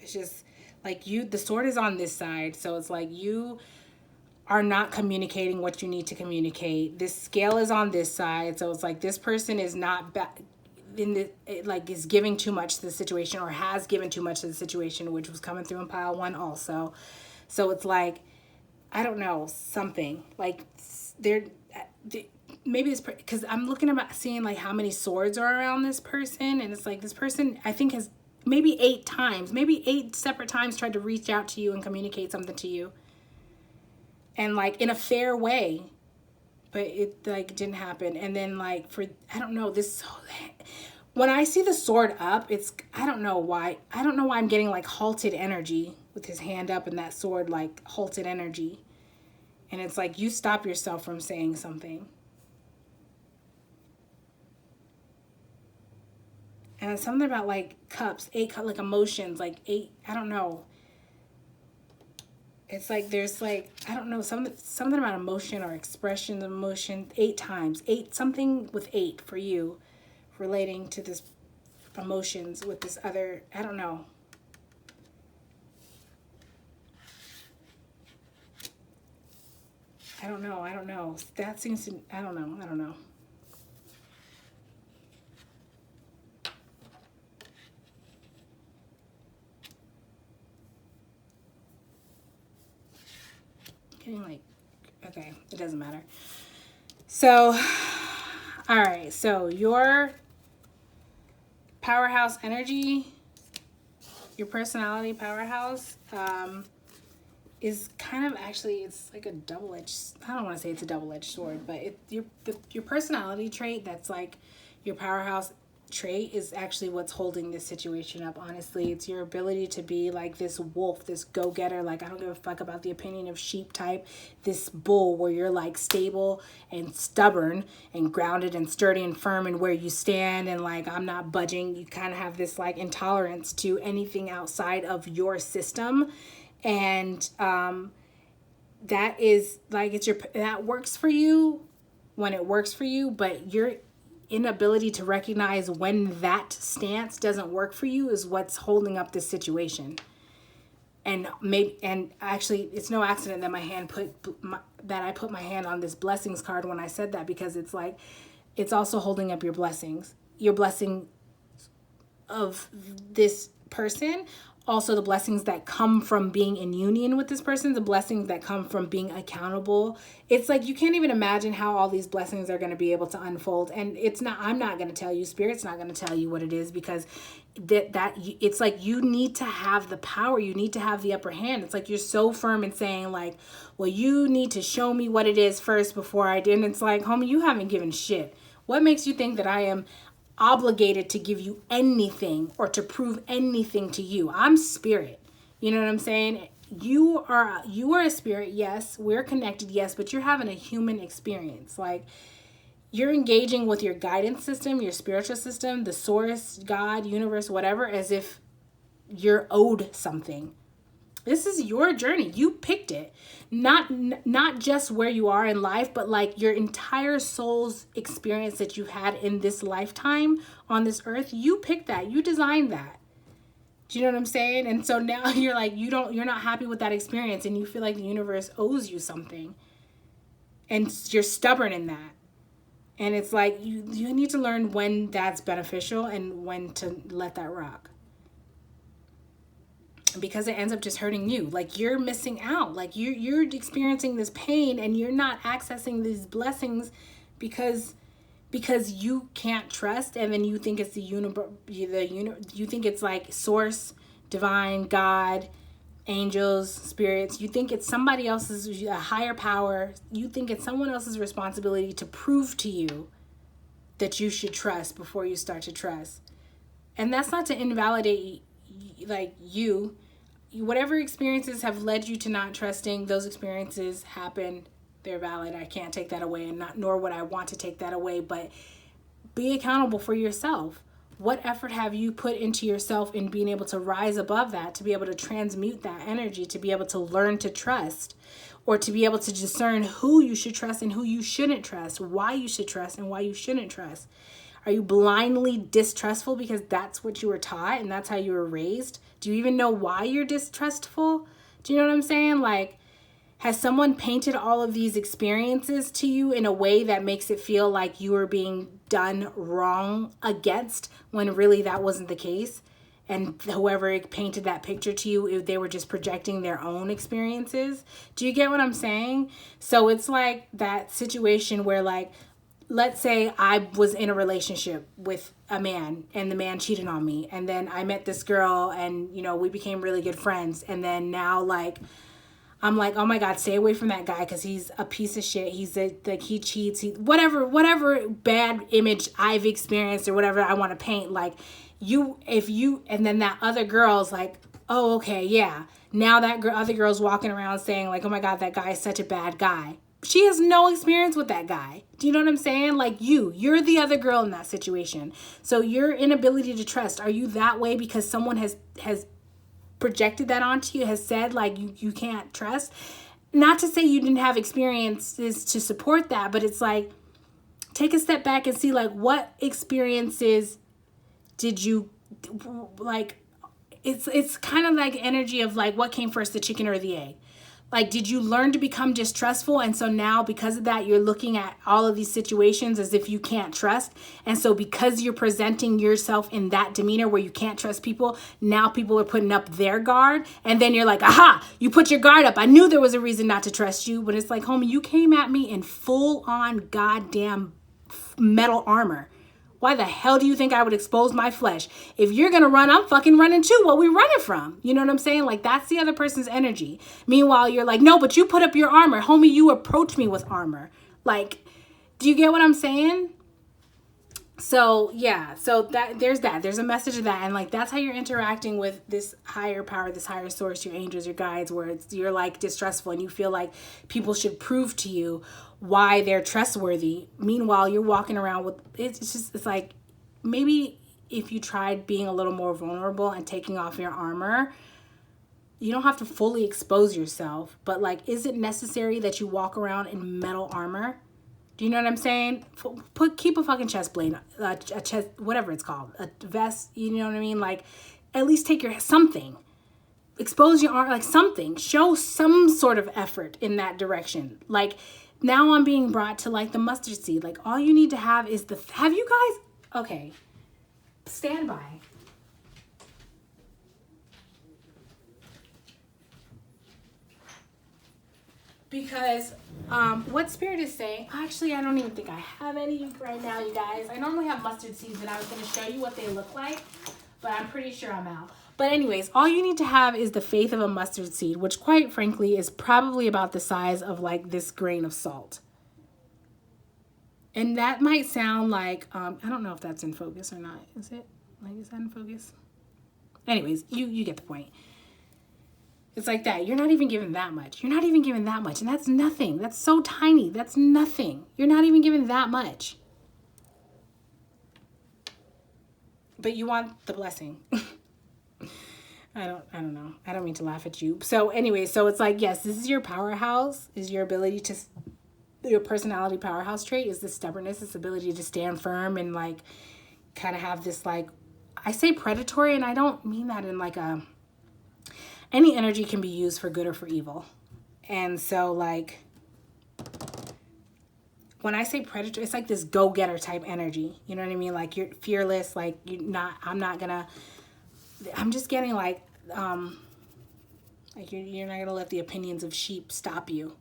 it's just like the sword is on this side. So it's like you are not communicating what you need to communicate. This scale is on this side. So it's like this person is not is giving too much to the situation, or has given too much to the situation, which was coming through in pile 1 also. So it's like, I don't know, something like maybe this, because I'm looking about seeing like how many swords are around this person. And it's like this person, I think, has maybe 8 separate times tried to reach out to you and communicate something to you. And like in a fair way, but it like didn't happen. And then like I don't know, when I see the sword up, I don't know why I'm getting like halted energy with his hand up and that sword, like halted energy. And it's like, you stop yourself from saying something. And it's something about like cups, 8, like emotions, like 8, I don't know. It's like there's like, I don't know, something about emotion or expression of emotion 8 times. 8, something with 8 for you relating to this emotions with this other, I don't know. I don't know. That seems to, I don't know. Getting like, okay, it doesn't matter. So, all right, so your powerhouse energy, your personality powerhouse, is kind of actually, it's like a double-edged, I don't want to say it's a double-edged sword, but your personality trait that's like your powerhouse trait is actually what's holding this situation up, honestly. It's your ability to be like this wolf, this go-getter, like I don't give a fuck about the opinion of sheep type, this bull where you're like stable and stubborn and grounded and sturdy and firm and where you stand and like I'm not budging. You kind of have this like intolerance to anything outside of your system. And that is like, that works for you when it works for you, but your inability to recognize when that stance doesn't work for you is what's holding up this situation. And actually it's no accident that I put my hand on this blessings card when I said that, because it's like, it's also holding up your blessings, your blessing of this person, also the blessings that come from being in union with this person, the blessings that come from being accountable. It's like, you can't even imagine how all these blessings are going to be able to unfold. And I'm not going to tell you, Spirit's not going to tell you what it is, because it's like, you need to have the power. You need to have the upper hand. It's like, you're so firm in saying like, well, you need to show me what it is first before I did. And it's like, homie, you haven't given shit. What makes you think that I am obligated to give you anything or to prove anything to you? I'm spirit. You know what I'm saying? You are a spirit. Yes, we're connected. Yes, but you're having a human experience. Like, you're engaging with your guidance system, your spiritual system, the source, God, universe, whatever, as if you're owed something. This is your journey. You picked it. Not just where you are in life, but like your entire soul's experience that you've had in this lifetime on this earth. You picked that. You designed that. Do you know what I'm saying? And so now you're like, you're not happy with that experience, and you feel like the universe owes you something. And you're stubborn in that. And it's like, you need to learn when that's beneficial and when to let that rock. Because it ends up just hurting you. Like, you're missing out. Like, you're experiencing this pain and you're not accessing these blessings because you can't trust, and then you think it's you think it's like source, divine, God, angels, spirits. You think it's somebody else's, a higher power. You think it's someone else's responsibility to prove to you that you should trust before you start to trust. And that's not to invalidate like you. Whatever experiences have led you to not trusting, those experiences happen. They're valid. I can't take that away, and nor would I want to take that away, but be accountable for yourself. What effort have you put into yourself in being able to rise above that, to be able to transmute that energy, to be able to learn to trust, or to be able to discern who you should trust and who you shouldn't trust, why you should trust and why you shouldn't trust? Are you blindly distrustful because that's what you were taught and that's how you were raised? Do you even know why you're distrustful? Do you know what I'm saying? Like, has someone painted all of these experiences to you in a way that makes it feel like you were being done wrong against, when really that wasn't the case? And whoever painted that picture to you, they were just projecting their own experiences. Do you get what I'm saying? So it's like that situation where, like, let's say I was in a relationship with a man and the man cheated on me. And then I met this girl and, you know, we became really good friends. And then now, like, I'm like, oh my God, stay away from that guy because he's a piece of shit. He cheats. Whatever bad image I've experienced or whatever I want to paint. Like, and then that other girl's like, oh, okay, yeah. Now that other girl's walking around saying like, oh my God, that guy is such a bad guy. She has no experience with that guy. Do you know what I'm saying? Like, you're the other girl in that situation. So your inability to trust, are you that way because someone has projected that onto you, has said like you can't trust? Not to say you didn't have experiences to support that, but it's like, take a step back and see like what experiences did you like. It's kind of like energy of like, what came first, the chicken or the egg? Like, did you learn to become distrustful? And so now because of that, you're looking at all of these situations as if you can't trust. And so because you're presenting yourself in that demeanor where you can't trust people, now people are putting up their guard. And then you're like, aha, you put your guard up. I knew there was a reason not to trust you. But it's like, homie, you came at me in full on goddamn metal armor. Why the hell do you think I would expose my flesh? If you're going to run, I'm fucking running too. What we running from? You know what I'm saying? Like, that's the other person's energy. Meanwhile, you're like, no, but you put up your armor. Homie, you approach me with armor. Like, do you get what I'm saying? So yeah, so there's a message of that, and like that's how you're interacting with this higher power, this higher source, your angels, your guides, where you're like distrustful and you feel like people should prove to you why they're trustworthy. Meanwhile, you're walking around with it's like maybe if you tried being a little more vulnerable and taking off your armor, you don't have to fully expose yourself, but like, is it necessary that you walk around in metal armor? Do you know what I'm saying? Keep a fucking chest plate, a chest, whatever it's called, a vest. You know what I mean? Like, at least take your something, expose your arm, like something. Show some sort of effort in that direction. Like, now I'm being brought to like the mustard seed. Like, all you need to have is the. Have you guys? Okay, stand by. Because what Spirit is saying, actually, I don't even think I have any right now, you guys. I normally have mustard seeds, and I was going to show you what they look like, but I'm pretty sure I'm out. But anyways, all you need to have is the faith of a mustard seed, which quite frankly is probably about the size of like this grain of salt. And that might sound like, I don't know if that's in focus or not. Is it? Like, is that in focus? Anyways, you get the point. It's like that. You're not even given that much. You're not even given that much. And that's nothing. That's so tiny. That's nothing. You're not even given that much. But you want the blessing. I don't know. I don't mean to laugh at you. So anyway, so it's like, yes, this is your powerhouse, is your ability to, your personality powerhouse trait is this stubbornness, this ability to stand firm and like kind of have this like, I say predatory, and I don't mean that in like a, any energy can be used for good or for evil. And so like, when I say predator, it's like this go-getter type energy. You know what I mean? Like you're fearless, like I'm just getting like you're not gonna let the opinions of sheep stop you.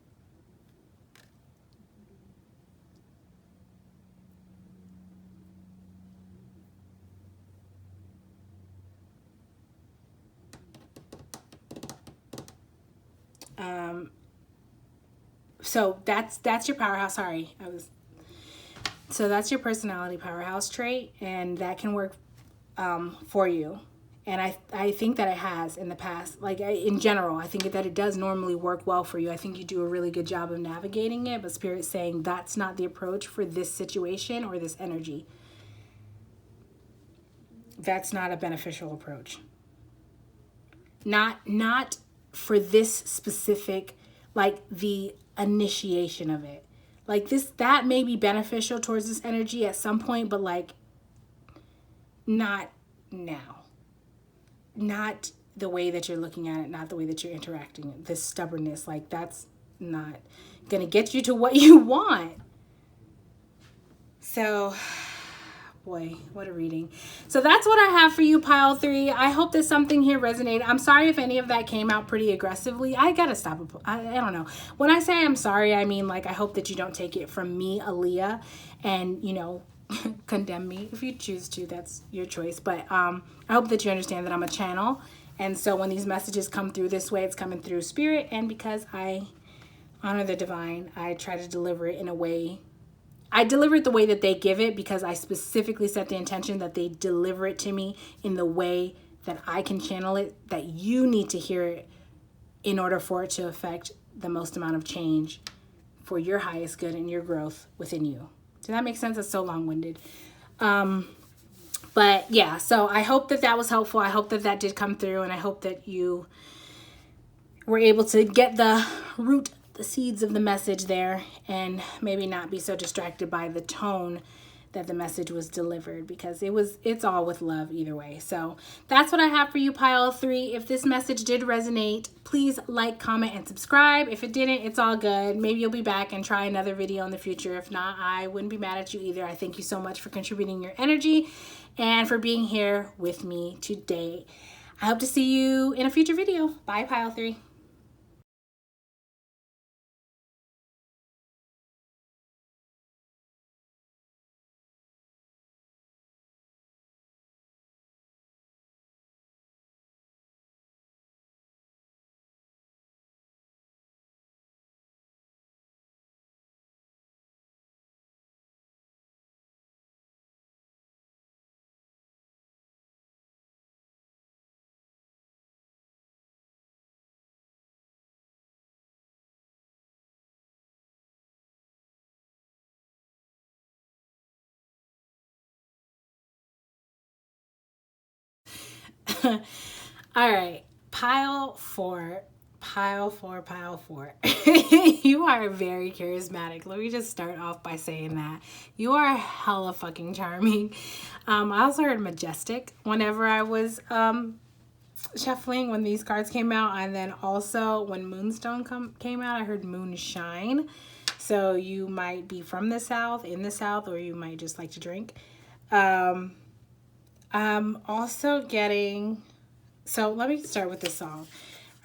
So that's your powerhouse. Sorry, so that's your personality powerhouse trait, and that can work for you. And I think that it has in the past. Like in general, I think that it does normally work well for you. I think you do a really good job of navigating it, but Spirit's saying that's not the approach for this situation or this energy. That's not a beneficial approach. Not for this specific, like the initiation of it. Like this, that may be beneficial towards this energy at some point, but like not now. Not the way that you're looking at it, not the way that you're interacting. This stubbornness, like that's not gonna get you to what you want. So boy, what a reading. So that's what I have for you, pile 3. I hope that something here resonated. I'm sorry if any of that came out pretty aggressively. I gotta stop. I don't know. When I say I'm sorry, I mean like I hope that you don't take it from me, Aaliyah, and you know, condemn me. If you choose to, that's your choice. But I hope that you understand that I'm a channel. And so when these messages come through this way, it's coming through spirit. And because I honor the divine, I try to deliver it in a way. I deliver it the way that they give it because I specifically set the intention that they deliver it to me in the way that I can channel it, that you need to hear it in order for it to affect the most amount of change for your highest good and your growth within you. Does that make sense? That's so long-winded. But yeah, so I hope that that was helpful. I hope that that did come through, and I hope that you were able to get the root, the seeds of the message there, and maybe not be so distracted by the tone that the message was delivered, because it's all with love either way. So that's what I have for you, pile 3. If this message did resonate, please like, comment, and subscribe. If it didn't, it's all good. Maybe you'll be back and try another video in the future. If not, I wouldn't be mad at you either. I thank you so much for contributing your energy and for being here with me today. I hope to see you in a future video. Bye, pile 3. All right, pile four. Pile four, pile four. You are very charismatic. Let me just start off by saying that. You are hella fucking charming. I also heard majestic whenever I was shuffling when these cards came out. And then also when Moonstone came out, I heard moonshine. So you might be from the South, in the South, or you might just like to drink. I'm also getting... So let me start with this song.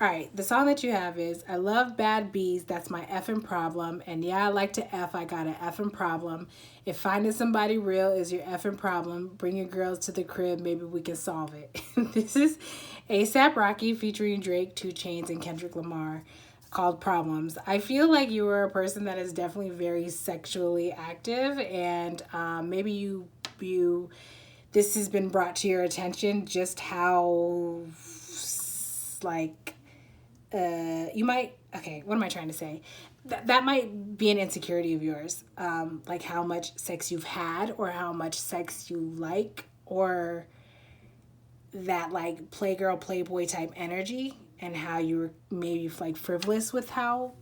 All right, the song that you have is I Love Bad Bees, That's My Effing Problem. And yeah, I like to F, I got an effing problem. If finding somebody real is your effing problem, bring your girls to the crib, maybe we can solve it. This is A$AP Rocky featuring Drake, 2 Chainz, and Kendrick Lamar, called Problems. I feel like you are a person that is definitely very sexually active, and maybe you this has been brought to your attention just how like you might, okay, what am I trying to say? That might be an insecurity of yours, like how much sex you've had or how much sex you like, or that like playgirl, playboy type energy, and how you were maybe like frivolous with how,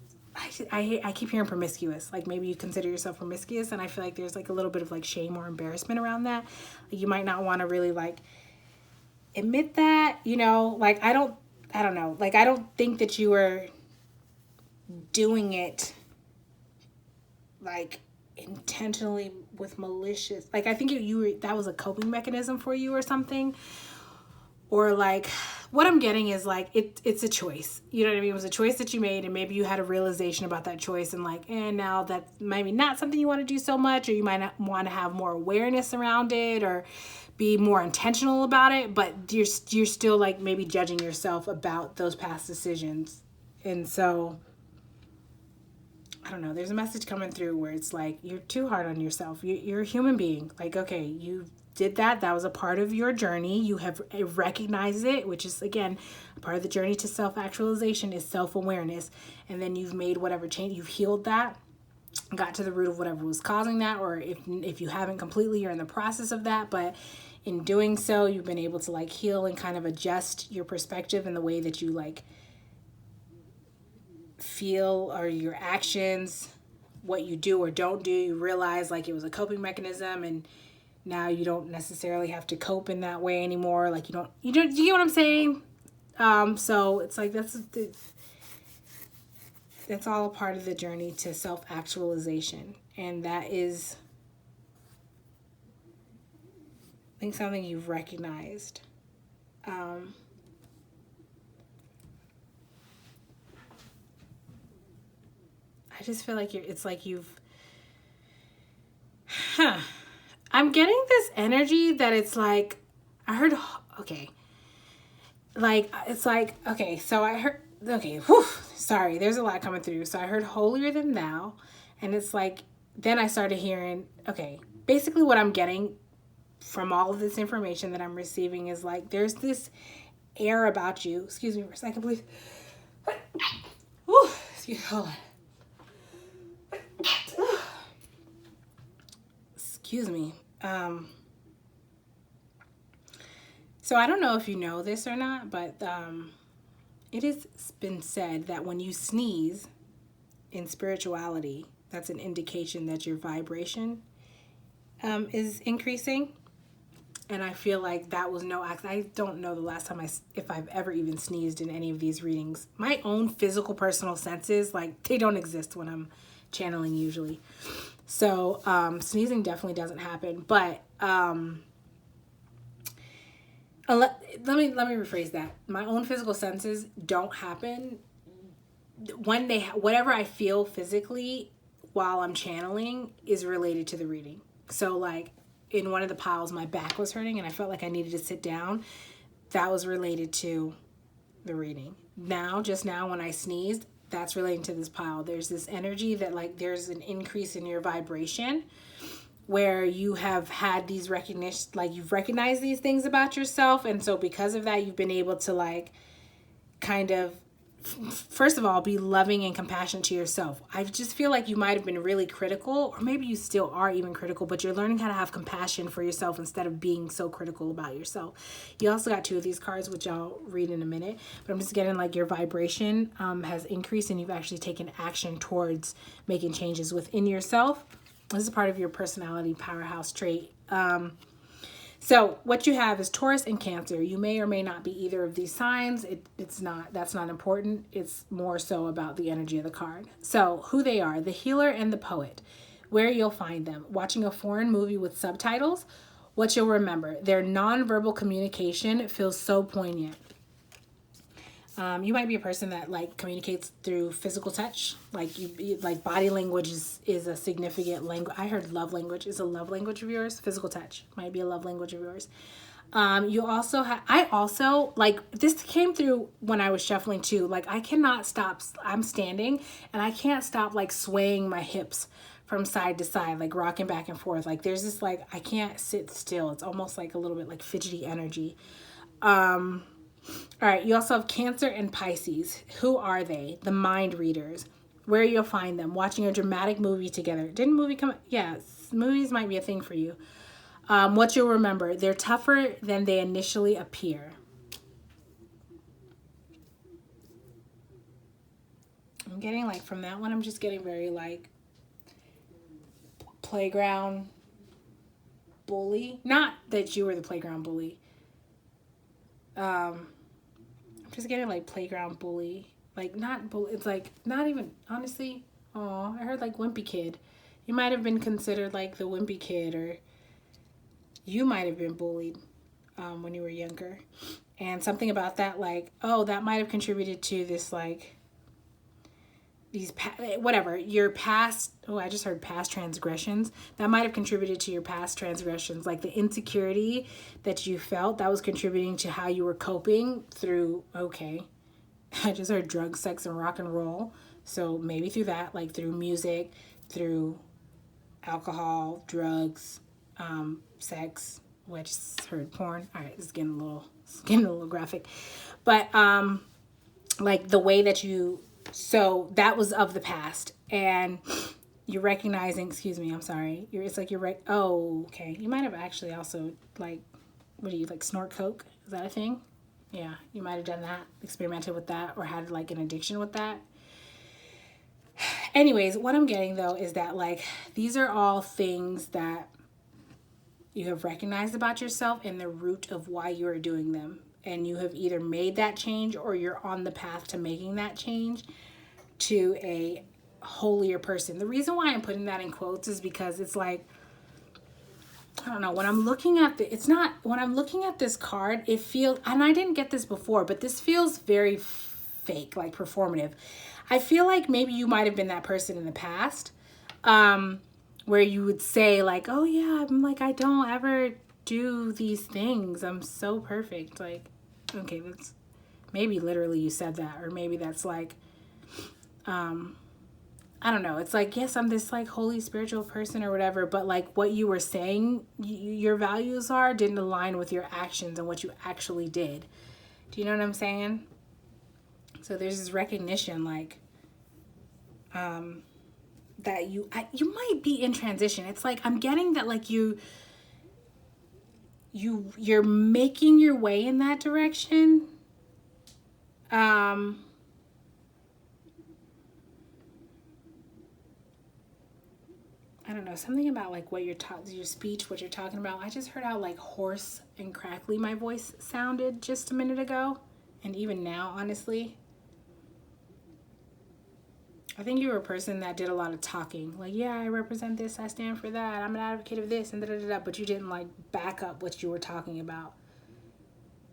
I keep hearing promiscuous, like maybe you consider yourself promiscuous, and I feel like there's like a little bit of like shame or embarrassment around that. Like you might not want to really like admit that, you know, like I don't know. Like, I don't think that you were doing it, like, intentionally with malicious. Like, I think you were, that was a coping mechanism for you or something. Or, like, what I'm getting is, like, it's a choice. You know what I mean? It was a choice that you made, and maybe you had a realization about that choice, and, like, and now that's maybe not something you want to do so much, or you might not want to have more awareness around it, or be more intentional about it, but you're still like maybe judging yourself about those past decisions. And so I don't know, there's a message coming through where it's like you're too hard on yourself. You're a human being. Like, okay, you did that was a part of your journey. You have recognized it, which is again a part of the journey to self-actualization is self-awareness. And then you've made whatever change, you've healed that, got to the root of whatever was causing that, or if you haven't completely, you're in the process of that. But in doing so, you've been able to like heal and kind of adjust your perspective in the way that you like feel, or your actions, what you do or don't do. You realize like it was a coping mechanism, and now you don't necessarily have to cope in that way anymore. Like you get what I'm saying? So it's like that's all a part of the journey to self-actualization, and that is, I think, something you've recognized. I just feel like it's like you've, I'm getting this energy that it's like, I heard, okay, like, it's like, okay, so I heard, okay, whew, sorry, there's a lot coming through. So I heard holier than thou, and it's like, then I started hearing, okay, basically what I'm getting from all of this information that I'm receiving is like there's this air about you. Excuse me for a second, please. Ooh, excuse me, hold on. Excuse me. So I don't know if you know this or not, but it has been said that when you sneeze in spirituality, that's an indication that your vibration is increasing. And I feel like that was no accident. I don't know the last time if I've ever even sneezed in any of these readings. My own physical personal senses, like, they don't exist when I'm channeling usually. So sneezing definitely doesn't happen. But let me rephrase that. My own physical senses don't happen when whatever I feel physically while I'm channeling is related to the reading. So like, in one of the piles, my back was hurting and I felt like I needed to sit down. That was related to the reading. Just now when I sneezed, that's relating to this pile. There's this energy that like there's an increase in your vibration where you have had these recognition, like you've recognized these things about yourself. And so because of that, you've been able to like kind of first of all, be loving and compassionate to yourself. I just feel like you might have been really critical, or maybe you still are even critical, but you're learning how to have compassion for yourself instead of being so critical about yourself. You also got 2 of these cards, which I'll read in a minute, but I'm just getting like your vibration has increased and you've actually taken action towards making changes within yourself. This is part of your personality powerhouse trait. So what you have is Taurus and Cancer. You may or may not be either of these signs. That's not important. It's more so about the energy of the card. So who they are, the healer and the poet, where you'll find them. Watching a foreign movie with subtitles, what you'll remember, their nonverbal communication feels so poignant. You might be a person that like communicates through physical touch, like you like body language is a significant language. I heard love language is a love language of yours. Physical touch might be a love language of yours. You also have, I also like this came through when I was shuffling too. Like I cannot stop. I'm standing and I can't stop like swaying my hips from side to side, like rocking back and forth. Like there's this like I can't sit still. It's almost like a little bit like fidgety energy. All right, you also have Cancer and Pisces. Who are they? The mind readers. Where you'll find them. Watching a dramatic movie together. Didn't movie come? Yeah, movies might be a thing for you. What you'll remember. They're tougher than they initially appear. I'm getting like from that one, I'm just getting very like playground bully. Not that you were the playground bully. I'm just getting like playground bully, like not bully. It's like not even honestly. Oh, I heard like wimpy kid. You might have been considered like the wimpy kid, or you might have been bullied when you were younger, and something about that, like that might have contributed to this like these whatever your past. Oh, I just heard past transgressions. That might have contributed to your past transgressions, like the insecurity that you felt that was contributing to how you were coping through. Okay, I just heard drugs, sex, and rock and roll. So maybe through that, like through music, through alcohol, drugs, sex. Well, I just heard porn. All right, it's getting a little graphic, but like the way that you. So that was of the past, and you're recognizing, excuse me, I'm sorry. It's like you're right. Oh, okay. You might have actually also like, what do you like snort coke? Is that a thing? Yeah, you might have done that, experimented with that, or had like an addiction with that. Anyways, what I'm getting though is that like, these are all things that you have recognized about yourself and the root of why you are doing them. And you have either made that change or you're on the path to making that change to a holier person. The reason why I'm putting that in quotes is because it's like, I don't know, when I'm looking at when I'm looking at this card, it feels, and I didn't get this before, but this feels very fake, like performative. I feel like maybe you might have been that person in the past, where you would say like, oh yeah, I'm like, I don't ever do these things. I'm so perfect. Like, okay, that's maybe literally you said that, or maybe that's like, I don't know. It's like, yes, I'm this like holy spiritual person or whatever, but like what you were saying, your values didn't align with your actions and what you actually did. Do you know what I'm saying? So there's this recognition like, that you might be in transition. It's like, I'm getting that like you're making your way in that direction. I don't know, something about like what your speech, what you're talking about. I just heard how like hoarse and crackly my voice sounded just a minute ago, and even now, honestly. I think you were a person that did a lot of talking. Like, yeah, I represent this, I stand for that, I'm an advocate of this, and da-da-da-da, but you didn't, like, back up what you were talking about.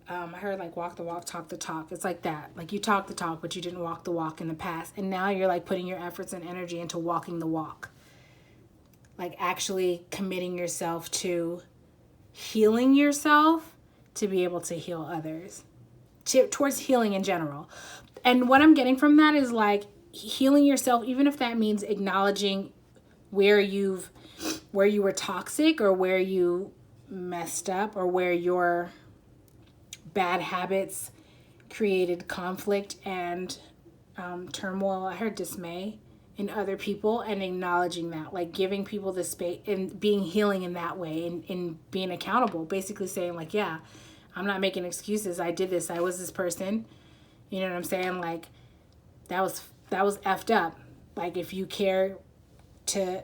I heard, like, walk the walk, talk the talk. It's like that. Like, you talk the talk, but you didn't walk the walk in the past. And now you're, like, putting your efforts and energy into walking the walk. Like, actually committing yourself to healing yourself to be able to heal others. Towards healing in general. And what I'm getting from that is, like, healing yourself, even if that means acknowledging where you were toxic or where you messed up or where your bad habits created conflict and turmoil, I heard dismay in other people, and acknowledging that, like giving people the space and being healing in that way, and being accountable, basically saying like, yeah, I'm not making excuses. I did this. I was this person. You know what I'm saying? Like that was effed up. Like if you care to,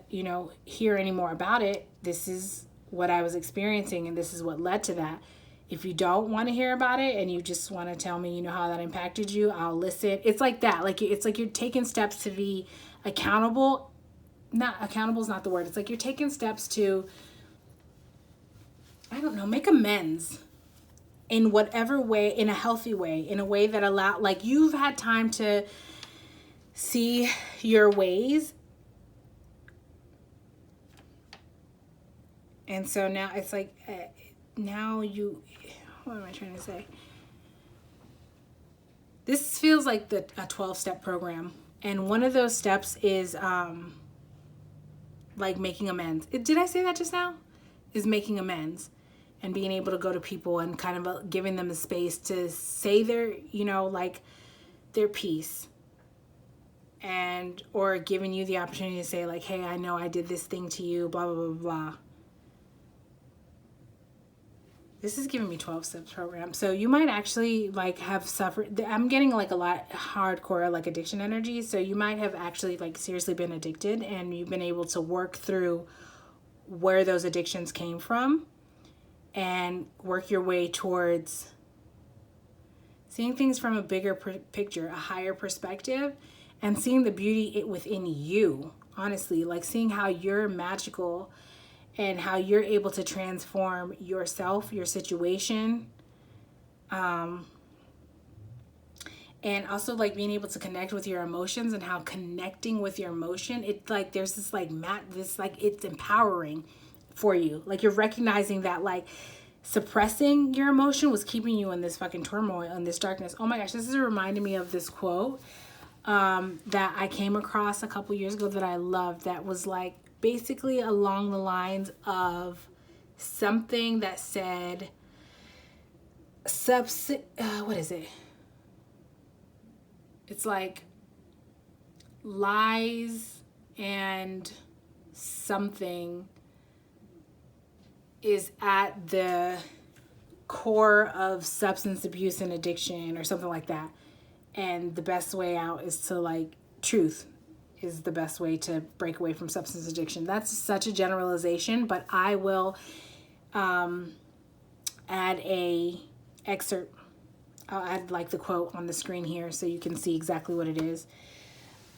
hear any more about it, this is what I was experiencing and this is what led to that. If you don't want to hear about it and you just want to tell me, how that impacted you, I'll listen. It's like that. Like it's like you're taking steps to be accountable. Not accountable is not the word. It's like you're taking steps to, I don't know, make amends in whatever way, in a healthy way, in a way that like you've had time to see your ways. And so now it's like, what am I trying to say? This feels like a 12-step program. And one of those steps is like making amends. Did I say that just now? Is making amends and being able to go to people and kind of giving them the space to say their, like their piece. And, or giving you the opportunity to say like, hey, I know I did this thing to you, blah, blah, blah, blah. This is giving me 12 steps program. So you might actually like have suffered. I'm getting like a lot hardcore like addiction energy. So you might have actually like seriously been addicted and you've been able to work through where those addictions came from and work your way towards seeing things from a bigger picture, a higher perspective, and seeing the beauty within you, honestly, like seeing how you're magical and how you're able to transform yourself, your situation, and also like being able to connect with your emotions, and how connecting with your emotion, it's like there's this like it's empowering for you. Like you're recognizing that like suppressing your emotion was keeping you in this fucking turmoil and this darkness. Oh my gosh, this is reminding me of this quote that I came across a couple years ago that I loved, that was like basically along the lines of something that said what is it? It's like lies and something is at the core of substance abuse and addiction or something like that. And the best way out is to like truth is the best way to break away from substance addiction. That's such a generalization, but I will add a excerpt. I'll add like the quote on the screen here so you can see exactly what it is.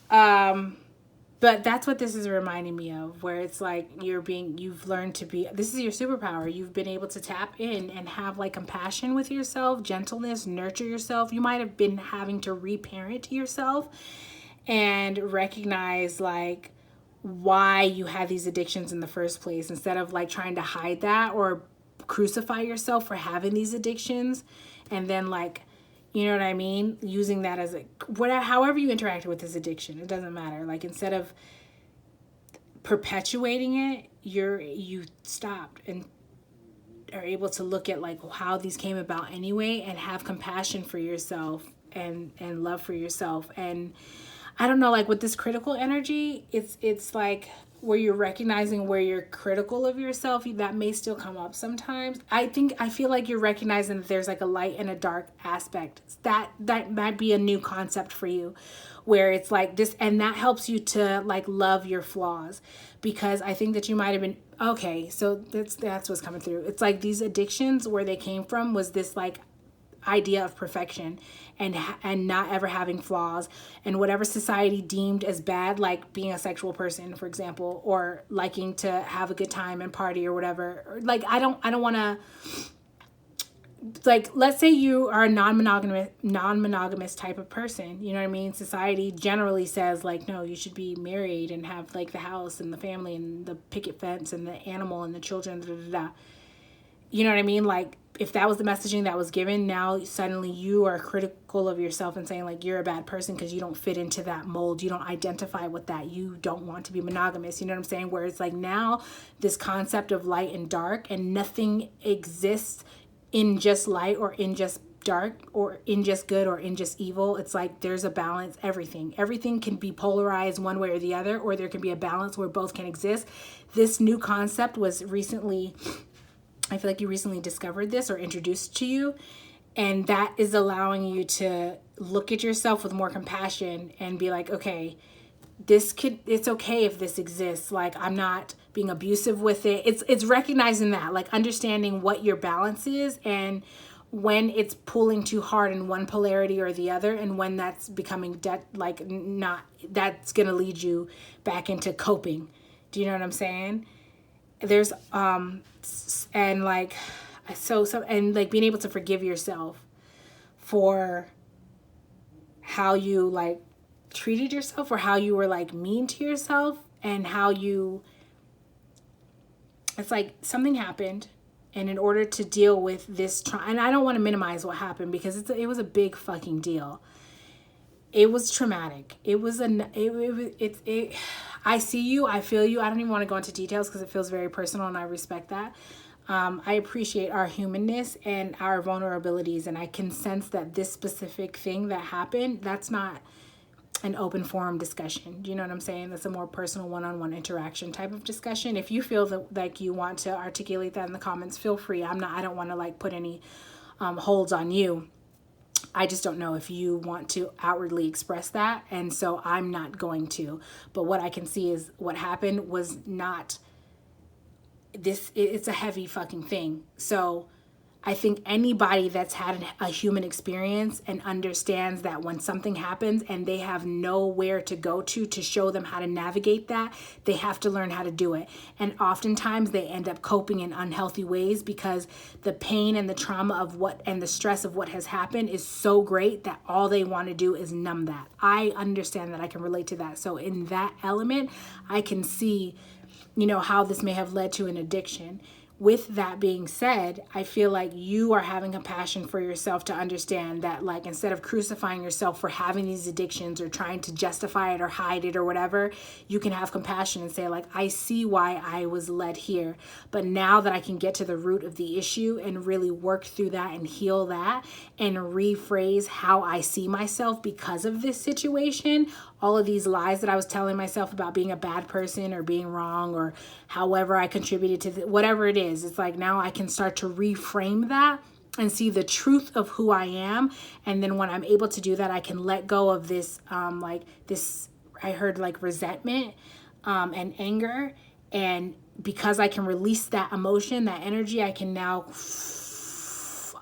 But that's what this is reminding me of, where it's like you've learned to be, this is your superpower. You've been able to tap in and have like compassion with yourself, gentleness, nurture yourself. You might have been having to reparent yourself and recognize like why you had these addictions in the first place, instead of like trying to hide that or crucify yourself for having these addictions. And then like, you know what I mean? Using that as however you interacted with this addiction, it doesn't matter. Like instead of perpetuating it, you stopped and are able to look at like how these came about anyway, and have compassion for yourself and love for yourself. And I don't know, like with this critical energy, it's like where you're recognizing where you're critical of yourself, that may still come up sometimes. I feel like you're recognizing that there's like a light and a dark aspect. That might be a new concept for you, where it's like this, and that helps you to like love your flaws, because I think that you might have been, okay, so that's what's coming through. It's like these addictions, where they came from was this like idea of perfection and not ever having flaws, and whatever society deemed as bad, like being a sexual person, for example, or liking to have a good time and party or whatever. Like I don't want to, like, let's say you are a non-monogamous type of person, you know what I mean? Society generally says like, no, you should be married and have like the house and the family and the picket fence and the animal and the children, da, da, da. You know what I mean? Like, if that was the messaging that was given, now suddenly you are critical of yourself and saying like you're a bad person because you don't fit into that mold. You don't identify with that. You don't want to be monogamous. You know what I'm saying? Where it's like now this concept of light and dark, and nothing exists in just light or in just dark or in just good or in just evil. It's like there's a balance. Everything can be polarized one way or the other, or there can be a balance where both can exist. This new concept was recently, I feel like you recently discovered this or introduced to you, and that is allowing you to look at yourself with more compassion and be like, okay, it's okay if this exists. Like, I'm not being abusive with it. It's recognizing that, like understanding what your balance is and when it's pulling too hard in one polarity or the other, and when that's becoming that's going to lead you back into coping. Do you know what I'm saying? There's and like and like being able to forgive yourself for how you like treated yourself, or how you were like mean to yourself, and how it's like something happened, and in order to deal with this and I don't want to minimize what happened, because it was a big fucking deal. It was traumatic. I see you, I feel you. I don't even want to go into details because it feels very personal, and I respect that. I appreciate our humanness and our vulnerabilities, and I can sense that this specific thing that happened, that's not an open forum discussion. Do you know what I'm saying? That's a more personal one-on-one interaction type of discussion. If you feel that like you want to articulate that in the comments, feel free. I don't want to like put any holds on you. I just don't know if you want to outwardly express that, and so I'm not going to. But what I can see is what happened was not this. It's a heavy fucking thing. So I think anybody that's had a human experience and understands that when something happens and they have nowhere to go to show them how to navigate that, they have to learn how to do it. And oftentimes they end up coping in unhealthy ways because the pain and the trauma of and the stress of what has happened is so great that all they want to do is numb that. I understand that. I can relate to that. So in that element, I can see, how this may have led to an addiction. With that being said, I feel like you are having compassion for yourself to understand that, like, instead of crucifying yourself for having these addictions or trying to justify it or hide it or whatever, you can have compassion and say, like, I see why I was led here. But now that I can get to the root of the issue and really work through that and heal that and rephrase how I see myself because of this situation, all of these lies that I was telling myself about being a bad person or being wrong or however I contributed to whatever it is, it's like now I can start to reframe that and see the truth of who I am. And then when I'm able to do that, I can let go of this, I heard like resentment and anger. And because I can release that emotion, that energy, I can now,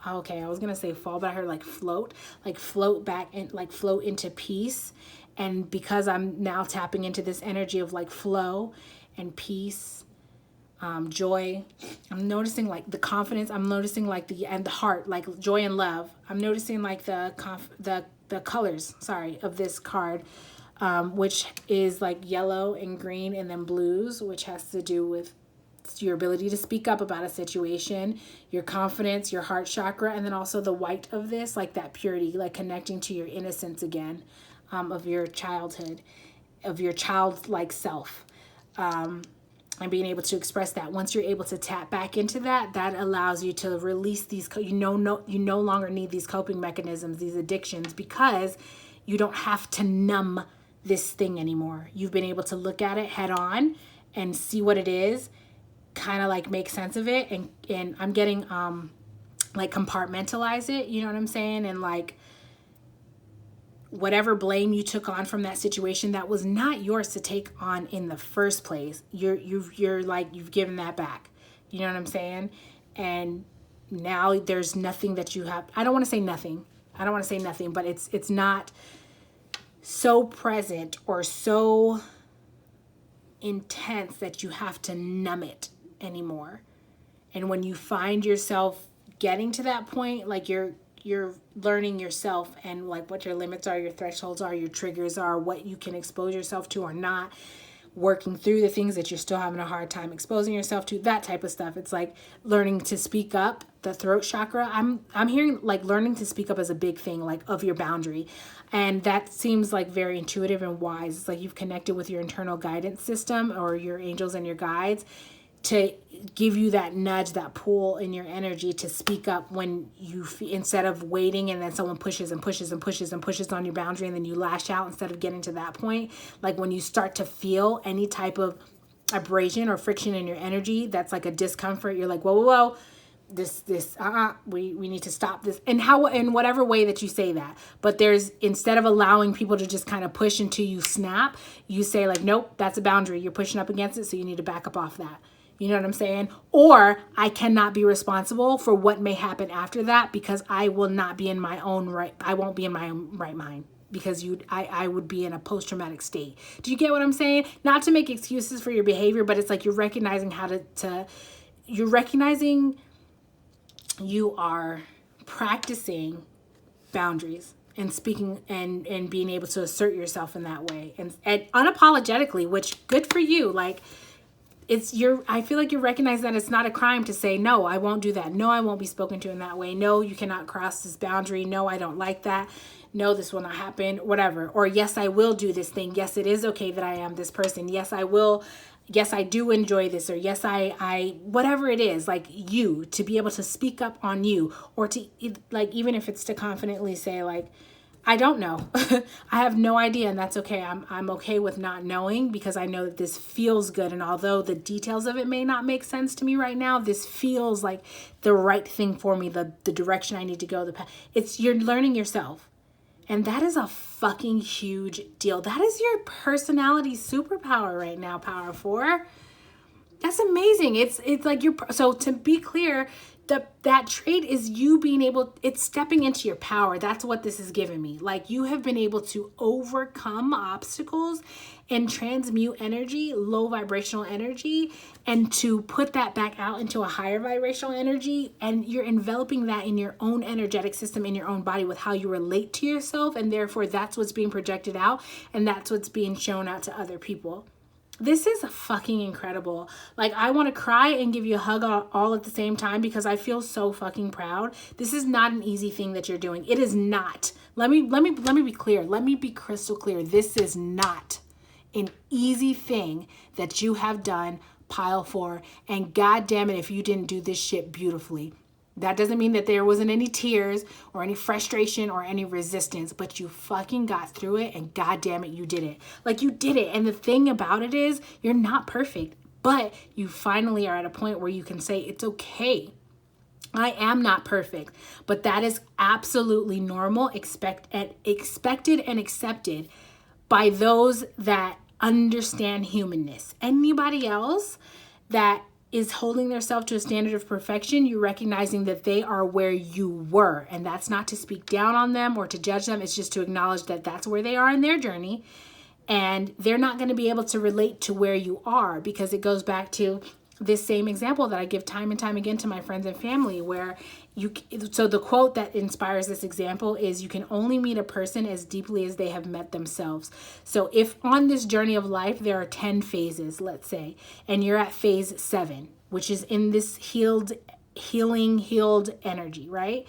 okay, I was going to say fall, but I heard like float back and like float into peace. And because I'm now tapping into this energy of like flow and peace, joy, I'm noticing like the confidence, I'm noticing like the heart, like joy and love. I'm noticing like the colors, of this card, which is like yellow and green and then blues, which has to do with your ability to speak up about a situation, your confidence, your heart chakra, and then also the white of this, like that purity, like connecting to your innocence again. Of your childhood, of your childlike self, and being able to express that. Once you're able to tap back into that, that allows you to release these, you no longer need these coping mechanisms, these addictions, because you don't have to numb this thing anymore. You've been able to look at it head on and see what it is, kind of like make sense of it. And I'm getting, like compartmentalize it, you know what I'm saying? And like, whatever blame you took on from that situation that was not yours to take on in the first place, you've given that back. You know what I'm saying? And now there's nothing that you have. I don't want to say nothing, but it's not so present or so intense that you have to numb it anymore. And when you find yourself getting to that point, like you're learning yourself and like what your limits are, your thresholds are, your triggers are, what you can expose yourself to or not, working through the things that you're still having a hard time exposing yourself to, that type of stuff. It's like learning to speak up, the throat chakra. I'm hearing like learning to speak up as a big thing, like of your boundary. And that seems like very intuitive and wise. It's like you've connected with your internal guidance system or your angels and your guides to give you that nudge, that pull in your energy to speak up when you instead of waiting and then someone pushes and pushes and pushes and pushes on your boundary and then you lash out instead of getting to that point. Like when you start to feel any type of abrasion or friction in your energy, that's like a discomfort. You're like, whoa, we need to stop this. And how, in whatever way that you say that, but there's, instead of allowing people to just kind of push until you snap, you say like, nope, that's a boundary. You're pushing up against it. So you need to back up off that. You know what I'm saying? Or I cannot be responsible for what may happen after that because I will not be in my own right. I won't be in my own right mind because I would be in a post-traumatic state. Do you get what I'm saying? Not to make excuses for your behavior, but it's like you're recognizing you're recognizing you are practicing boundaries and speaking and being able to assert yourself in that way and unapologetically, which good for you. Like, I feel like you recognize that it's not a crime to say, no, I won't do that. No, I won't be spoken to in that way. No, you cannot cross this boundary. No, I don't like that. No, this will not happen, whatever. Or yes, I will do this thing. Yes, it is okay that I am this person. Yes, I will. Yes, I do enjoy this. Or yes, I whatever it is, like you, to be able to speak up on you, or to, like, even if it's to confidently say like, I don't know. I have no idea, and that's okay. I'm okay with not knowing because I know that this feels good. And although the details of it may not make sense to me right now, this feels like the right thing for me, the direction I need to go, the path. You're learning yourself. And that is a fucking huge deal. That is your personality superpower right now, Power 4. That's amazing. It's like so to be clear, that trait is you being able, it's stepping into your power. That's what this is giving me. Like, you have been able to overcome obstacles and transmute energy, low vibrational energy, and to put that back out into a higher vibrational energy. And you're enveloping that in your own energetic system, in your own body, with how you relate to yourself. And therefore that's what's being projected out, and that's what's being shown out to other people. This is fucking incredible. Like, I want to cry and give you a hug all at the same time because I feel so fucking proud. This is not an easy thing that you're doing. It is not. Let me be clear. Let me be crystal clear. This is not an easy thing that you have done, Pile 4. And God damn it if you didn't do this shit beautifully. That doesn't mean that there wasn't any tears or any frustration or any resistance, but you fucking got through it, and God damn it, you did it. Like, you did it. And the thing about it is, you're not perfect, but you finally are at a point where you can say, it's okay. I am not perfect, but that is absolutely normal, expected and accepted by those that understand humanness. Anybody else that is holding themselves to a standard of perfection, you're recognizing that they are where you were. And that's not to speak down on them or to judge them. It's just to acknowledge that that's where they are in their journey. And they're not going to be able to relate to where you are, because it goes back to this same example that I give time and time again to my friends and family, where so the quote that inspires this example is, you can only meet a person as deeply as they have met themselves. So if on this journey of life, there are 10 phases, let's say, and you're at phase 7, which is in this healed energy, right?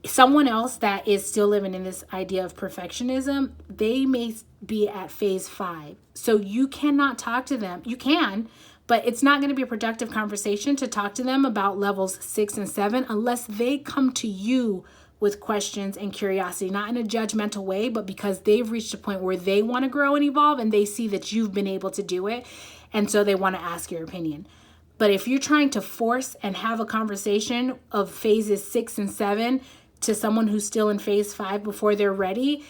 Someone else that is still living in this idea of perfectionism, they may be at phase 5. So you cannot talk to them. You can, but it's not going to be a productive conversation to talk to them about levels 6 and 7 unless they come to you with questions and curiosity, not in a judgmental way, but because they've reached a point where they want to grow and evolve, and they see that you've been able to do it, and so they want to ask your opinion. But if you're trying to force and have a conversation of phases 6 and 7 to someone who's still in phase 5 before they're ready,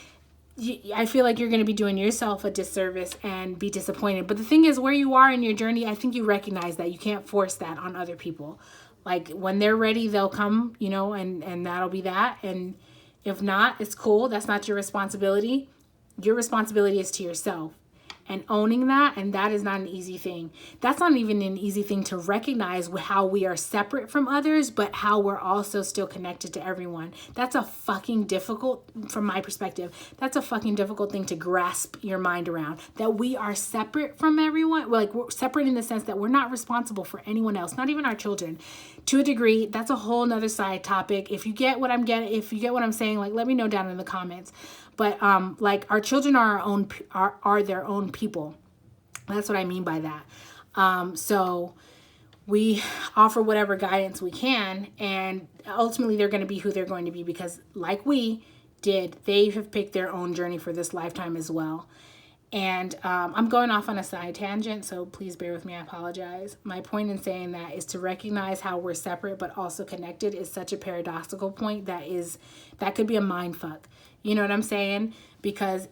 I feel like you're going to be doing yourself a disservice and be disappointed. But the thing is, where you are in your journey, I think you recognize that you can't force that on other people. Like, when they're ready, they'll come, and that'll be that. And if not, it's cool. That's not your responsibility. Your responsibility is to yourself. And owning that, and that is not an easy thing. That's not even an easy thing to recognize, how we are separate from others, but how we're also still connected to everyone. That's a fucking difficult, from my perspective, that's a fucking difficult thing to grasp your mind around. That we are separate from everyone. Like, we're separate in the sense that we're not responsible for anyone else, not even our children. To a degree, that's a whole nother side topic. If you get what I'm saying, like, let me know down in the comments. But like, our children are their own people. That's what I mean by that. So we offer whatever guidance we can, and ultimately they're going to be who they're going to be because like we did, they have picked their own journey for this lifetime as well. And I'm going off on a side tangent, so please bear with me. I apologize. My point in saying that is to recognize how we're separate but also connected is such a paradoxical point that could be a mind fuck. You know what I'm saying? Because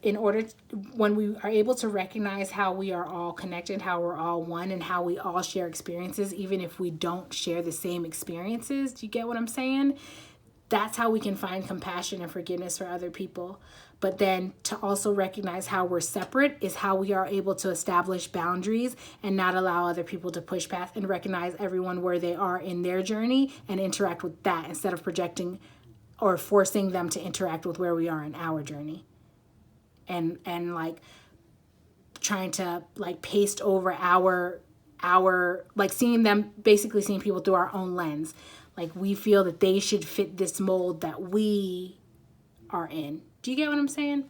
when we are able to recognize how we are all connected, how we're all one, and how we all share experiences, even if we don't share the same experiences, do you get what I'm saying? That's how we can find compassion and forgiveness for other people. But then to also recognize how we're separate is how we are able to establish boundaries and not allow other people to push past, and recognize everyone where they are in their journey and interact with that instead of projecting or forcing them to interact with where we are in our journey. And like trying to like paste over our like seeing people through our own lens. Like we feel that they should fit this mold that we are in. Do you get what I'm saying?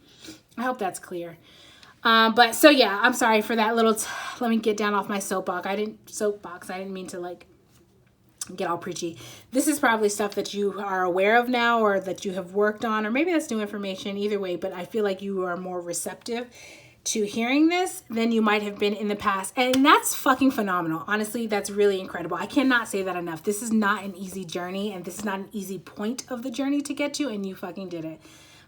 I hope that's clear. But so yeah, I'm sorry for that little, let me get down off my soapbox. I didn't mean to like get all preachy. This is probably stuff that you are aware of now or that you have worked on, or maybe that's new information, either way, but I feel like you are more receptive to hearing this than you might have been in the past. And that's fucking phenomenal. Honestly, that's really incredible. I cannot say that enough. This is not an easy journey, and this is not an easy point of the journey to get to, and you fucking did it.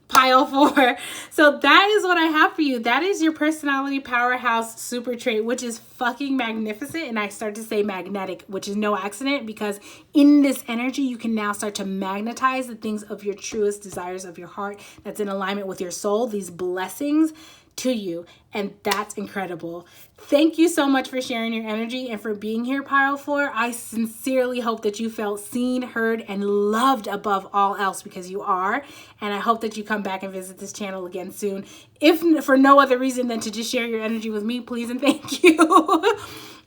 Pile 4. So that is what I have for you. That is your personality powerhouse super trait, which is fucking magnificent. And I start to say magnetic, which is no accident, because in this energy, you can now start to magnetize the things of your truest desires of your heart that's in alignment with your soul, these blessings to you, and that's incredible. Thank you so much for sharing your energy and for being here, Pile 4. I sincerely hope that you felt seen, heard, and loved above all else, because you are, and I hope that you come back and visit this channel again soon, if for no other reason than to just share your energy with me, please and thank you.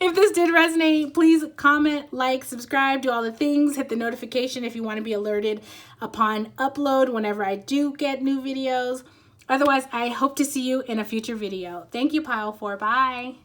If this did resonate, please comment, like, subscribe, do all the things, hit the notification if you want to be alerted upon upload whenever I do get new videos. Otherwise, I hope to see you in a future video. Thank you, Pile 4. Bye.